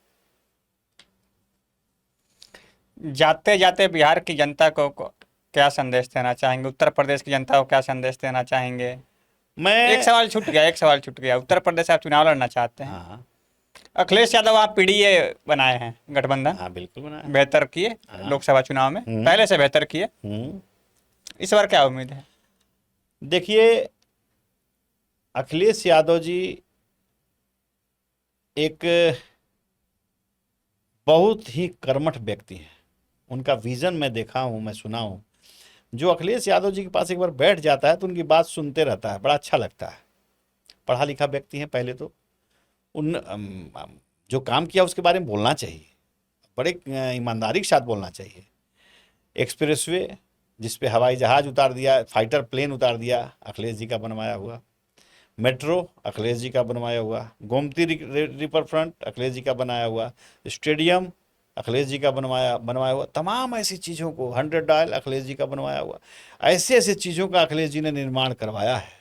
S2: जाते जाते बिहार की जनता को क्या संदेश देना चाहेंगे? उत्तर प्रदेश की जनता को क्या संदेश देना चाहेंगे?
S1: मैं
S2: एक सवाल छूट गया। उत्तर प्रदेश से आप चुनाव लड़ना चाहते हैं।
S1: हाँ,
S2: अखिलेश यादव आप पीडीए बनाए हैं, गठबंधन।
S1: हाँ बिल्कुल बनाया,
S2: बेहतर किए लोकसभा चुनाव में, पहले से बेहतर किए। इस बार क्या उम्मीद है?
S1: देखिए, अखिलेश यादव जी एक बहुत ही कर्मठ व्यक्ति हैं। उनका विजन मैं देखा हूँ, मैं सुना हूँ। जो अखिलेश यादव जी के पास एक बार बैठ जाता है तो उनकी बात सुनते रहता है, बड़ा अच्छा लगता है। पढ़ा लिखा व्यक्ति हैं। पहले तो उन जो काम किया उसके बारे में बोलना चाहिए, बड़े ईमानदारी के साथ बोलना चाहिए। एक्सप्रेसवे जिस पे हवाई जहाज़ उतार दिया, फाइटर प्लेन उतार दिया, अखिलेश जी का बनवाया हुआ। मेट्रो अखिलेश जी का बनवाया हुआ। गोमती रिवर फ्रंट अखिलेश जी का बनाया हुआ। स्टेडियम अखिलेश जी का बनवाया हुआ। तमाम ऐसी चीज़ों को, 100 डायल अखिलेश जी का बनवाया हुआ। ऐसे ऐसे चीज़ों का अखिलेश जी ने निर्माण करवाया है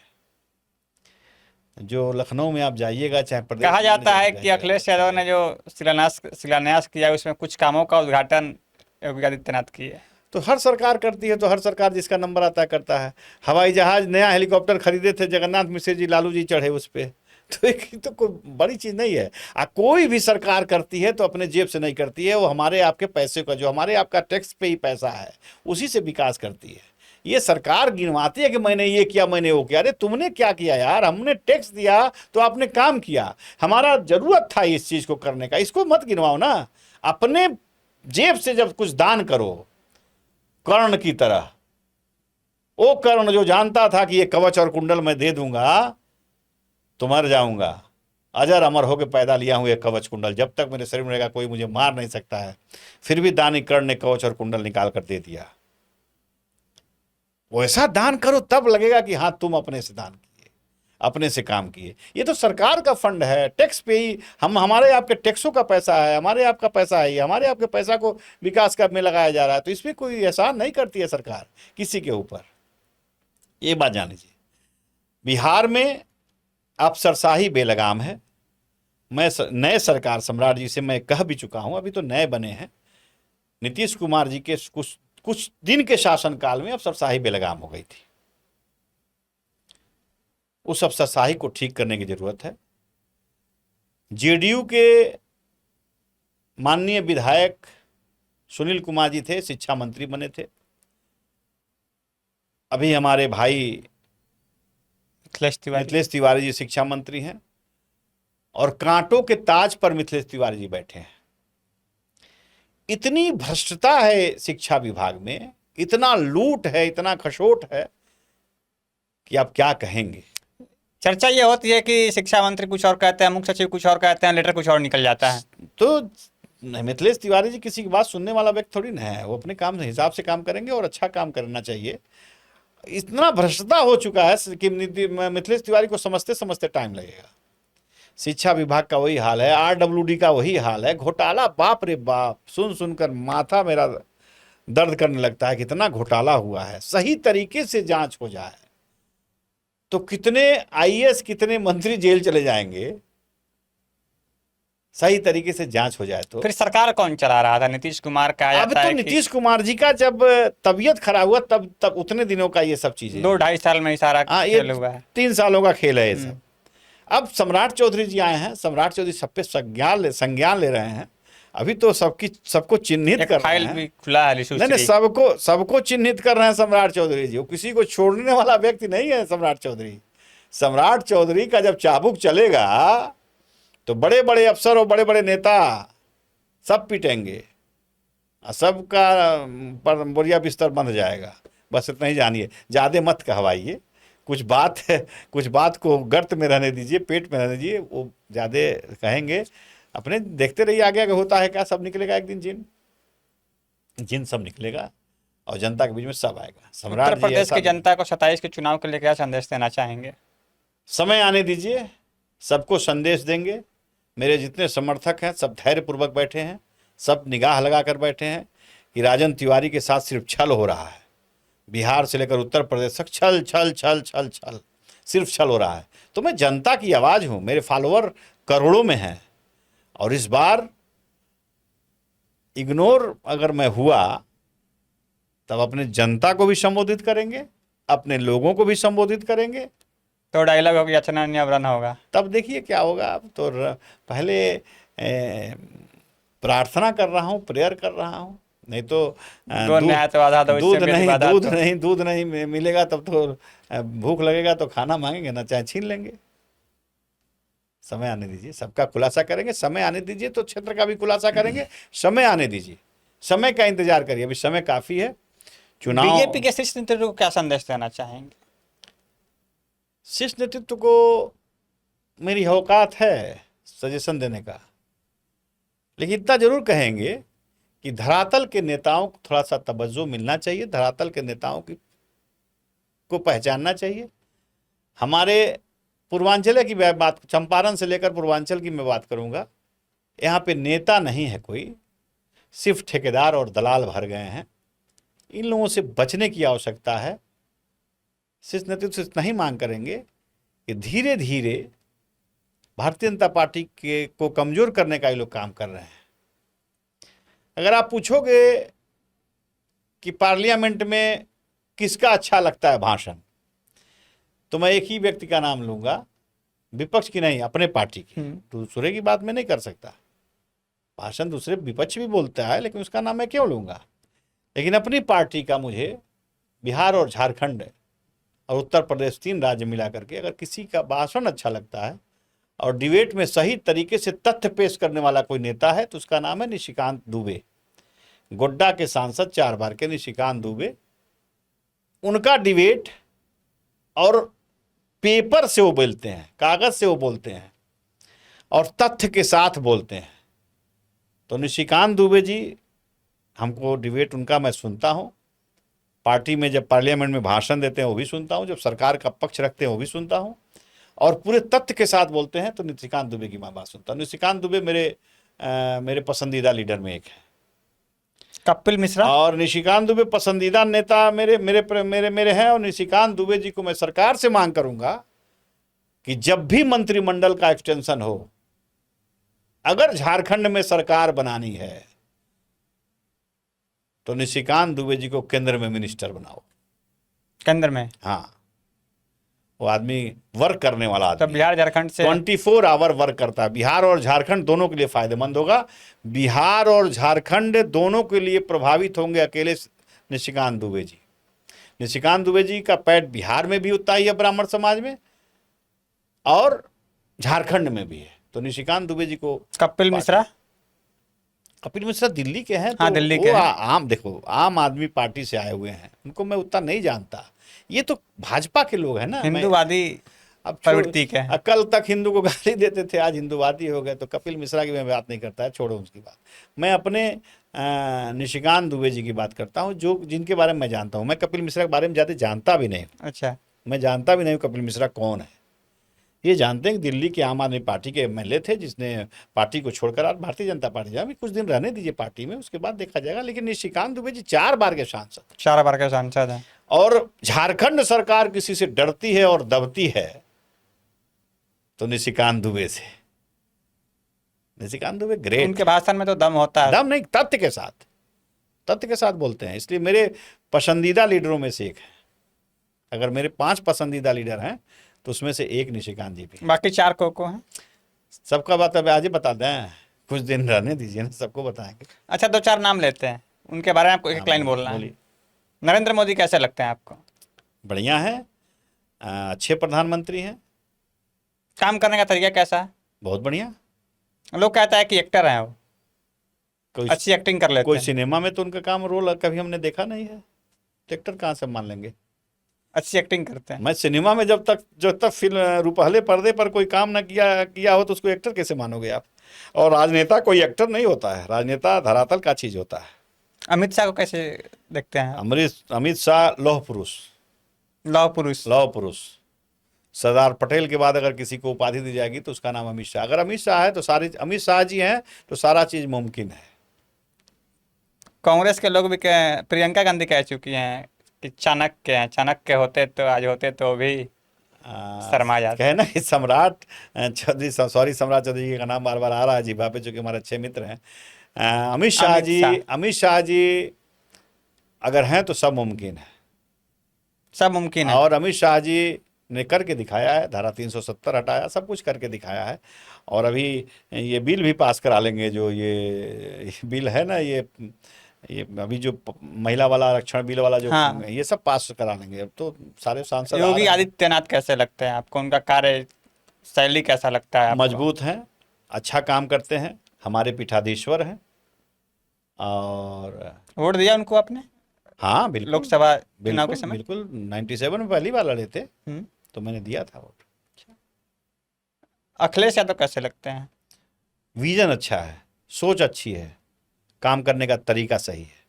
S1: जो लखनऊ में आप जाइएगा, चाहे प्रदेश
S2: कहा
S1: में
S2: जाता है कि
S1: जाइएगा,
S2: अखिलेश यादव ने जो शिलान्यास किया उसमें कुछ कामों का उद्घाटन योगी आदित्यनाथ किए।
S1: तो हर सरकार करती है, तो हर सरकार जिसका नंबर आता है करता है। हवाई जहाज, नया हेलीकॉप्टर खरीदे थे जगन्नाथ मिश्र जी, लालू जी चढ़े उस पे। तो एक तो कोई बड़ी चीज नहीं है। कोई भी सरकार करती है तो अपने जेब से नहीं करती है, वो हमारे आपके पैसे का, जो हमारे आपका टैक्स पे ही पैसा है, उसी से विकास करती है। ये सरकार गिनवाती है कि मैंने ये किया, मैंने वो किया। अरे तुमने क्या किया यार? हमने टैक्स दिया तो आपने काम किया, हमारा जरूरत था इस चीज को करने का, इसको मत गिनवाओ ना। अपने जेब से जब कुछ दान करो, कर्ण की तरह, वो कर्ण जो जानता था कि ये कवच और कुंडल मैं दे दूंगा तो मर जाऊंगा, अजर अमर होकर पैदा लिया हूं ये कवच कुंडल, जब तक मेरे शरीर में रहेगा कोई मुझे मार नहीं सकता है। फिर भी दानी कर्ण ने कवच और कुंडल निकाल कर दे दिया। वैसा दान करो तब लगेगा कि हाँ तुम अपने से दान किए, अपने से काम किए। ये तो सरकार का फंड है, टैक्स पे ही हम, हमारे आपके टैक्सों का पैसा है, हमारे आपका पैसा है, ये हमारे आपके पैसा को विकास का में लगाया जा रहा है। तो इसमें कोई एहसान नहीं करती है सरकार किसी के ऊपर, ये बात जान लीजिए। बिहार में अफसरशाही बेलगाम है। मैं नए सरकार सम्राट जी से मैं कह भी चुका हूं, अभी तो नए बने हैं। नीतीश कुमार जी के कुछ दिन के शासनकाल में अफसरशाही बेलगाम हो गई थी। उस अफसरशाही को ठीक करने की जरूरत है। जेडीयू के माननीय विधायक सुनील कुमार जी थे, शिक्षा मंत्री बने थे। अभी हमारे भाई मिथिलेश तिवारी जी शिक्षा मंत्री हैं, और कांटों के ताज पर मिथिलेश तिवारी जी बैठे हैं। इतनी भ्रष्टता है शिक्षा विभाग में, इतना लूट है, इतना खसोट है कि आप क्या कहेंगे।
S2: चर्चा ये होती है कि शिक्षा मंत्री कुछ और कहते हैं, मुख्य सचिव कुछ और कहते हैं, लेटर कुछ और निकल जाता है।
S1: तो मिथिलेश तिवारी जी किसी की बात सुनने वाला व्यक्ति थोड़ी ना है, वो अपने काम हिसाब से काम करेंगे और अच्छा काम करना चाहिए। इतना भ्रष्टता हो चुका है कि मिथिलेश तिवारी को समझते समझते टाइम लगेगा। शिक्षा विभाग का वही हाल है, आरडब्ल्यूडी का वही हाल है, घोटाला, बाप रे बाप, सुन सुनकर माथा मेरा दर्द करने लगता है। कितना घोटाला हुआ है। सही तरीके से जांच हो जाए तो कितने आईएएस, कितने मंत्री जेल चले जाएंगे, सही तरीके से जांच हो जाए तो।
S2: फिर सरकार कौन चला रहा था? नीतीश कुमार का
S1: अब तो नीतीश कुमार जी का जब तबीयत खराब हुआ तब उतने दिनों का ये सब चीजें
S2: 2-2.5 साल में ही सारा खेल हुआ है।
S1: 3 सालों का खेल है ये सब। अब सम्राट चौधरी जी आए हैं, सम्राट चौधरी सब पे संज्ञान ले रहे हैं। अभी तो सबको चिन्हित कर रहे हैं।
S2: भी खुला है
S1: नहीं, सबको चिन्हित कर रहे हैं सम्राट चौधरी जी। वो किसी को छोड़ने वाला व्यक्ति नहीं है सम्राट चौधरी। सम्राट चौधरी का जब चाबुक चलेगा तो बड़े बड़े अफसर और बड़े बड़े नेता सब पिटेंगे, सबका पर बोरिया बिस्तर बंध जाएगा। बस इतना ही जानिए, ज़्यादा मत कहवाइए। कुछ बात को गर्त में रहने दीजिए, पेट में रहने दीजिए। वो ज़्यादा कहेंगे, अपने देखते रहिए आगे आगे होता है क्या। सब निकलेगा एक दिन, जिन सब निकलेगा और जनता के बीच में सब आएगा। सम्राट
S2: उत्तर प्रदेश की जनता को 27 के चुनाव के लिए क्या संदेश देना चाहेंगे?
S1: समय आने दीजिए, सबको संदेश देंगे। मेरे जितने समर्थक हैं सब धैर्यपूर्वक बैठे हैं, सब निगाह लगा कर बैठे हैं कि राजन तिवारी के साथ सिर्फ छल हो रहा है। बिहार से लेकर उत्तर प्रदेश तक छल छल छल छल छल, सिर्फ छल हो रहा है। तो मैं जनता की आवाज़ हूँ, मेरे फॉलोअर करोड़ों में हैं, और इस बार इग्नोर अगर मैं हुआ तब अपने जनता को भी संबोधित करेंगे, अपने लोगों को भी संबोधित करेंगे।
S2: तो डायलॉग होगी अच्छा नियम होगा,
S1: तब देखिए क्या होगा। अब तो पहले प्रार्थना कर रहा हूँ, प्रेयर कर रहा हूँ, नहीं तो दूध नहीं मिलेगा तब तो भूख लगेगा तो खाना मांगेंगे ना, चाहे छीन लेंगे। समय आने दीजिए, सबका खुलासा करेंगे। समय आने दीजिए तो क्षेत्र का भी खुलासा करेंगे। समय आने दीजिए, समय का इंतजार करिए, अभी समय काफी है। चुनाव।
S2: बीजेपी के शीर्ष नेतृत्व को क्या संदेश देना चाहेंगे?
S1: शीर्ष नेतृत्व को मेरी औकात है सजेशन देने का, लेकिन इतना जरूर कहेंगे कि धरातल के नेताओं को थोड़ा सा तवज्जो मिलना चाहिए, धरातल के नेताओं को पहचानना चाहिए। हमारे पूर्वांचल की बात, चंपारण से लेकर पूर्वांचल की मैं बात करूंगा, यहाँ पे नेता नहीं है कोई, सिर्फ ठेकेदार और दलाल भर गए हैं। इन लोगों से बचने की आवश्यकता है। शीर्ष नेतृत्व से इतना ही मांग करेंगे कि धीरे धीरे भारतीय जनता पार्टी के को कमजोर करने का ये लोग काम कर रहे हैं। अगर आप पूछोगे कि पार्लियामेंट में किसका अच्छा लगता है भाषण, तो मैं एक ही व्यक्ति का नाम लूंगा, विपक्ष की नहीं, अपने पार्टी की। दूसरे की बात मैं नहीं कर सकता, भाषण दूसरे विपक्ष भी बोलता है, लेकिन उसका नाम मैं क्यों लूंगा। लेकिन अपनी पार्टी का मुझे बिहार और झारखंड और उत्तर प्रदेश 3 राज्य मिला करके अगर किसी का भाषण अच्छा लगता है और डिबेट में सही तरीके से तथ्य पेश करने वाला कोई नेता है, तो उसका नाम है निशिकांत दुबे। गोड्डा के सांसद 4 बार के निशिकांत दुबे। उनका डिबेट और पेपर से वो बोलते हैं, कागज से वो बोलते हैं और तथ्य के साथ बोलते हैं। तो निशिकांत दुबे जी, हमको डिबेट उनका मैं सुनता हूँ, पार्टी में जब पार्लियामेंट में भाषण देते हैं वो भी सुनता हूँ, जब सरकार का पक्ष रखते हैं वो भी सुनता हूँ, और पूरे तथ्य के साथ बोलते हैं। तो निशिकांत दुबे की मैं बात सुनता हूँ। निशिकांत दुबे मेरे पसंदीदा लीडर में एक है।
S2: कपिल मिश्रा
S1: और निशिकांत दुबे पसंदीदा नेता मेरे हैं। और निशिकांत दुबे जी को मैं सरकार से मांग करूंगा कि जब भी मंत्रिमंडल का एक्सटेंशन हो, अगर झारखंड में सरकार बनानी है तो निशिकांत दुबे जी को केंद्र में मिनिस्टर बनाओ।
S2: केंद्र में?
S1: हाँ, वो आदमी वर्क करने वाला
S2: तब
S1: आदमी,
S2: बिहार झारखंड से
S1: 24 आवर वर्क करता है। बिहार और झारखंड दोनों के लिए फायदेमंद होगा। बिहार और झारखंड दोनों के लिए प्रभावित होंगे अकेले निशिकांत दुबे जी। निशिकांत दुबे जी का पैठ बिहार में भी उतना ही है, ब्राह्मण समाज में, और झारखंड में भी है। तो निशिकांत दुबे जी को
S2: कपिल मिश्रा
S1: दिल्ली के हैं।
S2: हाँ,
S1: तो
S2: दिल्ली के
S1: वो
S2: हैं।
S1: देखो, आम आदमी पार्टी से आए हुए हैं, उनको मैं उतना नहीं जानता। ये तो भाजपा के लोग हैं ना,
S2: हिंदूवादी
S1: अब
S2: प्रवृत्ति के हैं।
S1: कल तक हिंदू को गाली देते थे, आज हिंदूवादी हो गए। तो कपिल मिश्रा की मैं बात नहीं करता है, छोड़ो उसकी बात। मैं अपने निशिकांत दुबे जी की बात करता हूँ, जो जिनके बारे में मैं जानता हूँ। मैं कपिल मिश्रा के बारे में ज़्यादा जानता भी नहीं।
S2: अच्छा,
S1: मैं जानता भी नहीं कपिल मिश्रा कौन है। ये जानते हैं कि दिल्ली के आम आदमी पार्टी के एमएलए थे, जिसने पार्टी को छोड़कर आज भारतीय जनता पार्टी जाए। कुछ दिन रहने दीजिए पार्टी में, उसके बाद देखा जाएगा। लेकिन निशिकांत दुबे जी 4 बार के सांसद,
S2: 4 बार के सांसद हैं।
S1: और झारखंड सरकार किसी से डरती है और दबती है तो निशिकांत दुबे से। निशिकांत दुबे ग्रेट।
S2: उनके भाषण में तो दम होता है।
S1: दम नहीं, तथ्य के साथ बोलते हैं। इसलिए मेरे पसंदीदा लीडरों में से एक है। अगर मेरे 5 पसंदीदा लीडर हैं तो उसमें से एक निशिकांत जी भी।
S2: बाकी 4 को हैं।
S1: सबका बात अब आज ही बता दें, कुछ दिन रहने दीजिए ना, सबको बताएंगे।
S2: अच्छा, 2-4 नाम लेते हैं, उनके बारे में आपको एक लाइन बोलना है। नरेंद्र मोदी कैसे लगते हैं आपको?
S1: बढ़िया है, अच्छे प्रधानमंत्री हैं।
S2: काम करने का तरीका कैसा है?
S1: बहुत बढ़िया।
S2: लोग कहता है कि एक्टर हैं, वो
S1: कोई
S2: अच्छी एक्टिंग कर लेते
S1: कोई
S2: हैं।
S1: सिनेमा में तो उनका काम रोल कभी हमने देखा नहीं है, तो एक्टर कहाँ से मान लेंगे।
S2: अच्छी एक्टिंग करते हैं।
S1: मैं सिनेमा में जब तक फिल्म रुपहले पर्दे पर कोई काम ना किया हो तो उसको एक्टर कैसे मानोगे आप। और राजनेता कोई एक्टर नहीं होता है, राजनेता धरातल का चीज होता है।
S2: अमित शाह को कैसे देखते हैं?
S1: अमित शाह लौह पुरुष। सरदार पटेल के बाद अगर किसी को उपाधि दी जाएगी तो उसका नाम अमित शाह। अगर अमित शाह है तो अमित शाह जी हैं तो सारा चीज मुमकिन है।
S2: कांग्रेस के लोग भी प्रियंका गांधी कह चुकी हैं कि चाणक्य हैं, चाणक्य होते तो आज होते तो भी शर्मा जाते।
S1: कहे ना कि सम्राट चौधरी का नाम बार बार आ रहा है जीभा पे, चूंकि हमारे अच्छे मित्र हैं। अमित शाह जी अगर हैं तो सब मुमकिन है,
S2: सब मुमकिन है।
S1: और अमित शाह जी ने करके दिखाया है। धारा 370 हटाया, सब कुछ करके दिखाया है। और अभी ये बिल भी पास करा लेंगे, जो ये बिल है ना, ये अभी जो महिला वाला आरक्षण बिल वाला जो,
S2: हाँ।
S1: ये सब पास करा लेंगे। अब तो सारे सांसद
S2: योगी आदित्यनाथ कैसे लगते हैं आपको? उनका कार्य शैली कैसा लगता है आपको?
S1: मजबूत हैं, अच्छा काम करते हैं, हमारे पीठाधीश्वर हैं। और
S2: वोट दिया उनको आपने?
S1: हाँ बिल्कुल,
S2: लोकसभा चुनाव के समय
S1: बिल्कुल 97 में पहली बार लड़े थे,
S2: हम्म।
S1: तो मैंने दिया था वोट।
S2: अखिलेश यादव कैसे लगते हैं?
S1: विजन अच्छा है, सोच अच्छी है, काम करने का तरीका सही है।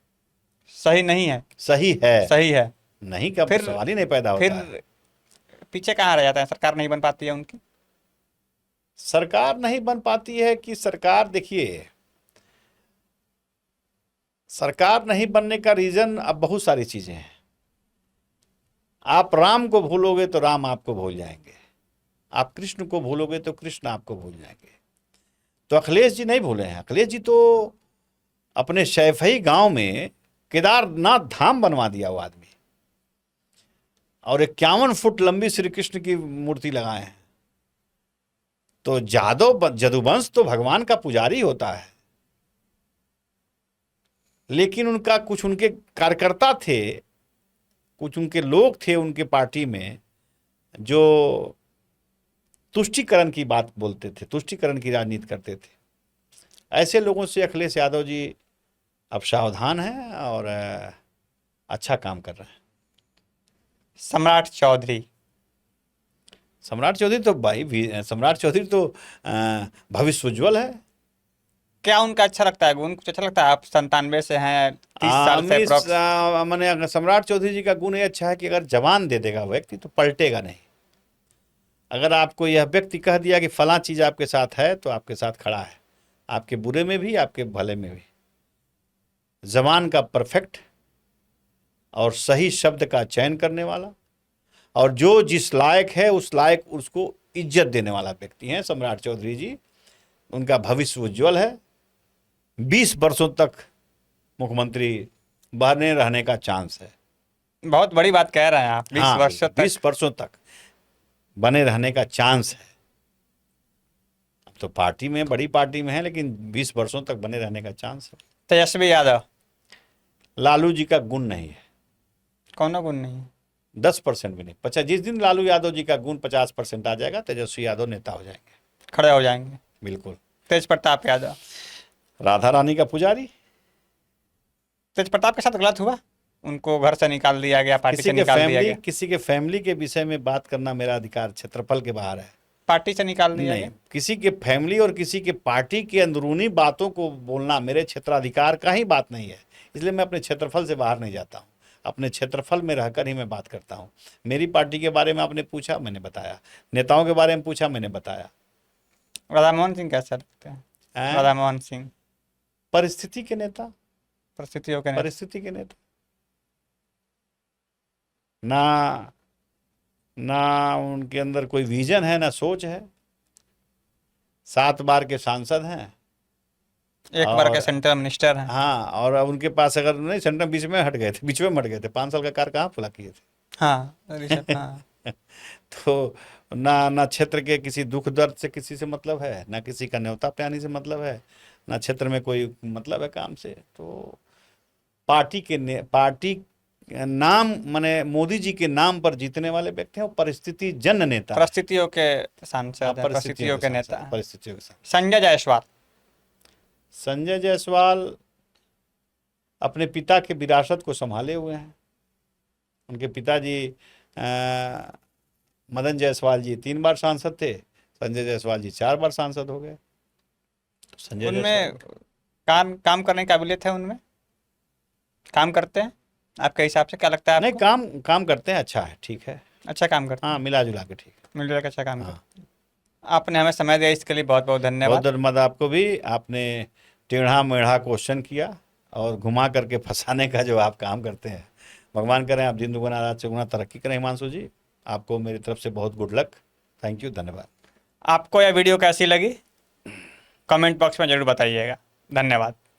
S2: सही नहीं है?
S1: सही है।
S2: सही है।
S1: नहीं का
S2: फिर
S1: सवाल ही नहीं पैदा होता है।
S2: फिर पीछे कहाँ रह जाता है? सरकार नहीं बन पाती है उनकी?
S1: सरकार नहीं बन पाती है कि सरकार, देखिए, सरकार नहीं बनने का रीजन अब बहुत सारी चीजें हैं। आप राम को भूलोगे तो राम आपको भूल जाएंगे। आप कृष्ण को भूलोगे तो कृष्ण आपको भूल जाएंगे। तो अखिलेश जी नहीं भूले हैं। अखिलेश जी तो अपने शैफई गांव में केदारनाथ धाम बनवा दिया वो आदमी, और 51 फुट लंबी श्री कृष्ण की मूर्ति लगाए हैं। तो जदुवंश तो भगवान का पुजारी होता है, लेकिन उनका कुछ उनके कार्यकर्ता थे, कुछ उनके लोग थे उनके पार्टी में जो तुष्टीकरण की बात बोलते थे, तुष्टीकरण की राजनीति करते थे। ऐसे लोगों से अखिलेश यादव जी अब सावधान हैं और अच्छा काम कर रहे हैं।
S2: सम्राट चौधरी,
S1: सम्राट चौधरी तो सम्राट चौधरी तो भविष्य उज्ज्वल है।
S2: क्या उनका अच्छा लगता है गुण? कुछ अच्छा लगता है? आप 97 से हैं, 30 साल से अप्रॉक्स।
S1: मैंने सम्राट चौधरी जी का गुण ये अच्छा है कि अगर जवान दे देगा व्यक्ति तो पलटेगा नहीं। अगर आपको यह व्यक्ति कह दिया कि फलां चीज आपके साथ है तो आपके साथ खड़ा है, आपके बुरे में भी आपके भले में भी। जबान का परफेक्ट और सही शब्द का चयन करने वाला, और जो जिस लायक है उस लायक उसको इज्जत देने वाला व्यक्ति हैं सम्राट चौधरी जी। उनका भविष्य उज्ज्वल है। 20 वर्षों तक मुख्यमंत्री बने रहने का चांस है।
S2: बहुत बड़ी बात कह रहे हैं आप, 20
S1: हाँ,
S2: वर्षों तक।
S1: 20 वर्षों तक बने रहने का चांस है। अब तो पार्टी में, बड़ी पार्टी में है, लेकिन 20 वर्षों तक बने रहने का चांस है।
S2: तेजस्वी यादव,
S1: लालू जी का गुण नहीं है।
S2: कौन गुण नहीं?
S1: 10% भी नहीं। 50 जिस दिन लालू यादव जी का गुण 50% आ जाएगा, तेजस्वी यादव नेता हो जाएंगे,
S2: खड़े हो जाएंगे।
S1: बिल्कुल।
S2: तेज प्रताप यादव,
S1: राधा रानी का पुजारी।
S2: तेज प्रताप के साथ गलत हुआ, उनको घर से निकाल दिया गया, पार्टी से निकाल दिया गया।
S1: किसी के फैमिली के विषय में बात करना मेरा अधिकार क्षेत्रफल के बाहर है।
S2: पार्टी से निकाल दिया
S1: नहीं,
S2: गया।
S1: किसी के फैमिली और किसी के पार्टी की अंदरूनी बातों को बोलना मेरे क्षेत्राधिकार का ही बात नहीं है। इसलिए मैं अपने क्षेत्रफल से बाहर नहीं जाता हूँ। अपने क्षेत्रफल में रहकर ही मैं बात करता हूँ। मेरी पार्टी के बारे में आपने पूछा, मैंने बताया। नेताओं के बारे में पूछा, मैंने बताया।
S2: राधा मोहन सिंह कैसे लगते हैं? राधा मोहन सिंह
S1: परिस्थिति के नेता,
S2: परिस्थितियों के नेता।
S1: परिस्थिति के नेता। ना उनके अंदर कोई विजन है, ना सोच है। 7 बार के सांसद हैं,
S2: 1 बार के सेंट्रल मिनिस्टर हैं।
S1: हाँ, और उनके पास अगर नहीं, सेंट्रल बीच में हट गए थे, 5 साल का कार्य कहाँ पूरा किए थे।
S2: हाँ, हाँ।
S1: तो ना क्षेत्र के किसी दुख दर्द से किसी से मतलब है, ना किसी का न्योता प्यानी से मतलब है, ना क्षेत्र में कोई मतलब है काम से। तो पार्टी नाम माने मोदी जी के नाम पर जीतने वाले व्यक्ति हैं। परिस्थिति जन नेता,
S2: परिस्थितियों के सांसद हैं, परिस्थितियों के नेता,
S1: परिस्थितियों के साथ।
S2: संजय जायसवाल,
S1: संजय जायसवाल अपने पिता के विरासत को संभाले हुए हैं। उनके पिताजी मदन जायसवाल जी 3 बार सांसद थे, संजय जायसवाल जी 4 बार सांसद हो गए। संजय
S2: उनमें काम करने की काबिलियत है, उनमें काम करते हैं आपके हिसाब से? क्या लगता है आपको?
S1: नहीं, काम करते हैं, अच्छा है, ठीक है,
S2: अच्छा काम करते हैं।
S1: हाँ, मिला जुला के ठीक है,
S2: मिलजुल के अच्छा काम
S1: हाँ।
S2: करते हैं। आपने हमें समय दिया, इसके लिए बहुत बहुत धन्यवाद।
S1: बहुत धन्यवाद आपको भी। आपने टेढ़ा मेढ़ा क्वेश्चन किया और घुमा करके फंसाने का जो आप काम करते हैं, भगवान करें आप दिन दुगुना रात चौगुना तरक्की करें। हिमांशु जी, आपको मेरी तरफ से बहुत गुड लक। थैंक यू, धन्यवाद।
S2: आपको यह वीडियो कैसी लगी कमेंट बॉक्स में जरूर बताइएगा। धन्यवाद।